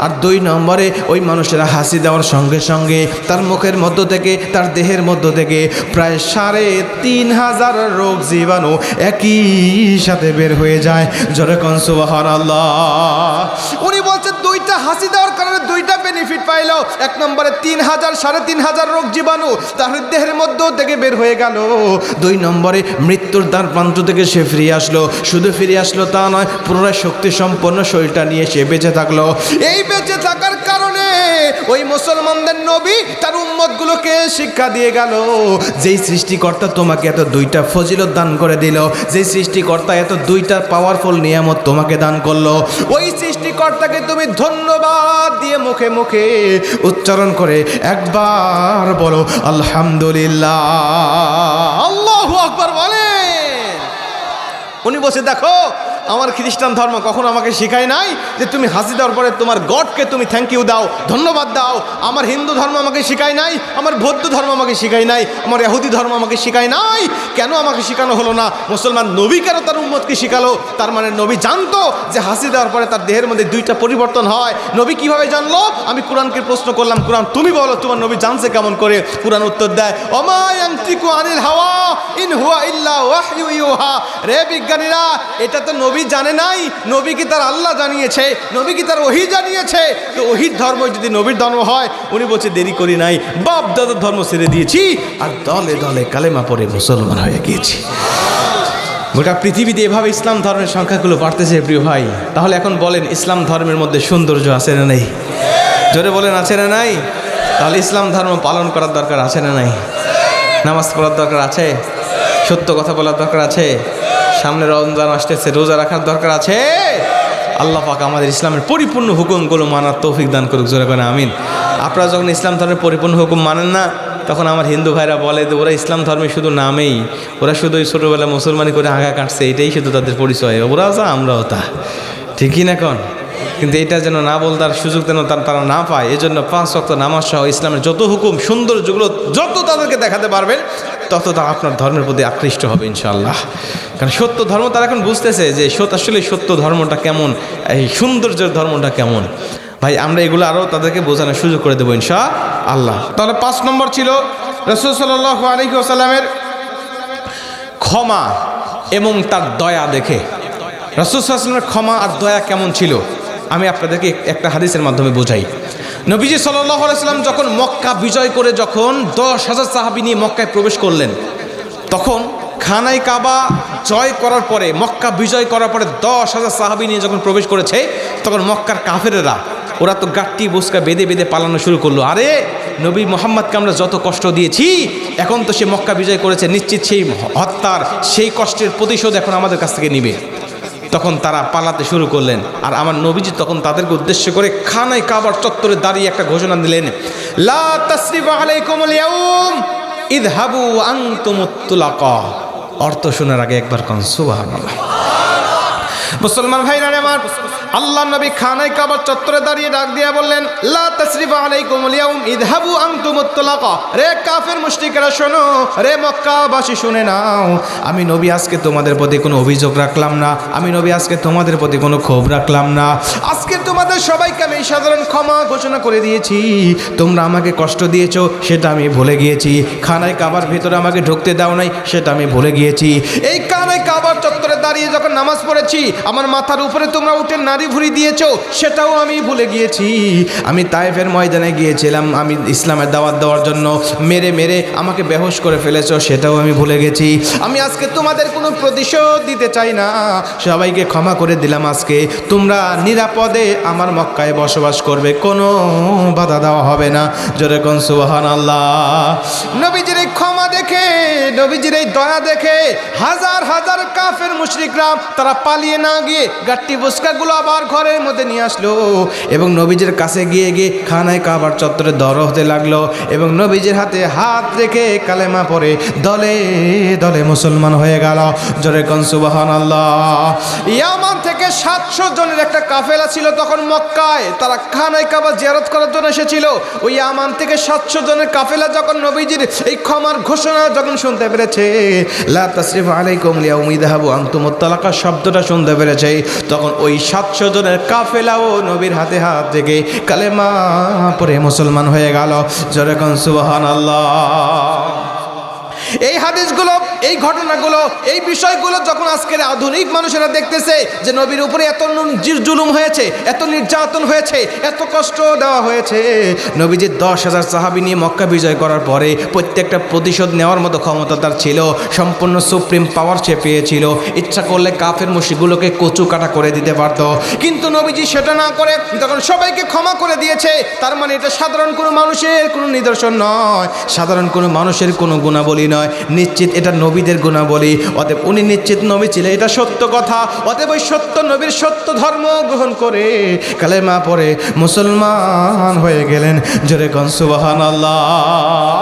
আর 2 নম্বরে, ওই মানুষেরা হাসি দেওয়ার সঙ্গে সঙ্গে তার মুখের মধ্য থেকে, তার দেহের মধ্য থেকে প্রায় 3500 রোগ জীবাণু একই সাথে বের হয়ে যায়। জোরে কোন সুবহানাল্লাহ। উনি বলছেন 2টা হাসি দেওয়ার কারণে 2টা বেনিফিট পাইল। 1 নম্বরে 3500 রোগ জীবাণু তার দেহের মধ্য থেকে বের হয়ে গেল। 2 নম্বরে, মৃত্যুর দ্বার প্রান্ত থেকে সে ফিরে আসলো। শুধু ফিরে আসলো তা নয়, পুনরায় শক্তি সম্পন্ন শরীরটা নিয়ে সে বেঁচে থাকলো। এই বেঁচে থাকার কারণে ওই মুসলমানদের নবী তার উম্মতগুলোকে শিক্ষা দিয়ে গেল, যেই সৃষ্টিকর্তা তোমাকে এত 2টা ফজিলত দান করে দিল, যেই সৃষ্টিকর্তা এত 2টা পাওয়ারফুল নিয়ামত তোমাকে দান করলো, ওই সৃষ্টিকর্তাকে তুমি ধন্যবাদ দিয়ে মুখে মুখে উচ্চারণ করে একবার বলো আলহামদুলিল্লাহ। আল্লাহু আকবার বলেন। উনি বসে দেখো, আমার খ্রিস্টান ধর্ম কখনো আমাকে শেখায় নাই যে তুমি হাসি দেওয়ার পরে তোমার গডকে তুমি থ্যাংক ইউ দাও, ধন্যবাদ দাও। আমার হিন্দু ধর্ম আমাকে শেখায় নাই, আমার বৌদ্ধ ধর্ম আমাকে শেখায় নাই, আমার ইহুদি ধর্ম আমাকে শেখায় নাই। কেন আমাকে শেখানো হলো না? মুসলমান নবী কেন তার উম্মতকে শেখালো? তার মানে নবী জানতো যে হাসি দেওয়ার পরে তার দেহের মধ্যে 2টা পরিবর্তন হয়। নবী কিভাবে জানলো? আমি কোরআনকে প্রশ্ন করলাম, কোরআন তুমি বলো তোমার নবী জানছে কেমন করে? কোরআন উত্তর দেয়, ওমা ইয়ানতিকু আনিল হাওয়া ইন হুয়া ইল্লা ওয়াহয়ু ইউহা। রে বিজ্ঞানীরা, এটা তো নবী জানে নাই, নবী কি তার আল্লাহ জানিয়েছে, নবী কি তার ওহী জানিয়েছে। তো ওহীর ধর্ম যদি নবীর ধর্ম হয়, উনি বলছে দেরি করি নাই, বাপ দাদার ধর্ম ছেড়ে দিয়েছি আর দলে দলে কালেমা পড়ে মুসলমান হয়ে গিয়েছি। গোটা পৃথিবীতে এভাবে ইসলাম ধর্মের সংখ্যাগুলো বাড়তেছে প্রিয় ভাই। তাহলে এখন বলেন, ইসলাম ধর্মের মধ্যে সৌন্দর্য আছে না নেই? জোরে বলেন, আছে না নাই? তাহলে ইসলাম ধর্ম পালন করার দরকার আছে না নাই? নামাজ পড়ার দরকার আছে, সত্য কথা বলার দরকার আছে, সামনে রমজান আসতেছে রোজা রাখার দরকার আছে। আল্লাহ পাক আমাদের ইসলামের পরিপূর্ণ হুকুমগুলো মানার তৌফিক দান করুক। জোরে করে আমিন। আপনারা যখন ইসলাম ধর্মের পরিপূর্ণ হুকুম মানেন না, তখন আমার হিন্দু ভাইরা বলে যে ওরা ইসলাম ধর্মে শুধু নামেই, ওরা শুধু ওই ছোটোবেলা মুসলমানি করে আগা কাটছে, এটাই শুধু তাদের পরিচয়। ওরাও তা আমরাও তা, ঠিকই না কোন? কিন্তু এটা যেন না বলতার সুযোগ যেন তারা না পায়, এজন্য 5 ওয়াক্ত নামাজ সহ ইসলামের যত হুকুম সৌন্দর্যগুলো যত তাদেরকে দেখাতে পারবেন, তত তারা আপনার ধর্মের প্রতি আকৃষ্ট হবে ইনশাআল্লাহ। কারণ সত্য ধর্ম তারা এখন বুঝতেছে যে আসলে সত্য ধর্মটা কেমন, এই সৌন্দর্যের ধর্মটা কেমন। ভাই আমরা এগুলো আরও তাদেরকে বোঝানোর সুযোগ করে দেবো ইনশাআল্লাহ। তাহলে 5 নম্বর ছিল রাসূল সাল্লাল্লাহু আলাইহি ওয়াসাল্লামের ক্ষমা এবং তার দয়া দেখে। রাসূল সাল্লাল্লাহু আলাইহি ওয়াসাল্লামের ক্ষমা আর দয়া কেমন ছিল আমি আপনাদেরকে একটা হাদিসের মাধ্যমে বোঝাই। নবীজি সাল্লাল্লাহু আলাইহি ওয়াসাল্লাম যখন মক্কা বিজয় করে যখন 10,000 সাহাবী নিয়ে মক্কায় প্রবেশ করলেন, তখন খানায় কাবা জয় করার পরে, মক্কা বিজয় করার পরে 10,000 সাহাবী নিয়ে যখন প্রবেশ করেছে, তখন মক্কার কাফেরেরা ওরা তো গাট্টি বুসকা বেঁধে বেঁধে পালানো শুরু করলো। আরে নবী মোহাম্মদকে আমরা যত কষ্ট দিয়েছি, এখন তো সে মক্কা বিজয় করেছে, নিশ্চিত সেই হত্যার সেই কষ্টের প্রতিশোধ এখন আমাদের কাছ থেকে নিবে। তখন তারা পালাতে শুরু করলেন। আর আমার নবীজি তখন তাদেরকে উদ্দেশ্য করে খানায় কাবার চত্বরে দাঁড়িয়ে একটা ঘোষণা দিলেন, লা তাসরিবা আলাইকুমুল ইয়াউম ইযহাবু আনতুমুত তুলাকা। অর্থ শোনার আগে একবার কোন সুবহানাল্লাহ। মুসলমান ভাইরা আমার, আল্লাহ নবী খানায় কাবার চত্বরে দাঁড়িয়ে ডাক দিয়ে বললেন, লা তাসরিফা আলাইকুমুল ইয়াউম ইযহাবু আনতুমুত তুলাকা। রে কাফের মুশরিকরা শোনো, রে মক্কাবাসী শুনে নাও, আমি নবী আজকে তোমাদের প্রতি কোনো অভিযোগ রাখলাম না, আমি নবী আজকে তোমাদের প্রতি কোনো ক্ষোভ রাখলাম না। আজকে তোমাদের সবাইকে আমি সাধারণ ক্ষমা ঘোষণা করে দিয়েছি। তোমরা আমাকে কষ্ট দিয়েছো সেটা আমি ভুলে গিয়েছি, খানায় কাবার ভিতরে আমাকে ঢুকতে দাও নাই সেটা আমি ভুলে গিয়েছি। এই খানায় কাবার চত্বরে দাঁড়িয়ে যখন নামাজ পড়েছি, আমার মাথার উপরে তোমরা উঠে নাড়ি ভুড়ি দিয়েছো সেটাও আমি ভুলে গিয়েছি। আমি তায়েফের ময়দানে গিয়েছিলাম আমি ইসলামের দাওয়াত দেওয়ার জন্য, মেরে মেরে আমাকে বেহুশ করে ফেলেছো সেটাও আমি ভুলে গেছি। আমি আজকে তোমাদের কোনো প্রতিশোধ দিতে চাই না, সবাইকে ক্ষমা করে দিলাম। আজকে তোমরা নিরাপদে আমার মক্কায় বসবাস করবে, কোনো বাধা দেওয়া হবে না। জোরে কোন সুবহানাল্লাহ। নবীজির এই ক্ষমা দেখে, নবীজির এই দয়া দেখে হাজার হাজার কাফের মুশরিকরা তারা পালিয়ে না গিয়ে গাট্টি বুসকাগুলো আবার ঘরের মধ্যে নিয়ে আসলো এবং নবীজির কাছে গিয়ে গিয়ে খানায় কাবার চত্বরে দরদ হতে লাগলো এবং নবীজির হাতে হাত রেখে কালেমা পড়ে দলে দলে মুসলমান হয়ে গেল। জোরে কোন সুবহানাল্লাহ। ইয়ামান থেকে 700 জনের একটা কাফেলা ছিল তখন মক্কায়, তারা খানায় কাবা জিয়ারত করার জন্য এসেছিল। ওই ইয়ামান থেকে 700 জনের কাফেলা যখন নবীজির এই ক্ষমার ঘোষণা যখন শুনতে পেরেছে, লা তাসরিফা আলাইকুমুল ইয়াউম ইযহাবু আনতুমুত তুলাকা শব্দটা শুনতে পেরেছে, তখন ওই 700 জনের কাফেলাও নবীর হাতে হাত রেখে কালেমা পড়ে মুসলমান হয়ে গেল। জোরে কোন সুবহানাল্লাহ। এই হাদিসগুলো, এই ঘটনাগুলো, এই বিষয়গুলো যখন আজকের আধুনিক মানুষেরা দেখতেছে যে নবীর উপরে এত জুলুম হয়েছে, এত নির্যাতন হয়েছে, এত কষ্ট দেওয়া হয়েছে, নবীজি 10,000 সাহাবী নিয়ে মক্কা বিজয় করার পরে প্রত্যেকটা প্রতিশোধ নেওয়ার মতো ক্ষমতা তার ছিল, সম্পূর্ণ সুপ্রিম পাওয়ার সে পেয়েছিল। ইচ্ছা করলে কাফের মুশরিকগুলোকে কচু কাটা করে দিতে পারত, কিন্তু নবীজি সেটা না করে তখন সবাইকে ক্ষমা করে দিয়েছে। তার মানে এটা সাধারণ কোনো মানুষের কোনো নিদর্শন নয়, সাধারণ কোনো মানুষের কোনো গুণাবলী নয়, নিশ্চিত এটা নবীদের গুণাবলী। অতএব উনি নিশ্চিত নবী ছিলেন, এটা সত্য কথা। অতএব ওই সত্য নবীর সত্য ধর্ম গ্রহণ করে কালেমা পড়ে মুসলমান হয়ে গেলেন। জোরে কোন সুবহানাল্লাহ।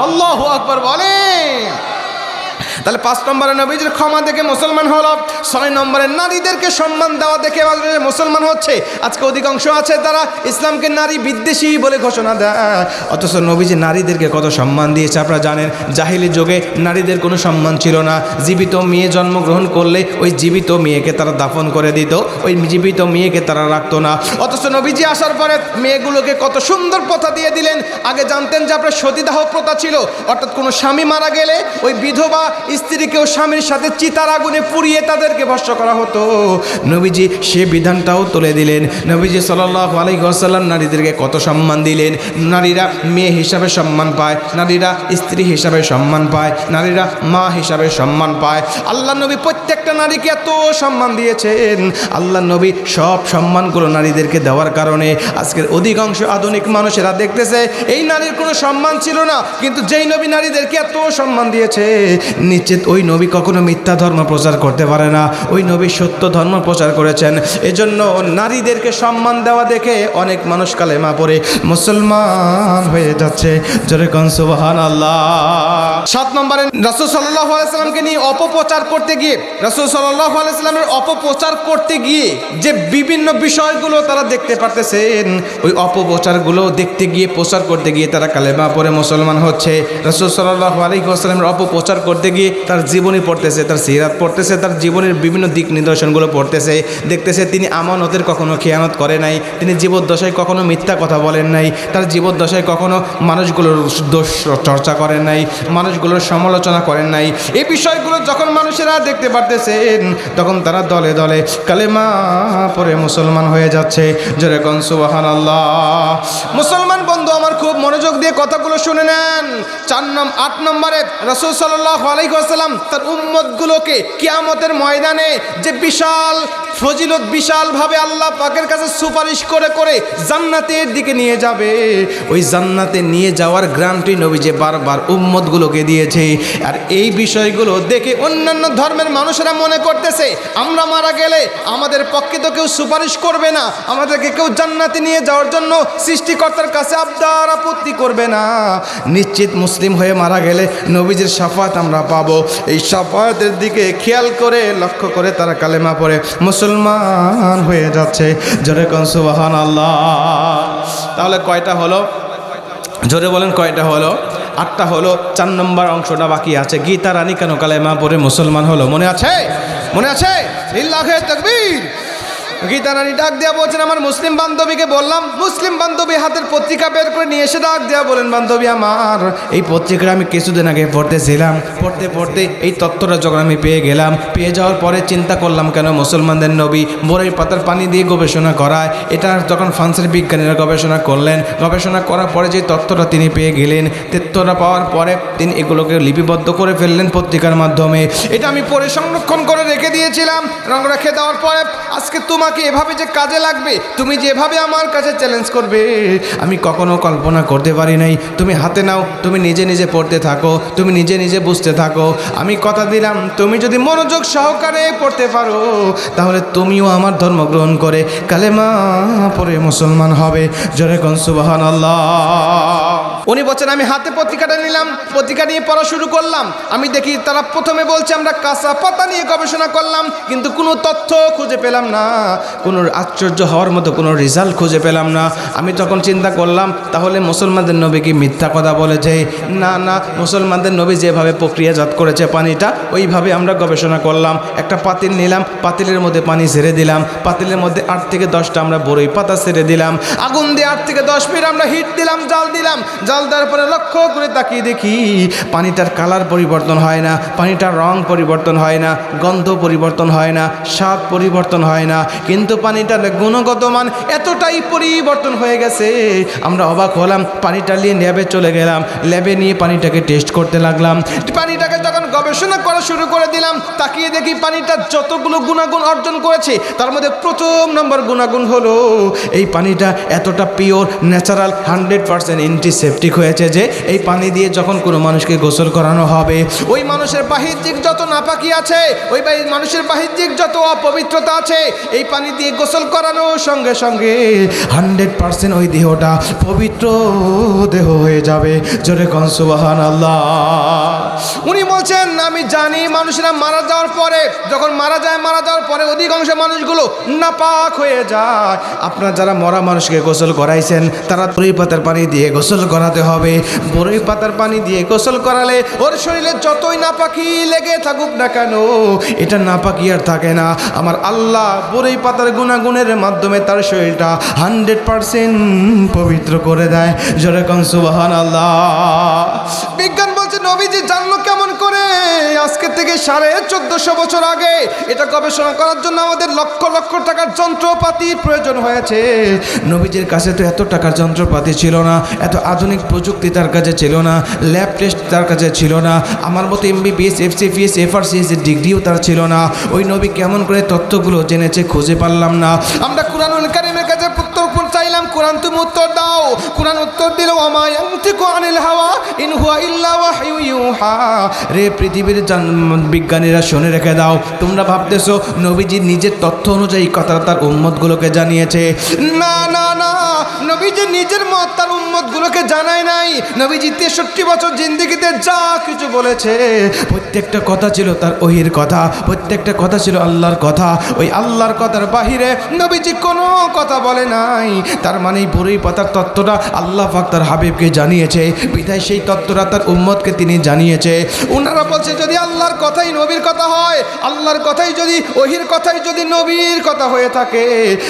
আল্লাহু আকবার বলে। তাহলে 5 নম্বরে নবীজির ক্ষমা দেখে মুসলমান হলো। 6 নম্বরে নারীদেরকে সম্মান দেওয়া দেখে মুসলমান হচ্ছে। আজকে অধিকাংশ আছে তারা ইসলামকে নারী বিদ্বেষী বলে ঘোষণা দেয়, অথচ নবীজি নারীদেরকে কত সম্মান দিয়েছে আপনারা জানেন। জাহিলি যুগে নারীদের কোনো সম্মান ছিল না, জীবিত মেয়ে জন্মগ্রহণ করলে ওই জীবিত মেয়েকে তারা দাফন করে দিত, ওই জীবিত মেয়েকে তারা রাখতো না। অথচ নবীজি আসার পরে মেয়েগুলোকে কত সুন্দর প্রথা দিয়ে দিলেন। আগে জানতেন যে আপনার সতীদাহ প্রথা ছিল, অর্থাৎ কোনো স্বামী মারা গেলে ওই বিধবা স্ত্রীকেও স্বামীর সাথে চিতার আগুনে পুড়িয়ে তাদেরকে ভস্ম করা হতো। নবীজি সে বিধানটাও তুলে দিলেন। নবীজি সাল্লাল্লাহু আলাইহি ওয়াসাল্লাম নারীদেরকে কত সম্মান দিলেন। নারীরা মেয়ে হিসাবে সম্মান পায়, নারীরা স্ত্রী হিসাবে সম্মান পায়, নারীরা মা হিসাবে সম্মান পায়। আল্লাহ নবী প্রত্যেকটা নারীকে এত সম্মান দিয়েছেন। আল্লাহ নবী সব সম্মানগুলো নারীদেরকে দেওয়ার কারণে আজকের অধিকাংশ আধুনিক মানুষেরা দেখতেছে এই নারীর কোনো সম্মান ছিল না, কিন্তু যেই নবী নারীদেরকে এত সম্মান দিয়েছে, নিশ্চিত ওই নবী কখনো মিথ্যা ধর্ম প্রচার করতে পারে না, ওই নবী সত্য ধর্ম প্রচার করেছেন। এজন্য নারীদেরকে সম্মান দেওয়া দেখে অনেক মানুষ কালেমা পড়ে মুসলমান হয়ে যাচ্ছে। জোরে কোন সুবহানাল্লাহ। 7 নম্বরে রাসূল সাল্লাল্লাহু আলাইহি সাল্লামকে নিয়ে অপপ্রচার করতে গিয়ে, রাসূল সাল্লাল্লাহু আলাইহি সাল্লামের অপপ্রচার করতে গিয়ে যে বিভিন্ন বিষয়গুলো তারা দেখতে পারতেছেন, ওই অপপ্রচারগুলো দেখতে গিয়ে, প্রচার করতে গিয়ে তারা কালেমা পড়ে মুসলমান হচ্ছে। রাসূল সাল্লাল্লাহু আলাইহি ওয়াসাল্লামের অপপ্রচার করতে গিয়ে তার জীবনী পড়তেছে, তার সিরাত পড়তেছে, তার জীবনের বিভিন্ন দিক নিদর্শনগুলো পড়তেছে, দেখতেছে তিনি আমানতের কখনো খেয়ানত করে নাই, তিনি জীবদ্দশায় কখনো মিথ্যা কথা বলেন নাই, তার জীবদ্দশায় কখনো মানুষগুলোর দোষ চর্চা করেন নাই, মানুষগুলোর সমালোচনা করেন নাই। এই বিষয়গুলো যখন মানুষেরা দেখতে পারতেছেন, তখন তারা দলে দলে কালেমা পড়ে মুসলমান হয়ে যাচ্ছে। জোরে কোন সুবহানাল্লাহ। মুসলমান বন্ধু আমার, খুব মনোযোগ দিয়ে কথাগুলো শুনে নেন। 8 নম্বরে রাসূল সাল্লাল্লাহু আলাইহি ওয়াসাল্লাম তার উম্মতগুলোকে কিয়ামতের ময়দানে যে বিশাল ফজিলত, বিশালভাবে আল্লাহ পাকের কাছে সুপারিশ করে করে জান্নাতের দিকে নিয়ে যাবে, ওই জান্নাতে নিয়ে যাওয়ার গ্যারান্টি নবী যে বারবার উম্মতগুলোকে দিয়েছে। আর এই বিষয়গুলো দেখে অন্যান্য ধর্মের মানুষেরা মনে করতেছে আমরা মারা গেলে আমাদের পক্ষে তো কেউ সুপারিশ করবে না, আমাদেরকে কেউ জান্নাতে নিয়ে যাওয়ার জন্য সৃষ্টিকর্তার কাছে আবদার আপত্তি করবে না। নিশ্চিত মুসলিম হয়ে মারা গেলে নবীজির শাফাত আমরা পাবো। এই শাফাতের দিকে খেয়াল করে লক্ষ্য করে তারা কালেমা পড়ে মুসলমান হয়ে যাচ্ছে। জোরে কোন সুবহানাল্লাহ। তাহলে কয়টা হলো? জোরে বলেন কয়টা হলো? 8টা হলো। 4 নম্বর অংশটা বাকি আছে। গীতা রানী কেন কালেমা পড়ে মুসলমান হলো? মনে আছে? মনে আছে? লিল্লাহে তাকবীর। গীতা রানী ডাক দেওয়া বলছেন, আমার মুসলিম বান্ধবীকে বললাম, মুসলিম বান্ধবী হাতের পত্রিকা বের করে নিয়ে এসে ডাক দেওয়া বলেন, বান্ধবী আমার এই পত্রিকাটা আমি কিছুদিন আগে পড়তেছিলাম, পড়তে পড়তে এই তত্ত্বটা যখন আমি পেয়ে গেলাম, পেয়ে যাওয়ার পরে চিন্তা করলাম কেন মুসলমানদের নবী বড়ই পাতার পানি দিয়ে গবেষণা করায়। এটা যখন ফ্রান্সের বিজ্ঞানীরা গবেষণা করলেন, গবেষণা করার পরে যে তত্ত্বটা তিনি পেয়ে গেলেন, তথ্যটা পাওয়ার পরে তিনি এগুলোকে লিপিবদ্ধ করে ফেললেন পত্রিকার মাধ্যমে। এটা আমি পরে সংরক্ষণ করে রেখে দিয়েছিলাম। রং রেখে দেওয়ার পরে আজকে তোমাকে এভাবে যে কাজে লাগবে, তুমি যেভাবে আমার কাছে চ্যালেঞ্জ করবে, আমি কখনো কল্পনা করতে পারি নাই। তুমি হাতে নাও, তুমি নিজে নিজে পড়তে থাকো, তুমি নিজে নিজে বুঝতে থাকো। আমি কথা দিলাম, তুমি যদি মনোযোগ সহকারে পড়তে পারো তাহলে তুমিও আমার ধর্ম গ্রহণ করে কালেমা পড়ে মুসলমান হবে। জোরে কোন সুবহানাল্লাহ। উনি বলছেন, আমি হাতে পত্রিকাটা নিলাম, পত্রিকা নিয়ে পড়া শুরু করলাম। আমি দেখি তারা প্রথমে বলছে আমরা কাঁচা পাতা নিয়ে গবেষণা করলাম, কিন্তু কোনো তথ্য খুঁজে পেলাম না, কোনো আশ্চর্য হওয়ার মতো কোনো রেজাল্ট খুঁজে পেলাম না। আমি তখন চিন্তা করলাম, তাহলে মুসলমানদের নবী কি মিথ্যা কথা বলেছে? না না, মুসলমানদের নবী যেভাবে প্রক্রিয়াজাত করেছে পানিটা, ওইভাবে আমরা গবেষণা করলাম। একটা পাতিল নিলাম, পাতিলের মধ্যে পানি ছেড়ে দিলাম, পাতিলের মধ্যে 8 থেকে 10টা আমরা বড়ই পাতা ছেড়ে দিলাম, আগুন দিয়ে 8 থেকে 10 মিনিট আমরা হিট দিলাম, জাল দিলাম। জাল দেওয়ার পরে লক্ষ্য করে তাকিয়ে দেখি পানিটার কালার পরিবর্তন হয় না, পানিটার রং পরিবর্তন হয় না, গন্ধ পরিবর্তন হয় না, স্বাদ পরিবর্তন হয় না, কিন্তু পানিটার গুণগত মান এতটাই পরিবর্তন হয়ে গেছে। আমরা অবাক হলাম, পানিটা নিয়ে ল্যাবে চলে গেলাম, ল্যাবে নিয়ে পানিটাকে টেস্ট করতে লাগলাম। পানিটাকে যখন গবেষণা করা শুরু করে দিলাম, তাকিয়ে দেখি পানিটা যতগুলো গুণাগুণ অর্জন করেছে তার মধ্যে প্রথম নম্বর গুণাগুণ হলো এই পানিটা এতটা পিওর, ন্যাচারাল, 100% অ্যান্টিসেপটিক হয়েছে যে এই পানি দিয়ে যখন কোনো মানুষকে গোসল করানো হবে, ওই মানুষের বাহ্যিক যত নাপাকি আছে, ওই মানুষের বাহ্যিক যত অপবিত্রতা আছে, এই পানি দিয়ে গোসল করানোর সঙ্গে সঙ্গে 100% ওই দেহটা পবিত্র দেহ হয়ে যাবে। জোরে কোন সুবহানাল্লাহ। উনি বলছেন, আমি জানি মানুষরা মারা যাওয়ার পরে, যখন মারা যাওয়ার পরে অধিকাংশ মানুষগুলো নাপাক হয়ে যায়। আপনার যারা মরা মানুষকে গোসল করাইছেন তারা বড়ই পাতার পানি দিয়ে গোসল করাতে হবে। বড়ই পাতার পানি দিয়ে গোসল করালে ওর শরীরে যতই নাপাকি লেগে থাকুক না কেন, এটা নাপাকি আর থাকে না। আমার আল্লাহ বড়ই পাতার গুণাগুণের মাধ্যমে তার শরীরটা 100% পবিত্র করে দেয়। জোরে কোন সুবহানাল্লাহ। বিজ্ঞান বলছে, নবীজি জানলো কেমন করে? আজকে থেকে 1450 বছর আগে এটা গবেষণা করার জন্য আমাদের লক্ষ লক্ষ টাকার যন্ত্রপাতির প্রয়োজন হয়েছে। নবীজির কাছে তো এত টাকার যন্ত্রপাতি ছিল না, এত আধুনিক প্রযুক্তি তার কাছে ছিল না, ল্যাব টেস্ট তার কাছে ছিল না, আমার মতো MBBS, FCPS, FRCS এর ডিগ্রিও তার ছিল না। ওই নবী কেমন করে তথ্যগুলো জেনেছে খুঁজে পারলাম না। আমরা কুরআনুল কারীমের কাছে উত্তর চাইলাম, কোরআন তুমি উত্তর দাও। কোরআন উত্তর দিল, ওয়া ইয়ানতিকু আনিল হাওয়া ইন হুয়া ইল্লা ওয়াহয়ু ইউহা। রে পৃথিবীর বিজ্ঞানীরা শুনে রেখে দাও, তোমরা ভাবতেছো নবীজি নিজের তথ্য অনুযায়ী কথা তার উম্মতগুলোকে জানিয়েছে। না না না, নবীজি নিজের মত তার উম্মতগুলোকে জানায় নাই। নবীজি 63 বছর জিন্দেগিতে যা কিছু বলেছে প্রত্যেকটা কথা ছিল তার ওহির কথা, প্রত্যেকটা কথা ছিল আল্লাহর কথা। ওই আল্লাহর কথার বাহিরে নবীজি কোনো কথা বলে নাই। তার মানে বড়ই পাতার তত্ত্বটা আল্লাহ পাক তার হাবিবকে জানিয়েছে, বিধায় সেই তত্ত্বটা তার উম্মতকে তিনি জানিয়েছে। ওনারা বলছে, যদি আল্লাহর কথাই নবীর কথা হয়, আল্লাহর কথাই যদি, ওহির কথাই যদি নবীর কথা হয়ে থাকে,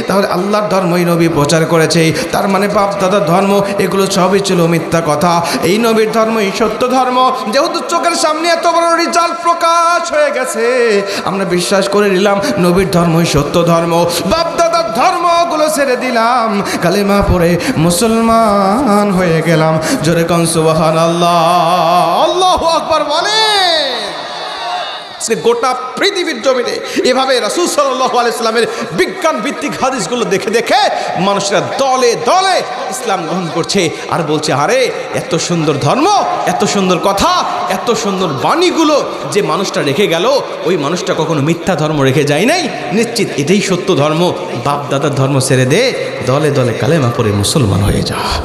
তাহলে আল্লাহর ধর্মই নবী প্রচার করেছে। তার মানে বাপ দাদার ধর্ম এগুলো সবই ছিল মিথ্যা কথা। এই নবীর ধর্মই সত্য ধর্ম। যেহেতু চোখের সামনে এত বড় রেজাল্ট প্রকাশ হয়ে গেছে, আমরা বিশ্বাস করে নিলাম নবীর ধর্মই সত্য ধর্ম। বাপ দাদার ধর্মগুলো ছেড়ে দিলাম, কালেমা পড়ে মুসলমান হয়ে গেলাম। জোরে কোন সুবহানাল্লাহ। আল্লাহু আকবার বলে। গোটা পৃথিবীর জমিনে এভাবে রাসূল সাল্লাল্লাহু আলাইহি সাল্লামের বিজ্ঞান ভিত্তিক হাদিসগুলো দেখে দেখে মানুষরা দলে দলে ইসলাম গ্রহণ করছে আর বলছে, আরে এত সুন্দর ধর্ম, এত সুন্দর কথা, এত সুন্দর বাণীগুলো যে মানুষটা রেখে গেল, ওই মানুষটা কখনো মিথ্যা ধর্ম রেখে যায় নাই, নিশ্চিত এটাই সত্য ধর্ম। বাপ দাদার ধর্ম ছেড়ে দে, দলে দলে কালেমা পড়ে মুসলমান হয়ে যা।